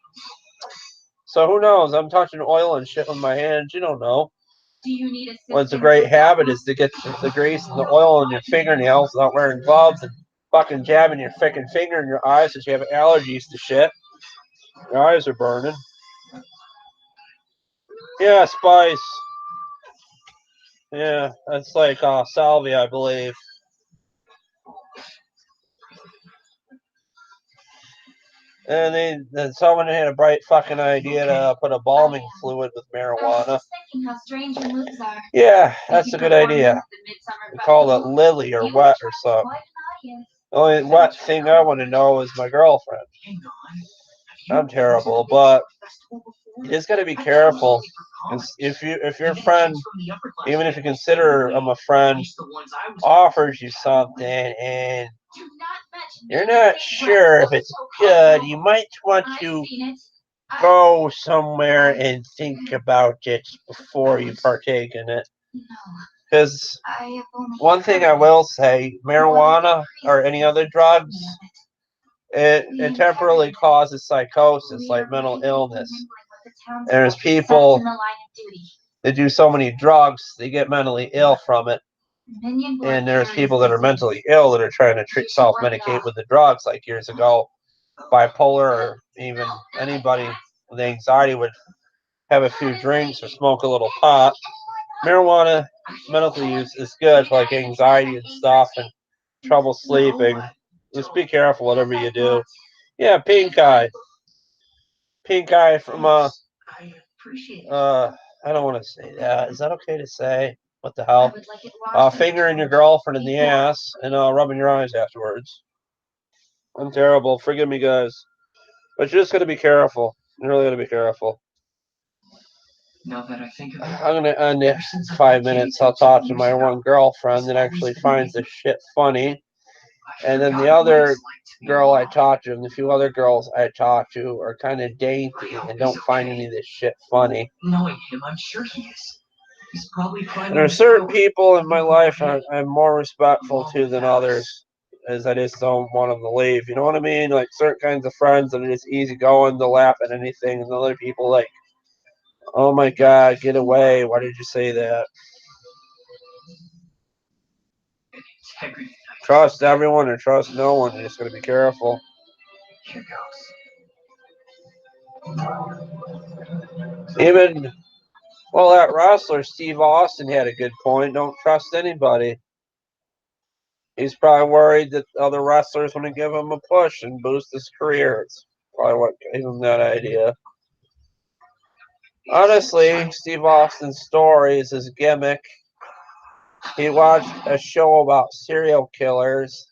So who knows? I'm touching oil and shit with my hands. You don't know. What's a great habit is to get the grease and the oil in your fingernails without wearing gloves and fucking jabbing your freaking finger in your eyes because you have allergies to shit. Your eyes are burning. Yeah, spice. Yeah, that's like salvia, I believe. And then someone had a bright fucking idea to put a balming fluid with marijuana. Yeah, that's a good idea. We call it Lily or Wet or something. The only wet thing I want to know is my girlfriend. I'm terrible, but you just got to be careful. If your friend, even if you consider I'm a friend, offers you something and you're not sure if it's good, you might want to go somewhere and think about it before you partake in it. Because one thing I will say, marijuana or any other drugs, it temporarily causes psychosis, like mental illness. There's people that do so many drugs, they get mentally ill from it. And there's people that are mentally ill that are trying to self-medicate with the drugs. Like years ago, bipolar or even anybody with anxiety would have a few drinks or smoke a little pot. Marijuana, medical use, is good for like anxiety and stuff and trouble sleeping. Just be careful whatever you do. Yeah, pink eye. Pink eye from I don't want to say that. Is that okay to say? What the hell? Fingering your girlfriend in the ass and rubbing your eyes afterwards. I'm terrible. Forgive me, guys. But you just got to be careful. You really got to be careful. Now that I think of it, I'm going to end it in 5 minutes. I'll talk to my one girlfriend that actually finds this shit funny. And then the other girl I talked to and the few other girls I talked to are kind of dainty and don't find any of this shit funny. Knowing him, I'm sure he is. He's probably And there are certain people in my life I'm more respectful to than others, as I just don't want them to leave. You know what I mean? Like certain kinds of friends that are just easygoing, they'll laugh at anything, and other people like, oh my God, get away! Why did you say that? Trust everyone or trust no one. You just gotta be careful. Here goes. Even, well, that wrestler Steve Austin had a good point. Don't trust anybody. He's probably worried that other wrestlers want to give him a push and boost his career. It's probably what gave him that idea. Honestly, Steve Austin's story is his gimmick. He watched a show about serial killers,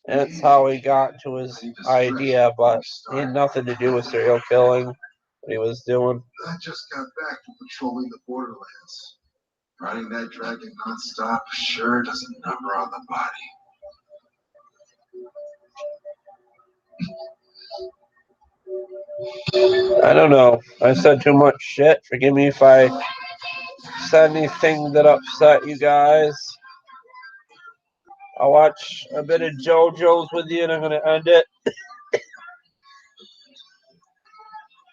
and that's how he got to his idea, but he had nothing to do with serial killing, what he was doing. I just got back from patrolling the borderlands. Riding that dragon nonstop sure does a number on the body. I don't know. I said too much shit. Forgive me if I said anything that upset you guys. I'll watch a bit of JoJo's with you, and I'm gonna end it.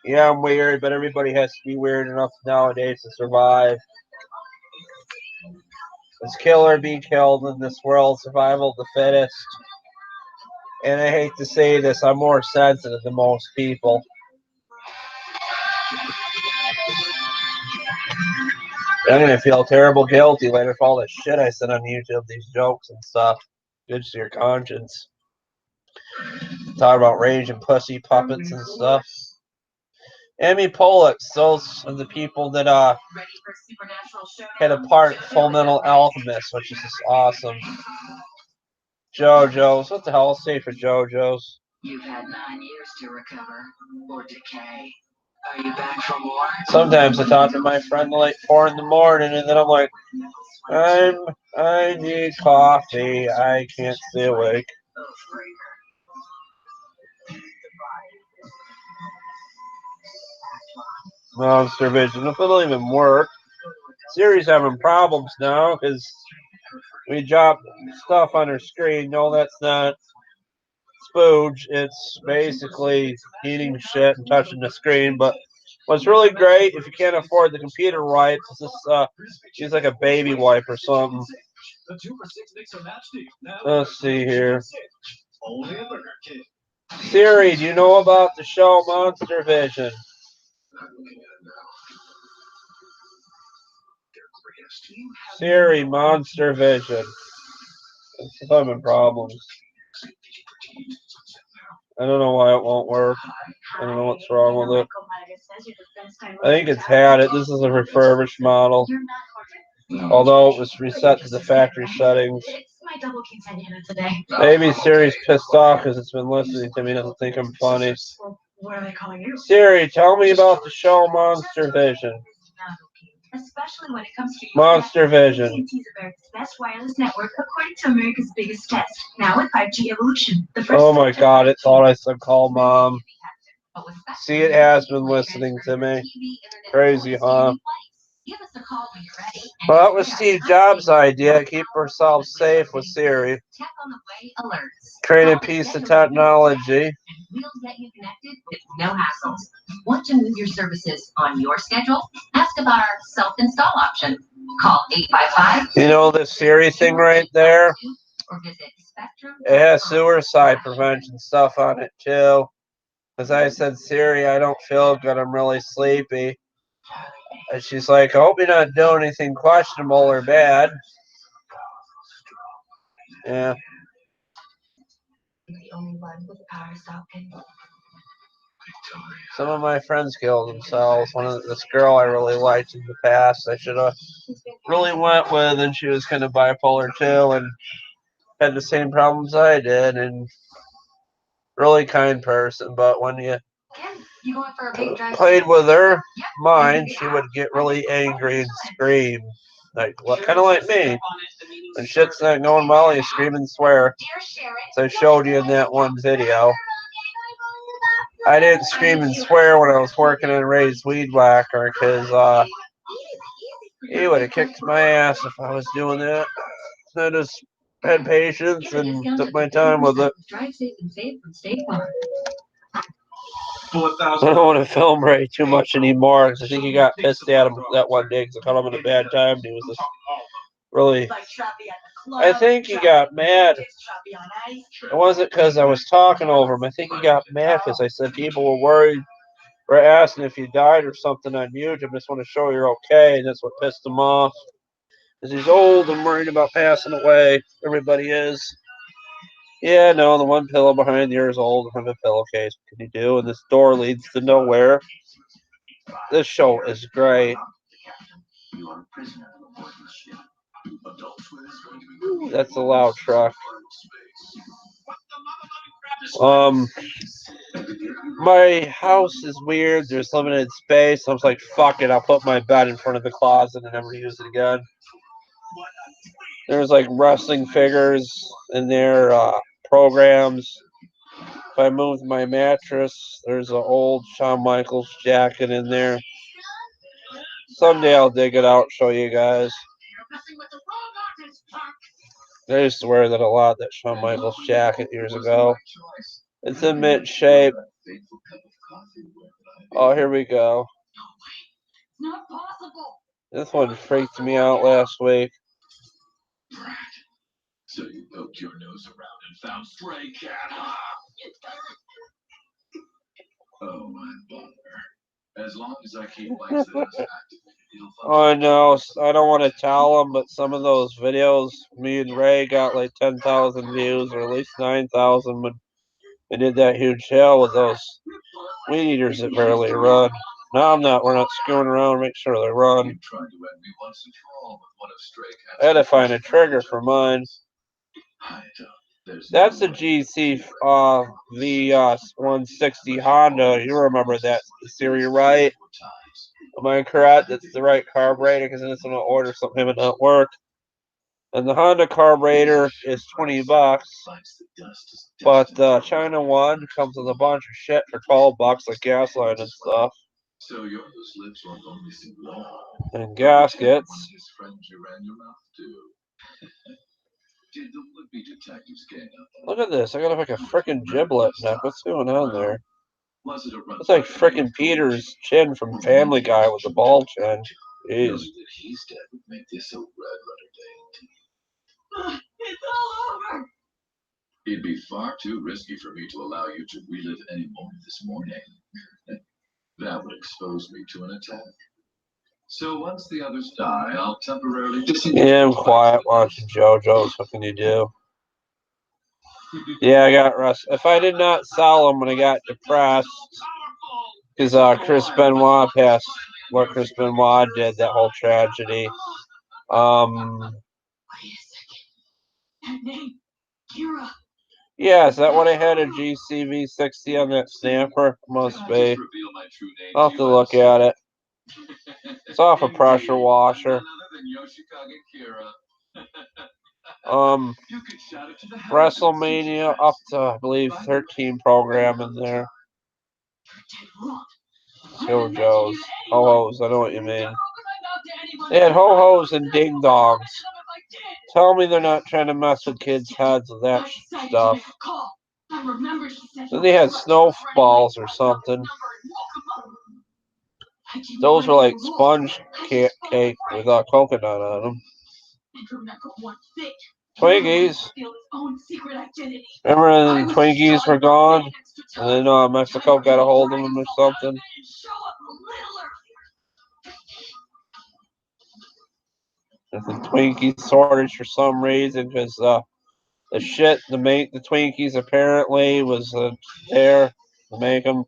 Yeah, I'm weird, but everybody has to be weird enough nowadays to survive. It's kill or be killed in this world, survival of the fittest. And I hate to say this, I'm more sensitive than most people. I'm gonna feel terrible guilty later for all the shit I said on YouTube, these jokes and stuff. Good to your conscience. Talk about rage and pussy puppets and stuff. Amy Pollux, those are the people that had a part in Full Metal Alchemist, which is just awesome. JoJo's, what the hell? I'll say for JoJo's. You've had 9 years to recover or decay. Are you back for more? Sometimes I talk to my friend like 4 in the morning, and then I'm like, I need coffee. I can't stay awake. Monster Vision. If it'll even work. Siri's having problems now because we drop stuff on her screen. No, that's not spooge. It's basically eating shit and touching the screen. But what's really great, if you can't afford the computer wipes, is this, she's like a baby wipe or something. Let's see here. Siri, do you know about the show Monster Vision? Siri, Monster Vision. It's having problems. I don't know why it won't work. I don't know what's wrong with it. I think it's had it. This is a refurbished model. Although it was reset to the factory settings. Maybe Siri's pissed off because it's been listening to me and doesn't think I'm funny. What are they calling you? Siri, tell me about the show Monster Vision. Especially when it comes to Monster Vision. AT&T is America's best wireless network, according to America's biggest test. Now with 5G evolution. Oh my God! It thought I said call mom. See, it has been listening to me. Crazy, huh? Well, that was Steve Jobs' idea. Keep ourselves safe with Siri. Create a piece of technology. We'll get you connected with no hassles. Want to move your services on your schedule? Ask about our self-install option. Call 855. You know this Siri thing right there? It has suicide prevention stuff on it too. Because I said, Siri, I don't feel good. I'm really sleepy. And she's like, I hope you're not doing anything questionable or bad. Yeah. The only one with power socket. Some of my friends killed themselves. This girl I really liked in the past, I should have really went with, and she was kind of bipolar too, and had the same problems I did, and really kind person. But when you played with her mind, she would get really angry and scream, like kind of like me. When shit's not going well, you scream and swear. So I showed you in that one video. I didn't scream and swear when I was working in Ray's Weed Whacker because he would have kicked my ass if I was doing that. So I just had patience and took my time with it. I don't want to film Ray too much anymore because I think he got pissed at him that one day because I caught him in a bad time. And he was just really. I think he got mad. It wasn't because I was talking over him. I think he got mad because I said people were worried or asking if you died or something on YouTube. I just want to show you're okay, and that's what pissed him off. Because he's old and worried about passing away. Everybody is. Yeah, no, the one pillow behind the ear is old and have a pillowcase. What can you do? And this door leads to nowhere. This show is great. Ooh, that's a loud truck. My house is weird. There's limited space. I was like, fuck it. I'll put my bed in front of the closet and never use it again. There's like wrestling figures in there, programs. If I moved my mattress, there's an old Shawn Michaels jacket in there. Someday I'll dig it out, show you guys. I used to wear that a lot, that Shawn Michaels jacket years ago. It's in mint shape. Oh, here we go. Not possible. This one freaked me out last week. So you poked your nose around and found stray cat, huh? Oh, my bother. As long as I keep lights that is activated, it'll Oh, no, I don't want to tell them, but some of those videos, me and Ray got like 10,000 views, or at least 9,000 when we did that huge haul with those weed eaters that barely run. No, we're not screwing around, make sure they run. You tried to end me once and for all with one of Stray Cat's. I had to find a trigger for mine. That's the GC V160 Honda. You remember that series, right? Am I correct? That's the right carburetor, because then it's going to order something that don't work. And the Honda carburetor is $20, but the China one comes with a bunch of shit for $12, like gasoline and stuff. So yours lives on only some long. And gaskets. His friends you ran your mouth to. Did the would-be detectives gang up? Look at this. I got like a freaking giblet neck. What's going on there? It's like freaking Peter's chin from Family Guy with the ball chin. Jeez. Knowing that he's dead would make this a red letter day. It's all over. It'd be far too risky for me to allow you to relive any moment this morning. That would expose me to an attack. So once the others die, I'll temporarily disengage. Yeah, I'm quiet watching JoJo's. What can you do? Yeah, I got rust. If I did not sell them when I got depressed, because Chris Benoit passed, what Chris Benoit did, that whole tragedy. Wait a second. That name, Kira. Yeah, is that what I had a GCV60 on that stamper? Must be. I'll have to look at it. It's off a pressure washer. WrestleMania up to, I believe, 13 program in there. JoJo's. Ho-Hos, I know what you mean. They had Ho-Hos and Ding Dongs. Tell me they're not trying to mess with kids' heads with that stuff. Then they had snowballs or something. Those were like sponge cake with coconut on them. Twinkies. Remember the Twinkies were gone? And then Mexico got a hold of them or something. There's a Twinkie shortage for some reason, because the shit to make the Twinkies apparently was there to make them.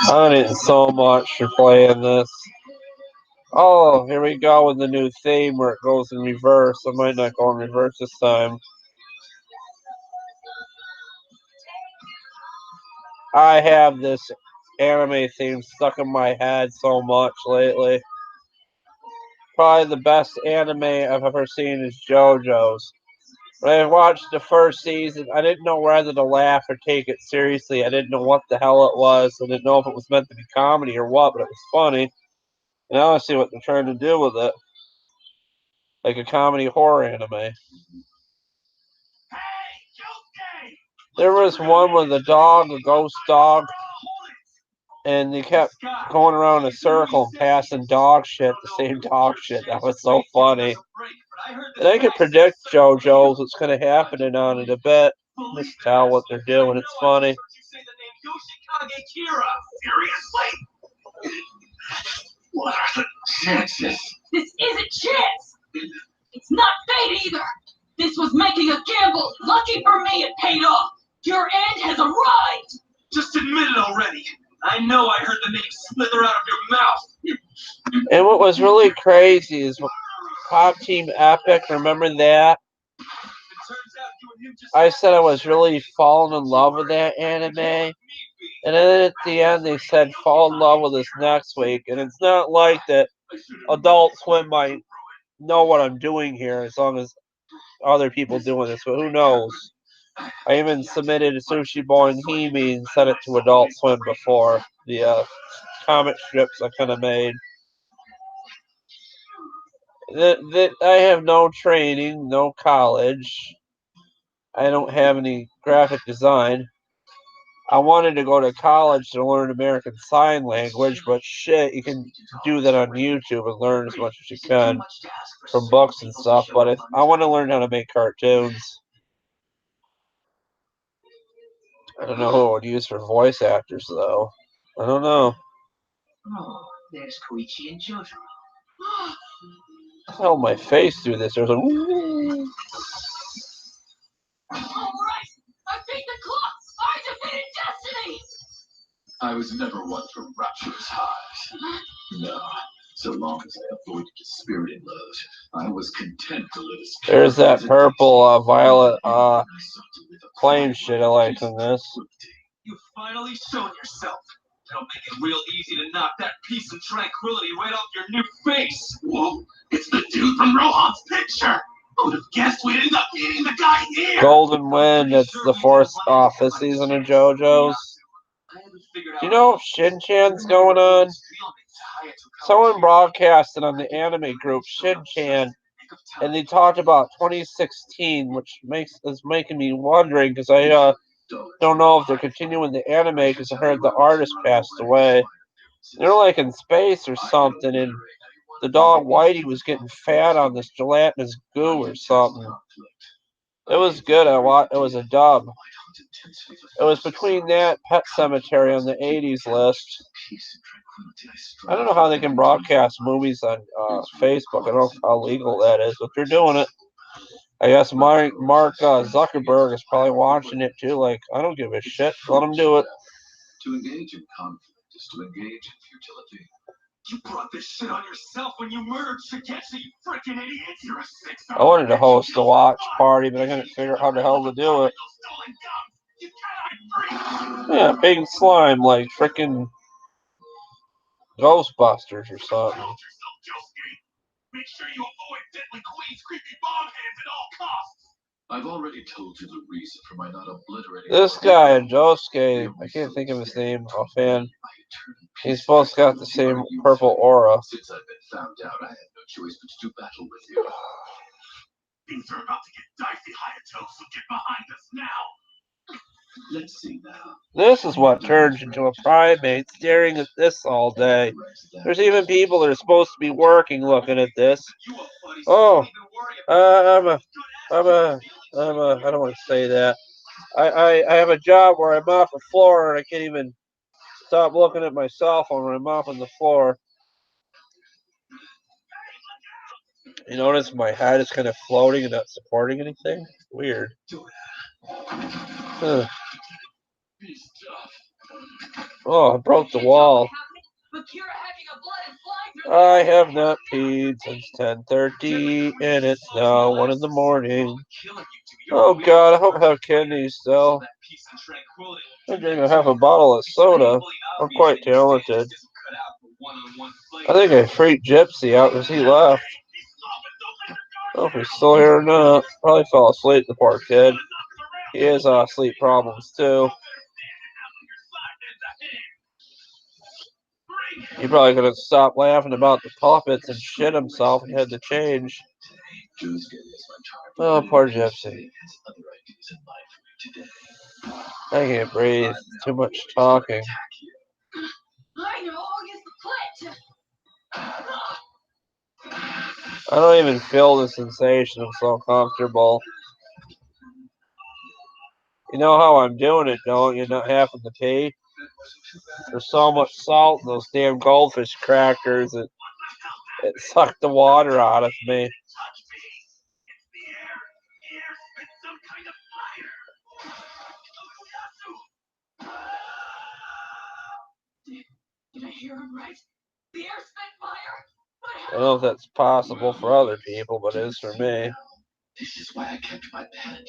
I didn't so much for playing this. Oh, here we go with the new theme where it goes in reverse. I might not go in reverse this time. I have this anime theme stuck in my head so much lately. Probably the best anime I've ever seen is JoJo's. When I watched the first season, I didn't know whether to laugh or take it seriously. I didn't know what the hell it was. I didn't know if it was meant to be comedy or what, but it was funny. Now I see what they're trying to do with it. Like a comedy horror anime. There was one with a dog, a ghost dog, and they kept going around in a circle and passing dog shit, the same dog shit. That was so funny. And I can predict JoJo's what's going to happen on it a bit. Just tell what they're doing. It's funny. What are the chances? This isn't chance. It's not fate either. This was making a gamble. Lucky for me, it paid off. Your end has arrived. Just admit it already. I know I heard the name slither out of your mouth. And what was really crazy is Pop Team Epic, remember that? I said I was really falling in love with that anime. And then at the end they said fall in love with us next week. And it's not like that Adult Swim might know what I'm doing here as long as other people doing this, but who knows? I even submitted a Sushi Boy and Hime and sent it to Adult Swim before. The comic strips I kind of made. That I have no training, no college. I don't have any graphic design. I wanted to go to college to learn American Sign Language, but shit, you can do that on YouTube and learn as much as you can from books and stuff. But I want to learn how to make cartoons. I don't know who I would use for voice actors, though. I don't know. Oh, there's Koichi and Jojo. I held my face through this. There's a. All right, I beat the clock. I defeated destiny. I was never one for rapturous highs. No, so long as I avoided dispiriting lows, I was content to live as There's that purple, violet, I sought to live a flame shit I like in this. You've finally shown yourself. It'll make it real easy to knock that peace and tranquility right off your new face. Whoa, it's the dude from Rohan's picture. Who'd have guessed we'd end up meeting the guy here? Golden Wind, it's the fourth fifth season of JoJo's. Do you know if Shin-Chan's going on? Someone broadcasted on the anime group Shin-Chan, and they talked about 2016, which is making me wondering, because I don't know if they're continuing the anime, because I heard the artist passed away. They're like in space or something, and the dog Whitey was getting fat on this gelatinous goo or something. It was good. It was a dub. It was between that Pet Cemetery on the 80s list. I don't know how they can broadcast movies on Facebook. I don't know how legal that is, but they're doing it. I guess Mark Zuckerberg is probably watching it too. Like, I don't give a shit. Let him do it. To engage in conflict is to engage in futility. You brought this shit on yourself when you murdered Shigetsu, you freaking idiot! You're a six-star. I wanted to host a watch party, but I couldn't figure out how the hell to do it. Yeah, big slime like freaking Ghostbusters or something. Make sure you avoid deadly Queen's creepy bomb hands at all costs. I've already told you the reason for my not obliterating. This guy, Josuke, I can't think of his name offhand. He's both got the same purple aura. Since I've been found out, I had no choice but to do battle with you. Things are about to get dicey, Hayato, so get behind us now. Let's see now. This is what turns into a primate staring at this all day. There's even people that are supposed to be working looking at this. Oh, I don't want to say that. I have a job where I mop the floor and I can't even stop looking at my cell phone when I'm mopping the floor. You notice my head is kind of floating and not supporting anything? Weird. Huh. Oh, I broke the wall. I have not peed since 10:30, and it's now 1 in the morning. Oh God, I hope I have kidneys still. I drink half a bottle of soda. I'm quite talented. I think I freaked Gypsy out because he left. I don't know if he's still here or not. Probably fell asleep, the poor kid. He has sleep problems too. He probably could have stopped laughing about the puppets and shit himself and had to change. Oh, poor Gypsy. I can't breathe. Too much talking. I know, use the I don't even feel the sensation. I'm so comfortable. You know how I'm doing it, don't you? Not having to pee. There's so much salt in those damn goldfish crackers. It sucked the water out of me. Did I hear him right? The air spit fire? I don't know if that's possible for other people, but it is for me. This is why I kept my pet.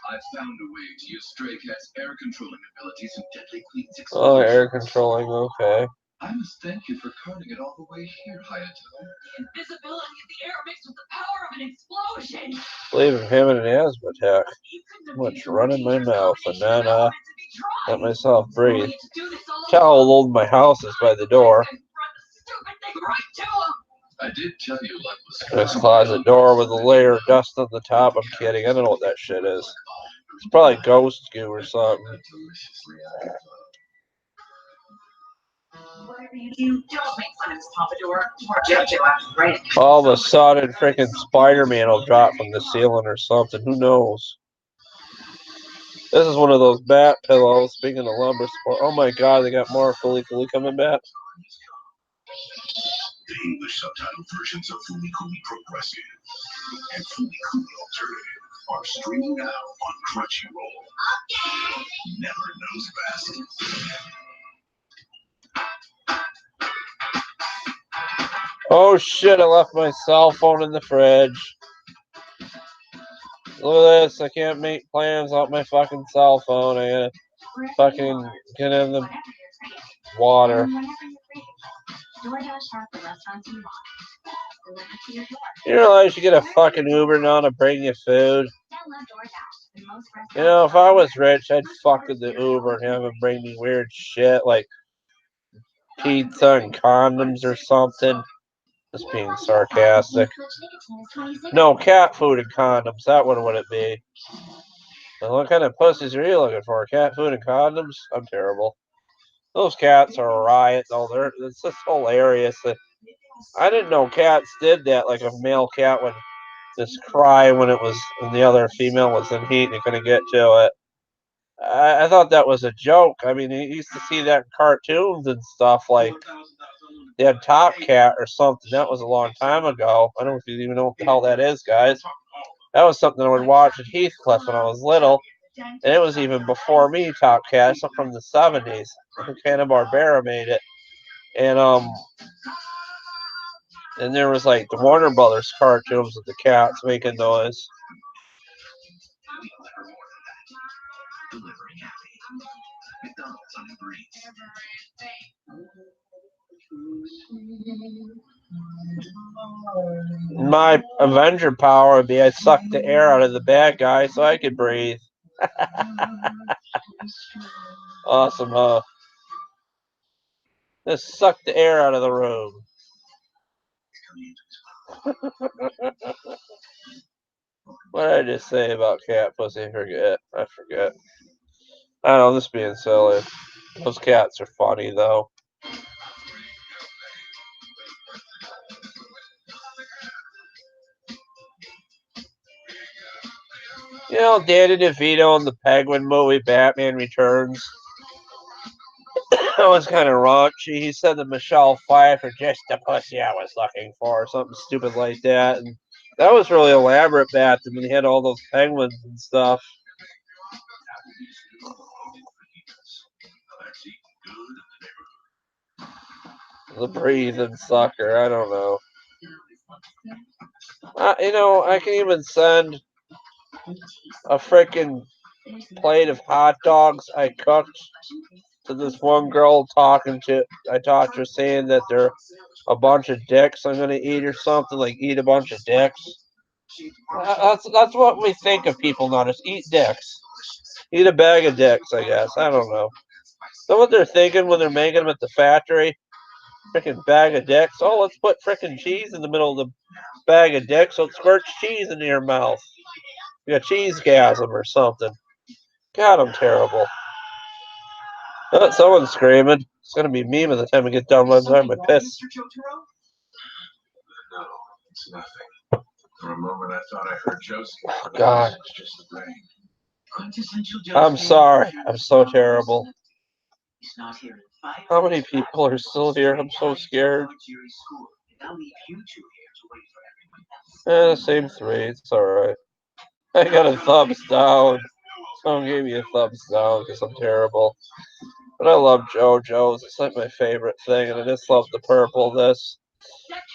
I found a way to use Stray Cat's air controlling abilities and Deadly Queen's explosion. Oh, air controlling, okay. I must thank you for carting it all the way here, Hayato. The invisibility of the air mixed with the power of an explosion. Leaving him in an asthma attack. Too much running my mouth and then let myself breathe. Tell how old my house is by the door. Stupid thing right to him. I did tell you luck was This closet door with a layer of dust on the top. I'm kidding. I don't know what that shit is. It's probably ghost goo or something. Whatever you do, don't make fun of his pompadour, or JoJo after right. All of a sudden, freaking Spider-Man will drop from the ceiling or something. Who knows? This is one of those bat pillows. Speaking of lumber sport, oh my god, they got more Fooly Cooly coming back. The English subtitle versions of Fooly Cooly Progressive and Fooly Cooly Alternative are streaming now on Crunchyroll. Never knows best. Oh shit, I left my cell phone in the fridge. Look at this, I can't make plans without my fucking cell phone. I gotta fucking get in the water. You realize you get a fucking Uber now to bring you food? You know, if I was rich, I'd fuck with the Uber and have them bring me weird shit like pizza and condoms or something. Just being sarcastic. No, cat food and condoms. That one would it be? And what kind of pussies are you looking for? Cat food and condoms? I'm terrible. Those cats are a riot, though. It's just hilarious. I didn't know cats did that. Like a male cat would just cry when the other female was in heat and you couldn't get to it. I thought that was a joke. I mean, you used to see that in cartoons and stuff. Like they had Top Cat or something. That was a long time ago. I don't know if you even know what the hell that is, guys. That was something I would watch at Heathcliff when I was little. And it was even before me, Top Cat. It's from the 70s. Hanna-Barbera made it. And there was like the Warner Brothers cartoons with the cats making noise. My Avenger power would be I suck the air out of the bad guy so I could breathe. Awesome, huh? Just suck the air out of the room. What did I just say about cat pussy? I forget. I don't know, this being silly. Those cats are funny, though. You know, Danny DeVito in the Penguin movie Batman Returns. That was kind of raunchy. He said that Michelle Pfeiffer just the pussy I was looking for, or something stupid like that. And that was really elaborate back then when he had all those penguins and stuff. The breathing sucker, I don't know. You know, I can even send a freaking plate of hot dogs I cooked to this one girl I talked to her saying that they're a bunch of dicks I'm gonna eat or something, like eat a bunch of dicks. That's what we think of people now, just eat dicks. Eat a bag of dicks, I guess. I don't know. Is that what they're thinking when they're making them at the factory? Freaking bag of dicks. Oh, let's put freaking cheese in the middle of the bag of dicks so it squirts cheese into your mouth. You got cheesegasm or something. God, I'm terrible. Oh, someone's screaming. It's gonna be me by the time I get done with my piss. No, it's nothing. For a moment, I thought I heard Josie. Oh, God. It's just the brain. I'm sorry. I'm so terrible. He's not here in 5 How many people are still here? I'm so scared. Same 3. It's alright. I got a thumbs down. Someone gave me a thumbs down because I'm terrible. But I love JoJo's. It's like my favorite thing, and I just love the purple this.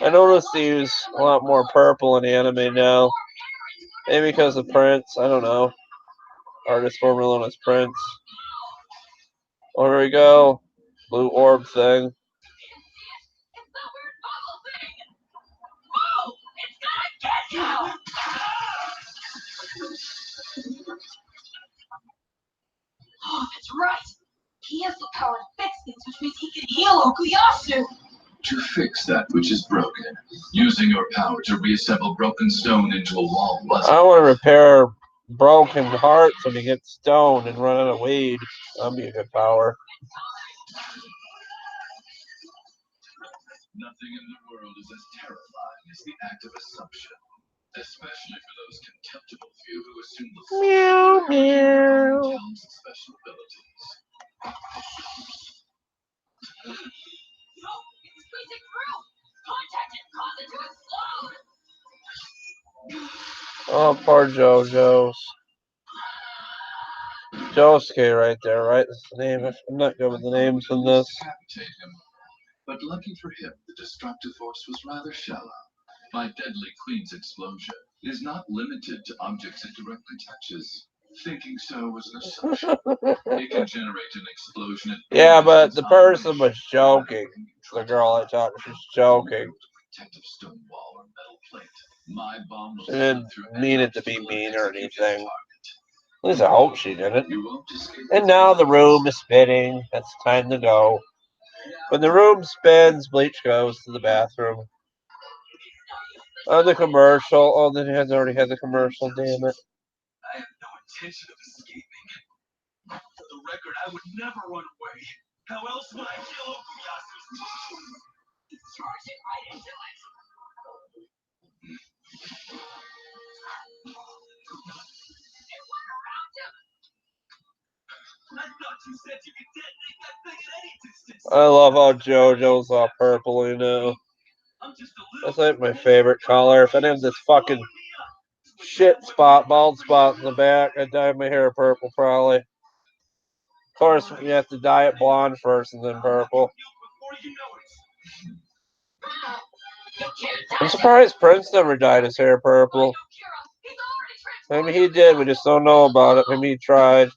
I noticed they use a lot more purple in anime now. Maybe because of Prince. I don't know. Artist formerly known as Prince. Oh, here we go. Blue orb thing. Oh, that's right. He has the power to fix things, which means he can heal Okuyasu. To fix that which is broken, using your power to reassemble broken stone into a wall was. I want to repair broken hearts when you get stoned and run out of weed. That'd be a good power. Nothing in the world is as terrifying as the act of assumption, especially for those contemptible few who assume the full Meow, meow. special abilities. No, it's squeezing through. Contact it, cause it to explode. Oh, poor JoJo's. Josuke right there, right? That's the name. I'm not good with the names in this. Decapitate him. But lucky for him, the destructive force was rather shallow. My deadly Queen's explosion is not limited to objects it directly touches. Thinking so was an assumption. It can generate an explosion at Yeah, but the time person which- was joking. The girl I talked to, she's joking. Protective stone wall or metal plate. My bomb will She didn't slip through mean any it to be obstacle mean and or execute its anything. target. At least I hope she didn't. You won't escape And now the room is spinning. It's time to go. When the room spins, Bleach goes to the bathroom. Oh, the commercial. Oh, then it has already had the commercial. Damn it. I have no intention of escaping. For the record, I would never run away. How else would I kill Okuyasu? Charging right into it. It went around him. I thought you said you could detonate that thing at any distance. I love how JoJo's all purple, you know. I'm just a little. That's like my favorite color. If I didn't have this fucking shit spot, bald spot in the back, I'd dye my hair purple probably. Of course, you have to dye it blonde first and then purple. I'm surprised Prince never dyed his hair purple. Maybe he did, we just don't know about it. Maybe he tried.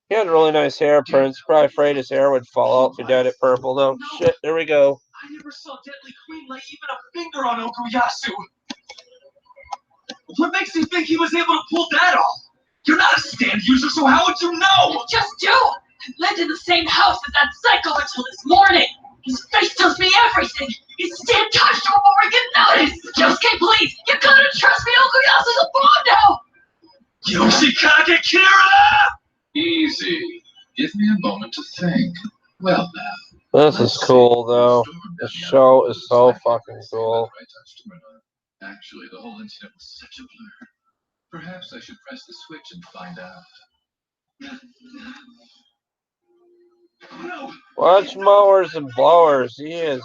He had really nice hair, Prince. Probably afraid his hair would fall out if he dyed it purple, though. Shit, there we go. I never saw Deadly Queen lay even a finger on Okuyasu. What makes you think he was able to pull that off? You're not a stand user, so how would you know? Just do! I lived in the same house as that psycho until this morning! His face tells me everything! His stand touched him before I get noticed! Josuke, please! You gotta trust me! Okuyasu's a bomb now! Yoshikage Kira! Easy. Give me a moment to think. Well, now. This is cool, though. The show is so fucking cool. Actually, the whole incident was such a blur. Perhaps I should press the switch and find out. No. Watch Mowers and Blowers. He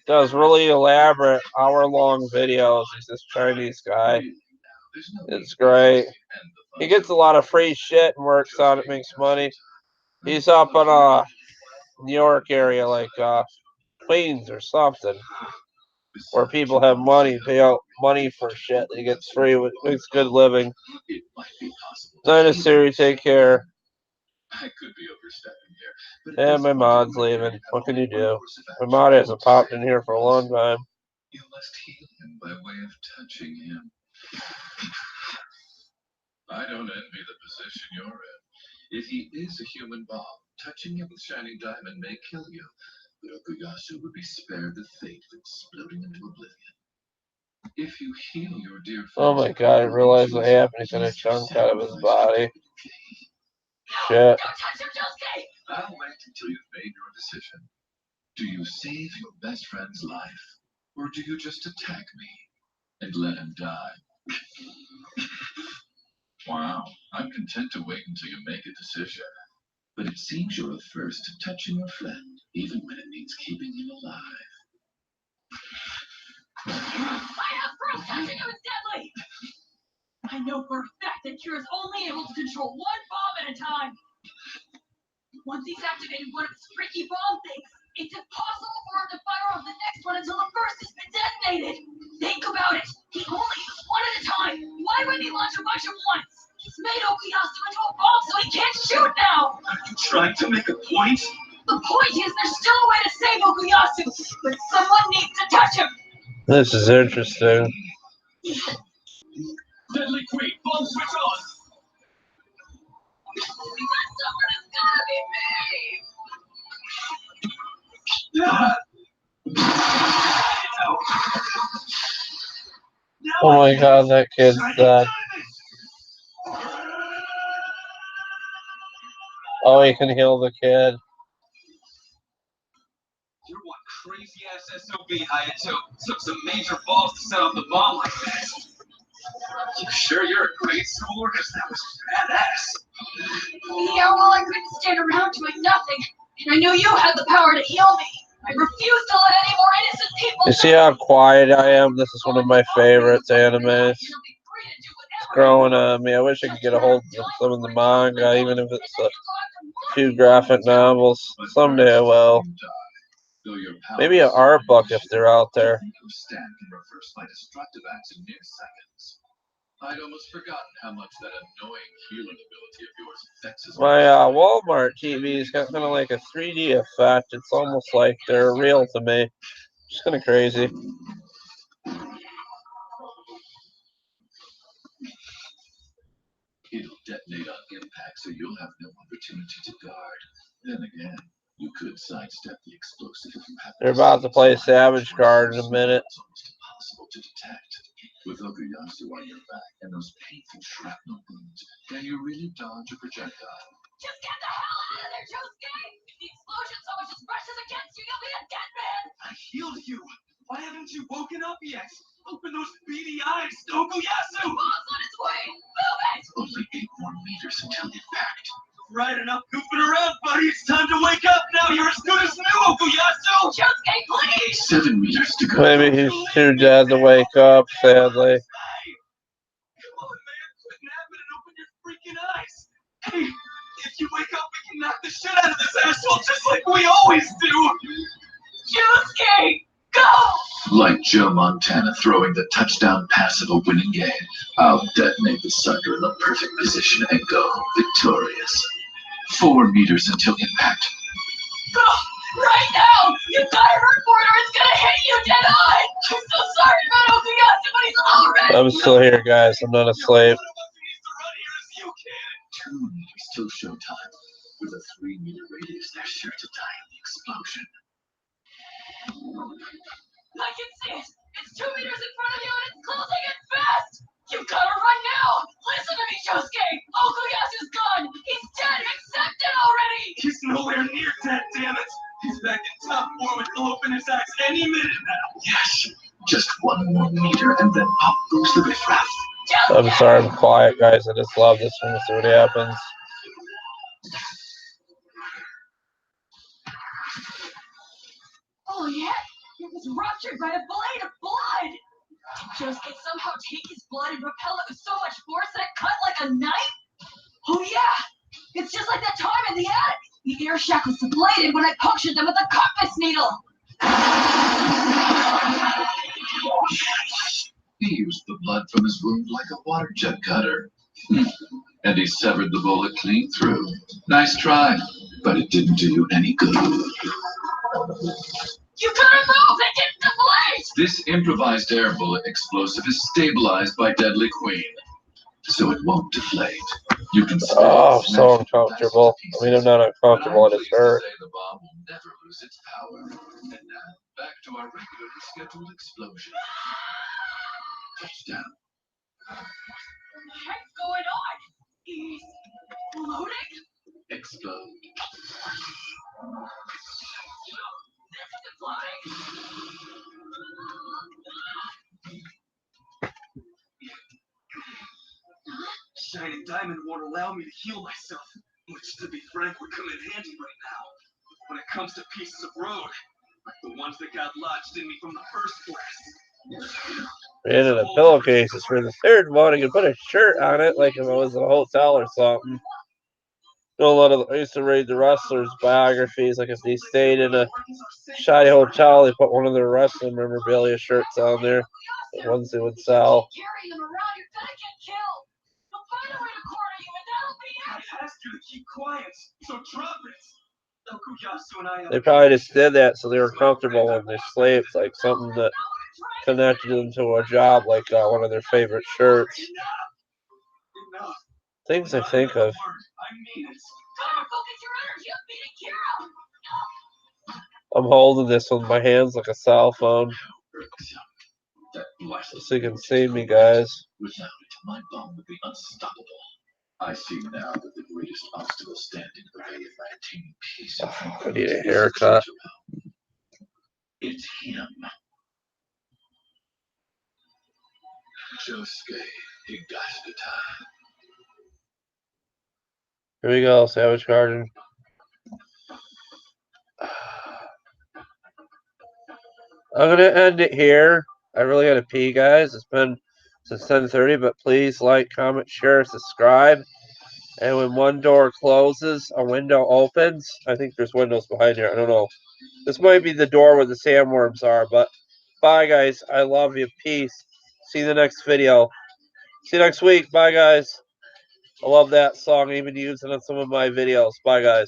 does really elaborate hour-long videos. He's this Chinese guy. It's great. He gets a lot of free shit and works on it, makes money. He's up in New York area, like Queens or something, where people have money, pay out money for shit that he gets free. Makes good living. Dynasty, take care. I could be overstepping here. And my mod's leaving. What can you do? My mod hasn't popped in here for a long time. You must heal him by way of touching him. I don't envy the position you're in. If he is a human bomb, touching him with shining diamond may kill you, but Okuyasu would be spared the fate of exploding into oblivion. If you heal your dear friend, Oh my god, I realized what happened. He's gonna chunk out of his body. Shit. Don't touch him, Josuke! I'll wait until you've made your decision. Do you save your best friend's life, or do you just attack me and let him die? Wow, I'm content to wait until you make a decision. But it seems you're averse to touching your friend, even when it means keeping him alive. I have proof touching him is deadly! I know for a fact that Kira's only able to control one bomb at a time. Once he's activated one of his freaky bomb things, it's impossible for him to fire off the next one until the first has been detonated. Think about it. He only uses one at a time. Why would he launch a bunch at once? He's made Okuyasu into a bomb so he can't shoot now. Are you trying to make a point? The point is there's still a way to save Okuyasu, but someone needs to touch him. This is interesting. Deadly Queen, bomb switch on! Someone has gotta be me! Yeah. Oh my god, that kid's dead. Oh, he can heal the kid. You're one crazy ass SOB, Hayato. Took some major balls to set off the bomb like that. You sure you're a great schooler? Because that was badass. Yeah, well, I couldn't stand around doing nothing. And I knew you had the power to heal me. I refuse to let any more innocent people. You see how quiet I am? This is one of my favorites animes. It's growing on me. I wish I could get a hold of some of the manga, even if it's a few graphic novels. Someday I will. Maybe an art book if they're out there. I'd almost forgotten how much that annoying healing ability of yours affects us. My Walmart TV's got kind of like a 3D effect. It's almost like they're real to me. It's kind of crazy. It'll detonate on impact, so you'll have no opportunity to guard. Then again, you could sidestep the explosive if you have. They're about to play Savage Guard in a minute. It's almost impossible to detect. With Okuyasu on your back and those painful shrapnel wounds, can you really dodge a projectile? Just get the hell out of there, Josuke! If the explosion so much as brushes against you, you'll be a dead man! I healed you! Why haven't you woken up yet? Open those beady eyes, Okuyasu! Bomb's on its way! Move it! Only 8 more meters until impact. Right, enough goofing around, buddy. It's time to wake up now. You're as good as new, Okuyasu! Josuke, please! 7 meters to go. Maybe he's too dead to wake up, sadly. Come on, man. Quit napping and open your freaking eyes. Hey, if you wake up, we can knock the shit out of this asshole just like we always do. Josuke! Go! Like Joe Montana throwing the touchdown pass of a winning game, I'll detonate the sucker in the perfect position and go victorious. 4 meters until impact. Go! Right now! You gotta run for it or it's gonna hit you dead on! I'm so sorry about Okuyasu, but he's already... I'm still here, guys. I'm not asleep. 2 meters till showtime. With a 3-meter radius, they're sure to die in the explosion. I can see it! It's 2 meters in front of you and it's closing in fast! You gotta run now! Listen to me, Josuke! Okuyasu's gone! He's dead! Accept it already! He's nowhere near dead, damn it! He's back in top form and he'll open his axe any minute now! Yes! Just 1 more meter and then pop goes the riffraff. I'm sorry I'm quiet, guys. I just love this one to see what happens. Oh yeah? It was ruptured by a blade of blood! Did Josuke somehow take his blood and propel it with so much force that it cut like a knife? Oh yeah! It's just like that time in the attic! The air shaft was deflated when I punctured them with a compass needle! He used the blood from his wound like a water jet cutter. And he severed the bullet clean through. Nice try, but it didn't do you any good. You gotta move! They didn't deflate! This improvised air bullet explosive is stabilized by Deadly Queen, so it won't deflate. You can Oh, I'm so uncomfortable. I mean, I'm not uncomfortable, it just hurt. The bomb will never lose its power. And now, back to our regularly scheduled explosion. Touchdown. What's going on? He's floating? Explode. This isn't floating! Shining diamond won't allow me to heal myself, which, to be frank, would come in handy right now. When it comes to pieces of road, like the ones that got lodged in me from the first place. And in the pillowcases for the third one, I could put a shirt on it, like if it was a hotel or something. I used to read the wrestlers' biographies, like if they stayed in a shoddy hotel, they put one of their wrestling memorabilia shirts on there, the ones they would sell. Carrying them around, you're gonna get killed! They'll find a way to corner you, and that'll be it! I asked you to keep quiet, so drop it! Okuyasu and I They probably just did that so they were comfortable when they slept, like something that connected them to a job, like one of their favorite shirts. Enough. Things I think of. I mean it. Connor, focus your energy on beating Kira! I'm holding this with my hands like a cell phone. That blasted So you can see me, guys. without it, my bomb would be unstoppable. I see now that the greatest obstacle standing in the way of maintaining peace and I tranquility need a is haircut. It's him. Josuke Higashikata. Here we go, Savage Garden. I'm gonna end it here. I really gotta pee, guys. It's been since 10:30, but please like, comment, share, subscribe. And when one door closes, a window opens. I think there's windows behind here. I don't know. This might be the door where the sandworms are, but bye, guys. I love you. Peace. See you in the next video. See you next week. Bye, guys. I love that song. I even use it on some of my videos. Bye, guys.